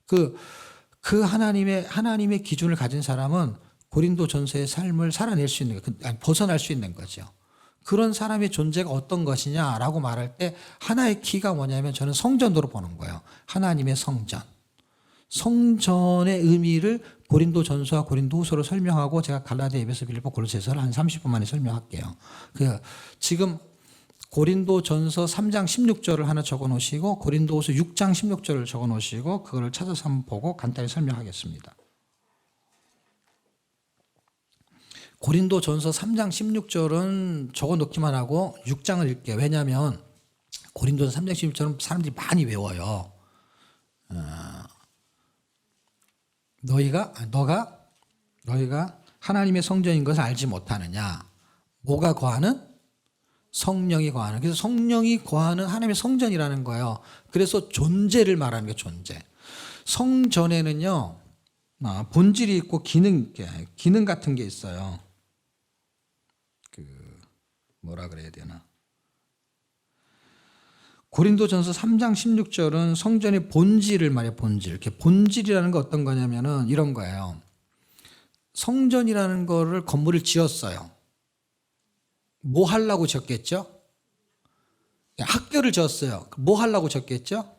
그 하나님의 기준을 가진 사람은 고린도 전서의 삶을 살아낼 수 있는, 벗어날 수 있는 거죠. 그런 사람의 존재가 어떤 것이냐라고 말할 때 하나의 키가 뭐냐면 저는 성전으로 보는 거예요. 하나님의 성전. 성전의 의미를 고린도 전서와 고린도 후서로 설명하고 제가 갈라디아, 에베소, 빌립보, 골로새서를 한 30분 만에 설명할게요. 지금 고린도 전서 3장 16절을 하나 적어 놓으시고 고린도 후서 6장 16절을 적어 놓으시고 그거를 찾아서 한번 보고 간단히 설명하겠습니다. 고린도 전서 3장 16절은 적어 놓기만 하고 6장을 읽게요. 왜냐하면 고린도서 3장 16절은 사람들이 많이 외워요. 너희가 하나님의 성전인 것을 알지 못하느냐. 뭐가 거하는? 성령이 거하는. 그래서 성령이 거하는 하나님의 성전이라는 거예요. 그래서 존재를 말하는 게 존재. 성전에는요, 본질이 있고 기능 같은 게 있어요. 뭐라 그래야 되나. 고린도전서 3장 16절은 성전의 본질을 말해요. 본질. 이렇게 본질이라는 거 어떤 거냐면은 이런 거예요. 성전이라는 거를 건물을 지었어요. 뭐 하려고 지었겠죠? 학교를 지었어요. 뭐 하려고 지었겠죠?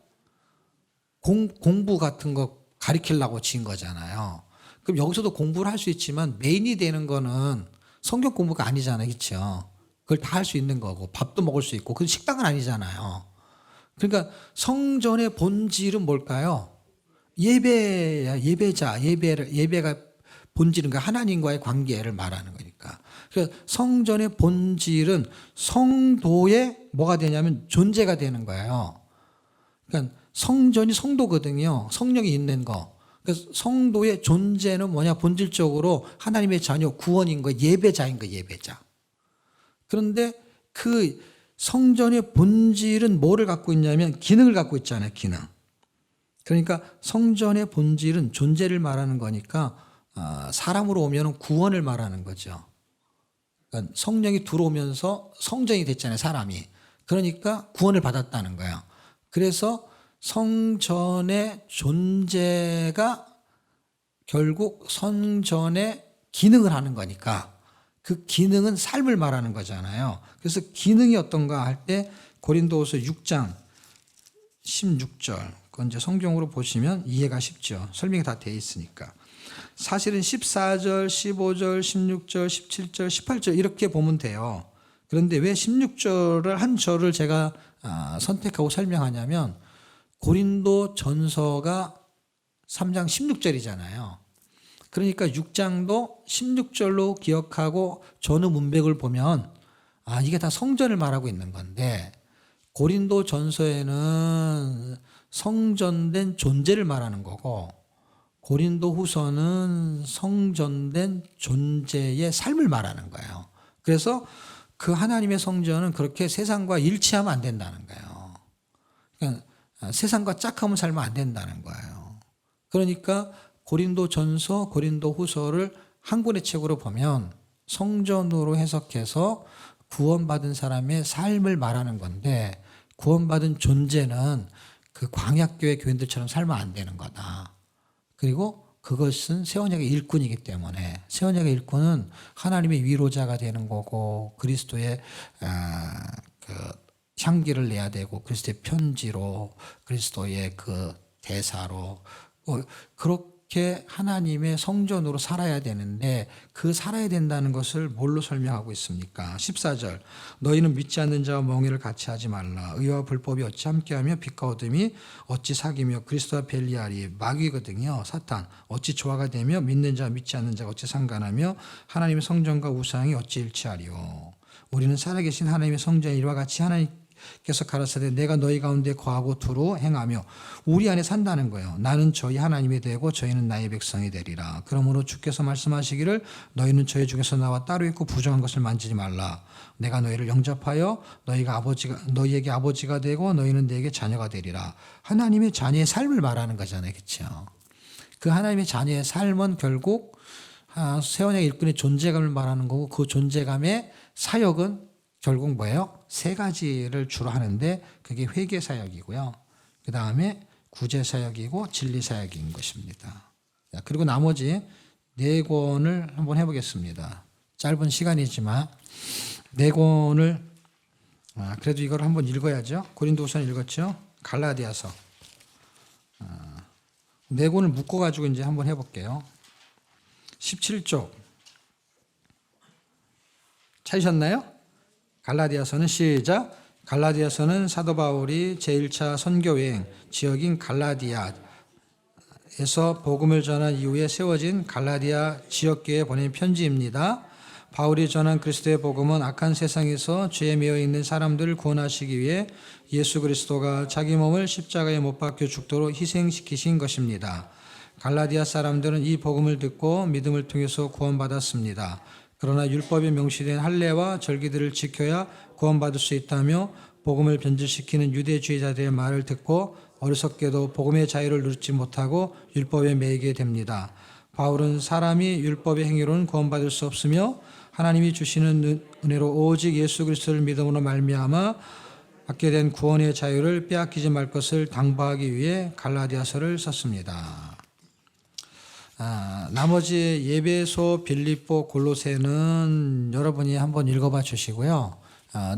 공부 같은 거 가리키려고 지은 거잖아요. 그럼 여기서도 공부를 할 수 있지만 메인이 되는 거는 성경 공부가 아니잖아요. 그렇죠? 그걸 다 할 수 있는 거고 밥도 먹을 수 있고 그 식당은 아니잖아요. 그러니까 성전의 본질은 뭘까요? 예배야. 예배가 본질은 하나님과의 관계를 말하는 거니까. 그래서 성전의 본질은 성도의 뭐가 되냐면 존재가 되는 거예요. 그러니까 성전이 성도거든요. 성령이 있는 거. 그래서 성도의 존재는 뭐냐? 본질적으로 하나님의 자녀 구원인 거, 예배자인 거, 예배자. 그런데 그 성전의 본질은 뭐를 갖고 있냐면 기능을 갖고 있잖아요. 기능. 그러니까 성전의 본질은 존재를 말하는 거니까 사람으로 오면 구원을 말하는 거죠. 그러니까 성령이 들어오면서 성전이 됐잖아요. 사람이. 그러니까 구원을 받았다는 거예요. 그래서 성전의 존재가 결국 성전의 기능을 하는 거니까 그 기능은 삶을 말하는 거잖아요. 그래서 기능이 어떤가 할 때 고린도후서 6장 16절 그건 이제 성경으로 보시면 이해가 쉽죠. 설명이 다 돼 있으니까. 사실은 14절, 15절, 16절, 17절, 18절 이렇게 보면 돼요. 그런데 왜 16절을 한 절을 제가 선택하고 설명하냐면 고린도 전서가 3장 16절이잖아요. 그러니까 6장도 16절로 기억하고 전후 문맥을 보면 이게 다 성전을 말하고 있는 건데 고린도 전서에는 성전된 존재를 말하는 거고 고린도 후서는 성전된 존재의 삶을 말하는 거예요. 그래서 그 하나님의 성전은 그렇게 세상과 일치하면 안 된다는 거예요. 그러니까 세상과 짝하면 살면 안 된다는 거예요. 그러니까 고린도 전서, 고린도 후서를 한 권의 책으로 보면 성전으로 해석해서 구원받은 사람의 삶을 말하는 건데 구원받은 존재는 그 광약교회 교인들처럼 살면 안 되는 거다. 그리고 그것은 새 언약의 일꾼이기 때문에 새 언약의 일꾼은 하나님의 위로자가 되는 거고 그리스도의 그 향기를 내야 되고 그리스도의 편지로 그리스도의 그 대사로 그렇게 하나님의 성전으로 살아야 되는데 그 살아야 된다는 것을 뭘로 설명하고 있습니까? 14절 너희는 믿지 않는 자와 멍에를 같이 하지 말라. 의와 불법이 어찌 함께하며 빛과 어둠이 어찌 사귀며 그리스도와 벨리알이 마귀거든요. 사탄 어찌 조화가 되며 믿는 자와 믿지 않는 자가 어찌 상관하며 하나님의 성전과 우상이 어찌 일치하리요. 우리는 살아계신 하나님의 성전이 이와 같이 주께서 가라사대 내가 너희 가운데 거하고 두루 행하며 우리 안에 산다는 거예요. 나는 저희 하나님이 되고 저희는 나의 백성이 되리라. 그러므로 주께서 말씀하시기를 너희는 저희 중에서 나와 따로 있고 부정한 것을 만지지 말라. 내가 너희를 영접하여 너희에게 아버지가 되고 너희는 내게 자녀가 되리라. 하나님의 자녀의 삶을 말하는 거잖아요. 그렇죠? 그 하나님의 자녀의 삶은 결국 세원의 일꾼의 존재감을 말하는 거고 그 존재감의 사역은 결국 뭐예요? 세 가지를 주로 하는데 그게 회개 사역이고요. 그 다음에 구제 사역이고 진리 사역인 것입니다. 그리고 나머지 네 권을 한번 해보겠습니다. 짧은 시간이지만 네 권을 그래도 이걸 한번 읽어야죠. 고린도후서는 읽었죠. 갈라디아서 네 권을 묶어가지고 이제 한번 해볼게요. 17쪽 찾으셨나요? 갈라디아서는 시작. 갈라디아서는 사도 바울이 제1차 선교여행 지역인 갈라디아에서 복음을 전한 이후에 세워진 갈라디아 지역교회에 보낸 편지입니다. 바울이 전한 그리스도의 복음은 악한 세상에서 죄에 매여 있는 사람들을 구원하시기 위해 예수 그리스도가 자기 몸을 십자가에 못 박혀 죽도록 희생시키신 것입니다. 갈라디아 사람들은 이 복음을 듣고 믿음을 통해서 구원받았습니다. 그러나 율법에 명시된 할례와 절기들을 지켜야 구원받을 수 있다며 복음을 변질시키는 유대주의자들의 말을 듣고 어리석게도 복음의 자유를 누리지 못하고 율법에 매이게 됩니다. 바울은 사람이 율법의 행위로는 구원받을 수 없으며 하나님이 주시는 은혜로 오직 예수 그리스도를 믿음으로 말미암아 받게 된 구원의 자유를 빼앗기지 말 것을 당부하기 위해 갈라디아서를 썼습니다. 나머지 예배소, 빌립보, 골로새는 여러분이 한번 읽어봐 주시고요.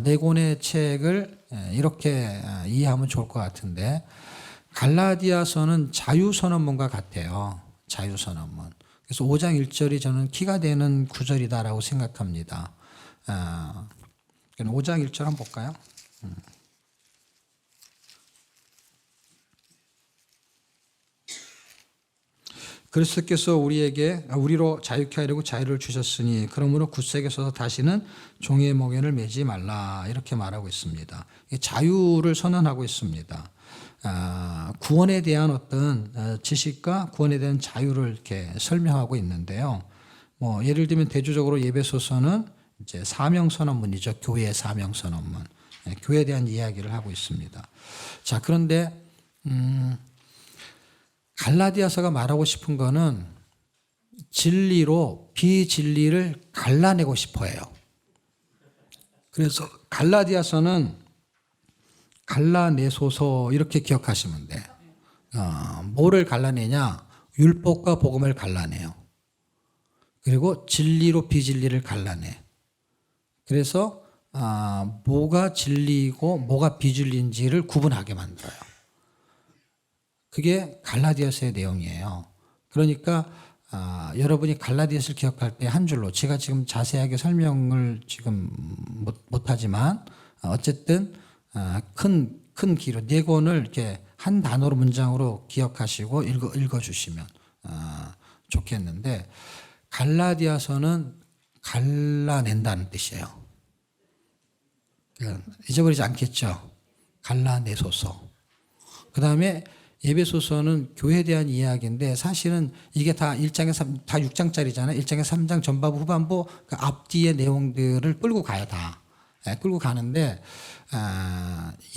네 권의 책을 이렇게 이해하면 좋을 것 같은데 갈라디아서는 자유선언문과 같아요. 자유선언문. 그래서 5장 1절이 저는 키가 되는 구절이다라고 생각합니다. 5장 1절 한번 볼까요? 그리스도께서 우리로 자유케 하려고 자유를 주셨으니 그러므로 굳세게 서서 다시는 종의 멍에를 매지 말라 이렇게 말하고 있습니다. 자유를 선언하고 있습니다. 구원에 대한 어떤 지식과 구원에 대한 자유를 이렇게 설명하고 있는데요. 예를 들면 대조적으로 예배소서는 이제 사명선언문이죠. 교회의 사명선언문. 교회에 대한 이야기를 하고 있습니다. 자, 그런데 갈라디아서가 말하고 싶은 거는 진리로 비진리를 갈라내고 싶어요. 그래서 갈라디아서는 갈라내소서 이렇게 기억하시면 돼요. 뭐를 갈라내냐? 율법과 복음을 갈라내요. 그리고 진리로 비진리를 갈라내. 그래서 뭐가 진리고 뭐가 비진리인지를 구분하게 만들어요. 그게 갈라디아서의 내용이에요. 그러니까 여러분이 갈라디아서를 기억할 때 한 줄로 제가 지금 자세하게 설명을 지금 못하지만 어쨌든 큰 기로 네 권을 이렇게 한 단어로 문장으로 기억하시고 읽어주시면 좋겠는데 갈라디아서는 갈라낸다는 뜻이에요. 잊어버리지 않겠죠. 갈라내소서. 그 다음에 예배소서는 교회에 대한 이야기인데 사실은 이게 다 1장에 다 6장짜리잖아요. 1장에 3장 전반부 후반부 그 앞뒤의 내용들을 끌고 가요. 다 끌고 가는데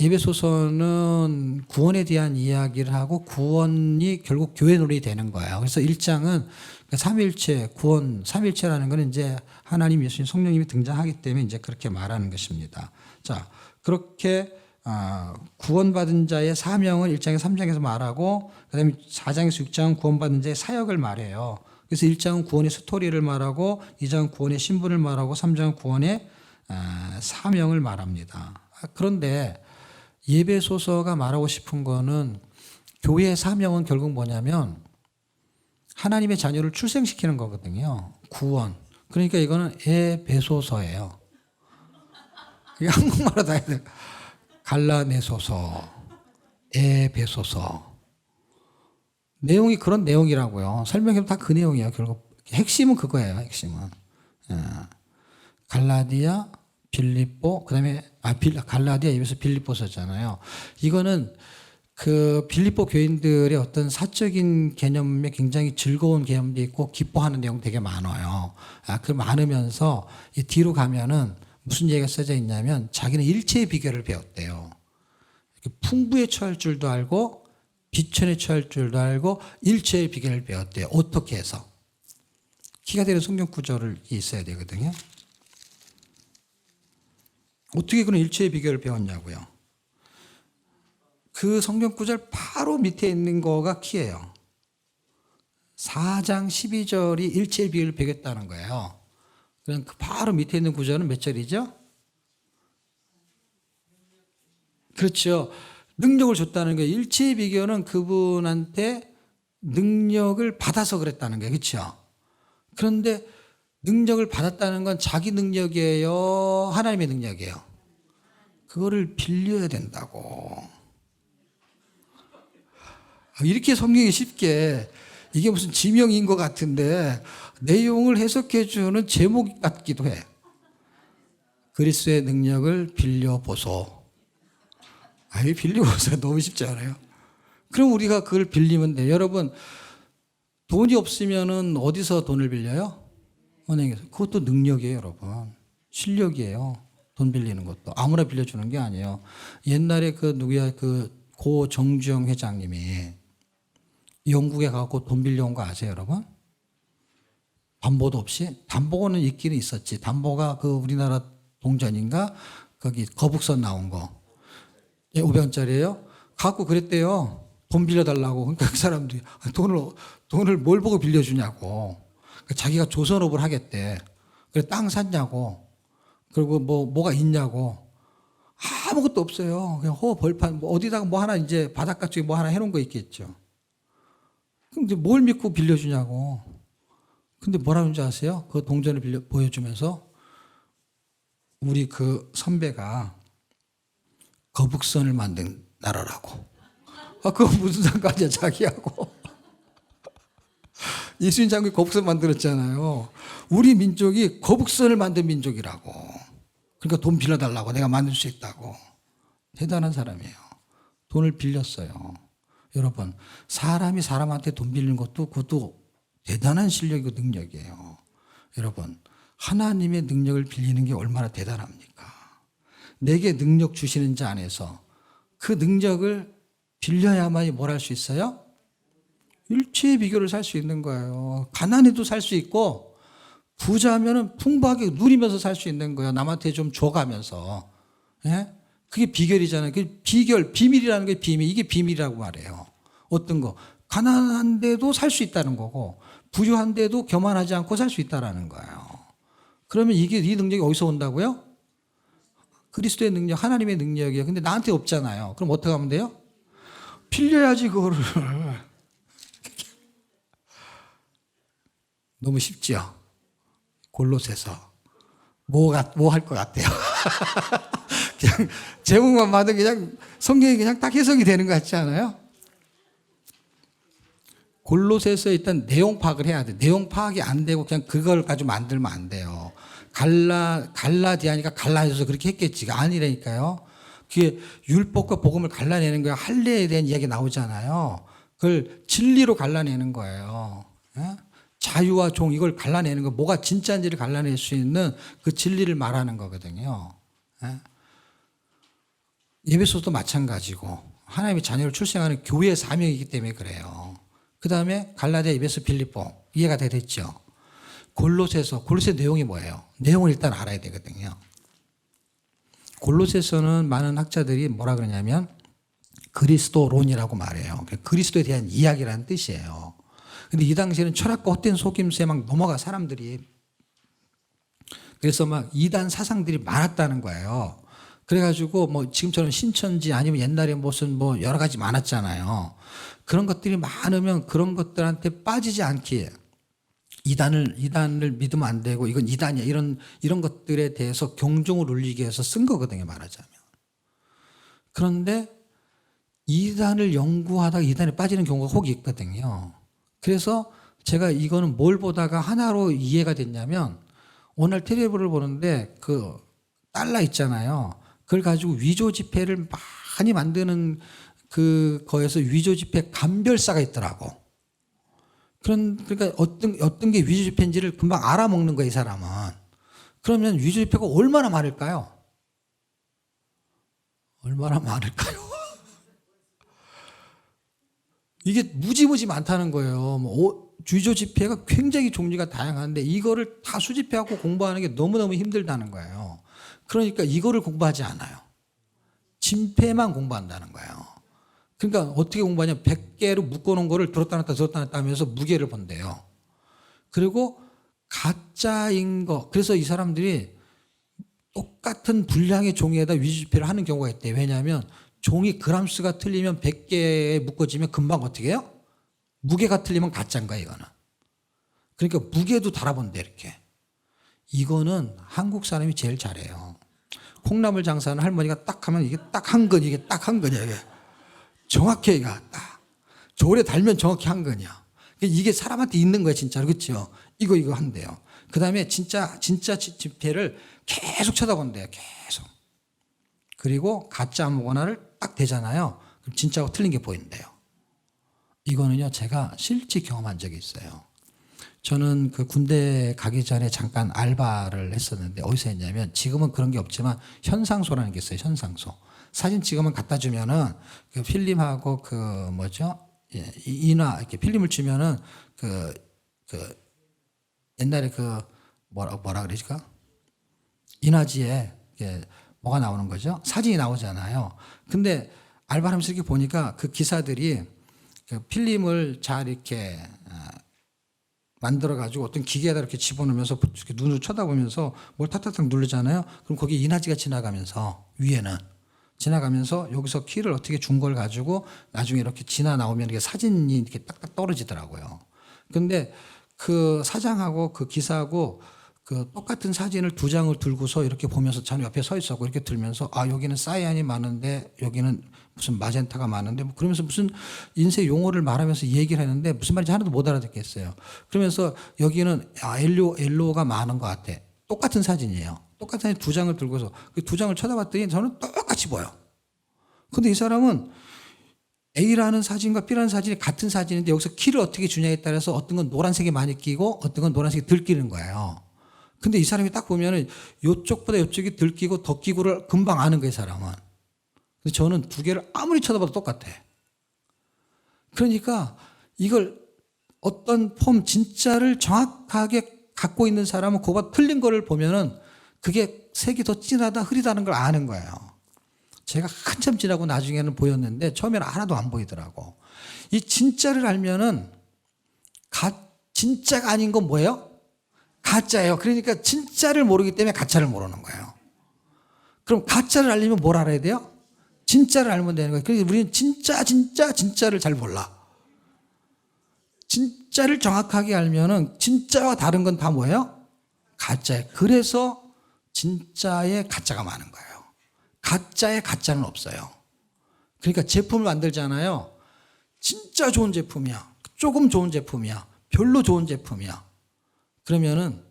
예배소서는 구원에 대한 이야기를 하고 구원이 결국 교회 놀이 되는 거예요. 그래서 1장은 삼위일체 구원, 삼위일체라는 것은 이제 하나님, 예수님, 성령님이 등장하기 때문에 이제 그렇게 말하는 것입니다. 자, 그렇게 구원받은 자의 사명을 1장에서 3장에서 말하고 그다음에 4장에서 6장은 구원받은 자의 사역을 말해요. 그래서 1장은 구원의 스토리를 말하고 2장은 구원의 신분을 말하고 3장은 구원의 사명을 말합니다. 그런데 예배소서가 말하고 싶은 거는 교회의 사명은 결국 뭐냐면 하나님의 자녀를 출생시키는 거거든요. 구원. 그러니까 이거는 에베소서예요. 이게 한국말로 다 해야 돼요. 갈라내소서, 에베소서. 내용이 그런 내용이라고요. 설명해도 다 그 내용이에요. 결국 핵심은 그거예요. 핵심은. 갈라디아, 빌립보, 그다음에 갈라디아 에베소 빌립보서잖아요. 이거는 그 빌립보 교인들의 어떤 사적인 개념에 굉장히 즐거운 개념도 있고 기뻐하는 내용 되게 많아요. 그 많으면서 이 뒤로 가면은 무슨 얘기가 써져 있냐면 자기는 일체의 비결을 배웠대요. 풍부에 처할 줄도 알고 비천에 처할 줄도 알고 일체의 비결을 배웠대요. 어떻게 해서? 키가 되는 성경 구절이 있어야 되거든요. 어떻게 그런 일체의 비결을 배웠냐고요. 그 성경 구절 바로 밑에 있는 거가 키예요. 4장 12절이 일체의 비결을 배웠다는 거예요. 그럼 그 바로 밑에 있는 구절은 몇 절이죠? 그렇죠. 능력을 줬다는 거예요. 일체의 비결은 그분한테 능력을 받아서 그랬다는 거예요. 그렇죠? 그런데 능력을 받았다는 건 자기 능력이에요? 하나님의 능력이에요? 그거를 빌려야 된다고. 이렇게 성경이 쉽게 이게 무슨 지명인 것 같은데 내용을 해석해 주는 제목 같기도 해. 그리스도의 능력을 빌려보소. 이 빌려보소 너무 쉽지 않아요? 그럼 우리가 그걸 빌리면 돼요. 여러분 돈이 없으면은 어디서 돈을 빌려요? 은행에서. 그것도 능력이에요, 여러분. 실력이에요. 돈 빌리는 것도. 아무나 빌려주는 게 아니에요. 옛날에 그 누구야, 그 고 정주영 회장님이 영국에 가고 돈 빌려온 거 아세요, 여러분? 담보도 없이? 담보는 있기는 있었지. 담보가 그 우리나라 동전인가? 거기 거북선 나온 거. 500원짜리예요? 갖고 그랬대요. 돈 빌려달라고. 그러니까 그 사람들이 돈을 뭘 보고 빌려주냐고. 그러니까 자기가 조선업을 하겠대. 그래 땅 샀냐고. 그리고 뭐가 있냐고. 아무것도 없어요. 그냥 벌판 어디다가 뭐 하나 이제 바닷가 쪽에 뭐 하나 해놓은 거 있겠죠. 근데 뭘 믿고 빌려주냐고. 근데 뭐라는지 아세요? 그 동전을 보여주면서 우리 그 선배가 거북선을 만든 나라라고. 그거 무슨 상관이야 자기하고. 이순신 장군이 거북선 만들었잖아요. 우리 민족이 거북선을 만든 민족이라고. 그러니까 돈 빌려달라고. 내가 만들 수 있다고. 대단한 사람이에요. 돈을 빌렸어요. 여러분 사람이 사람한테 돈 빌리는 것도 그것도 대단한 실력이고 능력이에요. 여러분 하나님의 능력을 빌리는 게 얼마나 대단합니까? 내게 능력 주시는 자 안에서 그 능력을 빌려야만이 뭘 할 수 있어요? 일체의 비결을 살 수 있는 거예요. 가난해도 살 수 있고 부자면은 풍부하게 누리면서 살 수 있는 거예요. 남한테 좀 줘가면서. 예? 그게 비결이잖아요. 그 비밀이라는 게 비밀. 이게 비밀이라고 말해요. 어떤 거? 가난한데도 살 수 있다는 거고 부유한데도 교만하지 않고 살 수 있다는 거예요. 그러면 이 능력이 어디서 온다고요? 그리스도의 능력, 하나님의 능력이에요. 근데 나한테 없잖아요. 그럼 어떻게 하면 돼요? 빌려야지 그거를. 너무 쉽죠? 골로새서 뭐 할 것 같아요? 그냥 제목만 봐도 그냥 성경이 그냥 딱 해석이 되는 것 같지 않아요? 골로새서 일단 내용 파악을 해야 돼. 내용 파악이 안 되고 그냥 그걸 가지고 만들면 안 돼요. 갈라디아니까 갈라디아서 그렇게 했겠지. 아니라니까요. 그게 율법과 복음을 갈라내는 거야. 할례에 대한 이야기 나오잖아요. 그걸 진리로 갈라내는 거예요. 자유와 종 이걸 갈라내는 거. 뭐가 진짜인지를 갈라낼 수 있는 그 진리를 말하는 거거든요. 예배소도 마찬가지고 하나님의 자녀를 출생하는 교회의 사명이기 때문에 그래요. 그 다음에 갈라디아, 에베소, 빌립보 이해가 다 됐죠. 골로새서 내용이 뭐예요? 내용을 일단 알아야 되거든요. 골로새서는 많은 학자들이 뭐라 그러냐면 그리스도론이라고 말해요. 그리스도에 대한 이야기라는 뜻이에요. 근데 이 당시에는 철학과 헛된 속임수에 막 넘어가 사람들이. 그래서 막 이단 사상들이 많았다는 거예요. 그래가지고 뭐 지금처럼 신천지 아니면 옛날에 무슨 뭐 여러 가지 많았잖아요. 그런 것들이 많으면 그런 것들한테 빠지지 않기에 이단을 믿으면 안 되고 이건 이단이야 이런 것들에 대해서 경종을 울리기 위해서 쓴 거거든요, 말하자면. 그런데 이단을 연구하다가 이단에 빠지는 경우가 혹 있거든요. 그래서 제가 이거는 뭘 보다가 하나로 이해가 됐냐면 오늘 텔레비를 보는데 그 달러 있잖아요. 그걸 가지고 위조 지폐를 많이 만드는 그거에서 위조 지폐 감별사가 있더라고. 그러니까 어떤 게 위조 지폐인지를 금방 알아먹는 거야, 이 사람은. 그러면 위조 지폐가 얼마나 많을까요? 얼마나 많을까요? 이게 무지무지 많다는 거예요. 위조 지폐가 굉장히 종류가 다양한데 이거를 다 수집해갖고 공부하는 게 너무너무 힘들다는 거예요. 그러니까 이거를 공부하지 않아요. 진폐만 공부한다는 거예요. 그러니까 어떻게 공부하냐? 100개로 묶어놓은 거를 들었다 놨다 하면서 무게를 본대요. 그리고 가짜인 거. 그래서 이 사람들이 똑같은 분량의 종이에다 위조지폐를 하는 경우가 있대요. 왜냐하면 종이 그람수가 틀리면 100개에 묶어지면 금방 어떻게 해요? 무게가 틀리면 가짜인 거야, 이거는. 그러니까 무게도 달아본대, 이렇게. 이거는 한국 사람이 제일 잘해요. 콩나물 장사는 할머니가 딱 하면 이게 딱 한 근, 이게 딱 한 근이야, 이게. 정확해, 이거 딱. 저울에 달면 정확히 한 근이야. 이게 사람한테 있는 거야, 진짜로. 그렇죠? 이거 한대요. 그 다음에 진짜 지폐를 계속 쳐다본대요, 계속. 그리고 가짜 아무거나를 딱 대잖아요. 그럼 진짜하고 틀린 게 보인대요. 이거는요, 제가 실제 경험한 적이 있어요. 저는 그 군대 가기 전에 잠깐 알바를 했었는데 어디서 했냐면 지금은 그런 게 없지만 현상소라는 게 있어요. 현상소. 사진 찍으면 갖다 주면은 그 필름하고 그 뭐죠? 예, 인화 이렇게 필름을 주면은 그 옛날에 그 뭐라 그러지까? 인화지에 뭐가 나오는 거죠? 사진이 나오잖아요. 근데 알바하면서 이렇게 보니까 그 기사들이 그 필름을 잘 이렇게 만들어가지고 어떤 기계에다 이렇게 집어넣으면서 이렇게 눈으로 쳐다보면서 뭘 탁탁탁 누르잖아요. 그럼 거기 인화지가 지나가면서 위에는 지나가면서 여기서 키를 어떻게 준 걸 가지고 나중에 이렇게 지나 나오면 이게 사진이 이렇게 딱딱 떨어지더라고요. 근데 그 사장하고 그 기사하고 그 똑같은 사진을 두 장을 들고서 이렇게 보면서 저는 옆에 서 있었고 이렇게 들면서 아 여기는 사이안이 많은데 여기는 무슨 마젠타가 많은데 뭐 그러면서 무슨 인쇄 용어를 말하면서 얘기를 했는데 무슨 말인지 하나도 못 알아듣겠어요. 그러면서 여기는 옐로우가 많은 것 같아. 똑같은 사진이에요. 똑같은 사진 두 장을 들고서 그 두 장을 쳐다봤더니 저는 똑같이 보여. 근데 이 사람은 A라는 사진과 B라는 사진이 같은 사진인데 여기서 키를 어떻게 주냐에 따라서 어떤 건 노란색이 많이 끼고 어떤 건 노란색이 덜 끼는 거예요. 근데 이 사람이 딱 보면은 이쪽보다 이쪽이 덜 끼고 더 끼고를 금방 아는 거예요, 이 사람은. 근데 저는 두 개를 아무리 쳐다봐도 똑같아. 그러니까 이걸 어떤 폼 진짜를 정확하게 갖고 있는 사람은 그거보다 틀린 거를 보면은 그게 색이 더 진하다 흐리다는 걸 아는 거예요. 제가 한참 지나고 나중에는 보였는데 처음에는 하나도 안 보이더라고. 이 진짜를 알면은 진짜가 아닌 건 뭐예요? 가짜예요. 그러니까 진짜를 모르기 때문에 가짜를 모르는 거예요. 그럼 가짜를 알려면 뭘 알아야 돼요? 진짜를 알면 되는 거예요. 그래서 우리는 진짜를 잘 몰라. 진짜를 정확하게 알면은 진짜와 다른 건 다 뭐예요? 가짜예요. 그래서 진짜에 가짜가 많은 거예요. 가짜에 가짜는 없어요. 그러니까 제품을 만들잖아요. 진짜 좋은 제품이야. 조금 좋은 제품이야. 별로 좋은 제품이야. 그러면은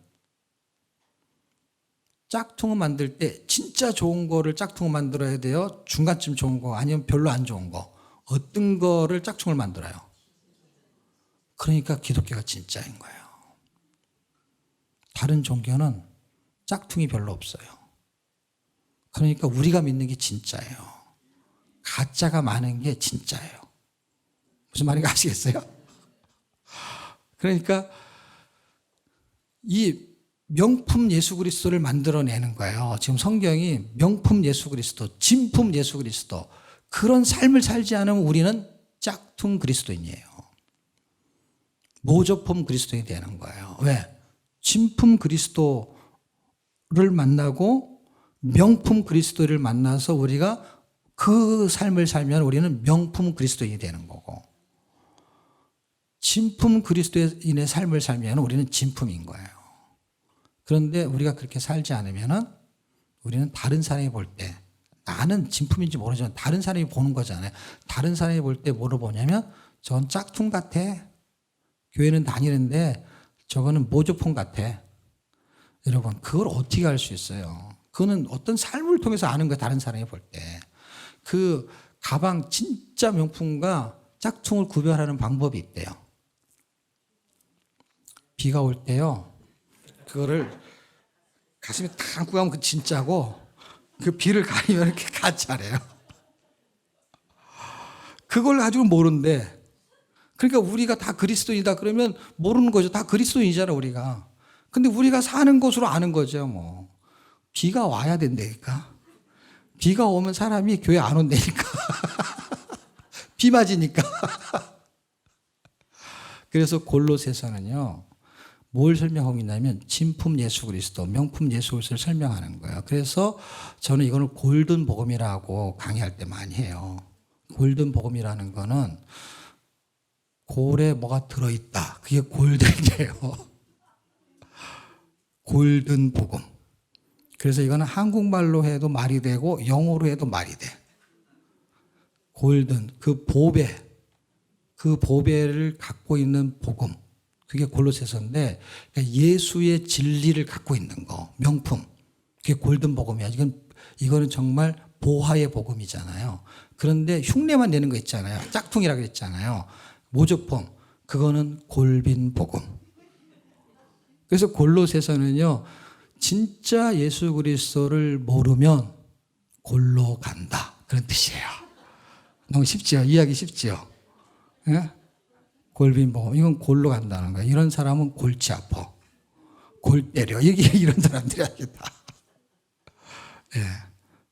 짝퉁을 만들 때 진짜 좋은 거를 짝퉁을 만들어야 돼요? 중간쯤 좋은 거 아니면 별로 안 좋은 거? 어떤 거를 짝퉁을 만들어요? 그러니까 기독교가 진짜인 거예요. 다른 종교는 짝퉁이 별로 없어요. 그러니까 우리가 믿는 게 진짜예요. 가짜가 많은 게 진짜예요. 무슨 말인지 아시겠어요? 그러니까 이 명품 예수 그리스도를 만들어내는 거예요. 지금 성경이 명품 예수 그리스도, 진품 예수 그리스도 그런 삶을 살지 않으면 우리는 짝퉁 그리스도인이에요. 모조품 그리스도인이 되는 거예요. 왜? 진품 그리스도를 만나고 명품 그리스도를 만나서 우리가 그 삶을 살면 우리는 명품 그리스도인이 되는 거고 진품 그리스도인의 삶을 살면 우리는 진품인 거예요. 그런데 우리가 그렇게 살지 않으면은 우리는 다른 사람이 볼 때 나는 진품인지 모르지만 다른 사람이 보는 거잖아요. 다른 사람이 볼 때 뭐를 보냐면 전 짝퉁 같아. 교회는 다니는데 저거는 모조품 같아. 여러분 그걸 어떻게 알 수 있어요? 그거는 어떤 삶을 통해서 아는 거예요. 다른 사람이 볼 때. 그 가방 진짜 명품과 짝퉁을 구별하는 방법이 있대요. 비가 올 때요. 그거를 가슴에 딱 안고 가면 그 진짜고 그 비를 가리면 이렇게 가짜래요. 그걸 가지고 모른대. 그러니까 우리가 다 그리스도인이다 그러면 모르는 거죠. 다 그리스도인이잖아 우리가. 근데 우리가 사는 곳으로 아는 거죠. 뭐 비가 와야 된다니까. 비가 오면 사람이 교회 안 온다니까. 비 맞으니까. 그래서 골로새서는요. 뭘 설명하고 있냐면 진품 예수 그리스도, 명품 예수 그리스도를 설명하는 거예요. 그래서 저는 이거를 골든 복음이라고 강의할 때 많이 해요. 골든 복음이라는 거는 골에 뭐가 들어있다. 그게 골든이에요. 골든 복음. 그래서 이거는 한국말로 해도 말이 되고 영어로 해도 말이 돼. 골든, 그 보배를 갖고 있는 복음. 그게 골로새서인데 그러니까 예수의 진리를 갖고 있는 거, 명품. 그게 골든 복음이야. 이거는 정말 보화의 복음이잖아요. 그런데 흉내만 내는 거 있잖아요. 짝퉁이라고 했잖아요. 모조품. 그거는 골빈 복음. 그래서 골로새서는요. 진짜 예수 그리스도를 모르면 골로 간다. 그런 뜻이에요. 너무 쉽지요? 이해하기 쉽지요? 예? 골빈 복음. 이건 골로 간다는 거예요. 이런 사람은 골치 아파. 골 때려. 이런 사람들이 하겠다. 예.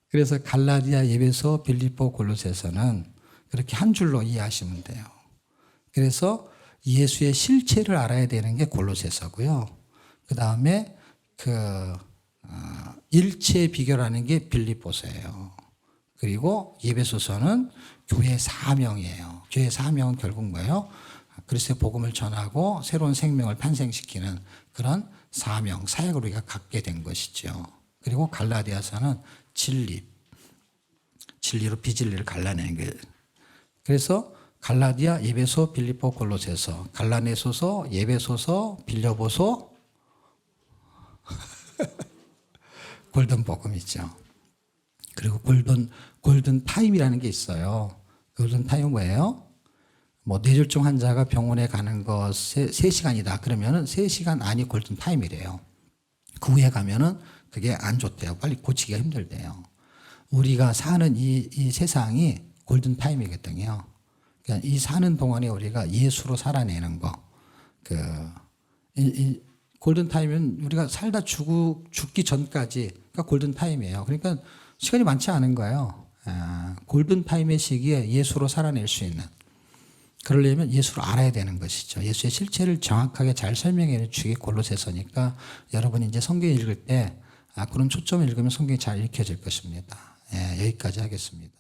그래서 갈라디아, 에베소, 빌립보, 골로새서는 그렇게 한 줄로 이해하시면 돼요. 그래서 예수의 실체를 알아야 되는 게 골로새서고요. 그 다음에 일체 비결하는 게 빌립보서예요. 그리고 에베소서는 교회 사명이에요. 교회 사명은 결국 뭐예요? 그리스도의 복음을 전하고 새로운 생명을 탄생시키는 그런 사명, 사역을 우리가 갖게 된 것이죠. 그리고 갈라디아서는 진리로 비진리를 갈라내는 거예요. 그래서 갈라디아, 에베소, 빌립보, 골로새서, 갈라네소서, 에베소서, 빌려보소, 골든 복음이죠. 그리고 골든 타임이라는 게 있어요. 골든 타임은 뭐예요? 뭐 뇌졸중 환자가 병원에 가는 것에 3시간이다. 그러면은 3시간 안이 골든 타임이래요. 그 후에 가면은 그게 안 좋대요. 빨리 고치기가 힘들대요. 우리가 사는 이 세상이 골든 타임이거든요. 그러니까 이 사는 동안에 우리가 예수로 살아내는 거. 이 골든 타임은 우리가 살다 죽기 전까지가 골든 타임이에요. 그러니까 시간이 많지 않은 거예요. 골든 타임의 시기에 예수로 살아낼 수 있는. 그러려면 예수를 알아야 되는 것이죠. 예수의 실체를 정확하게 잘 설명해 주기 골로새서니까 여러분이 이제 성경 읽을 때 그런 초점을 읽으면 성경이 잘 읽혀질 것입니다. 여기까지 하겠습니다.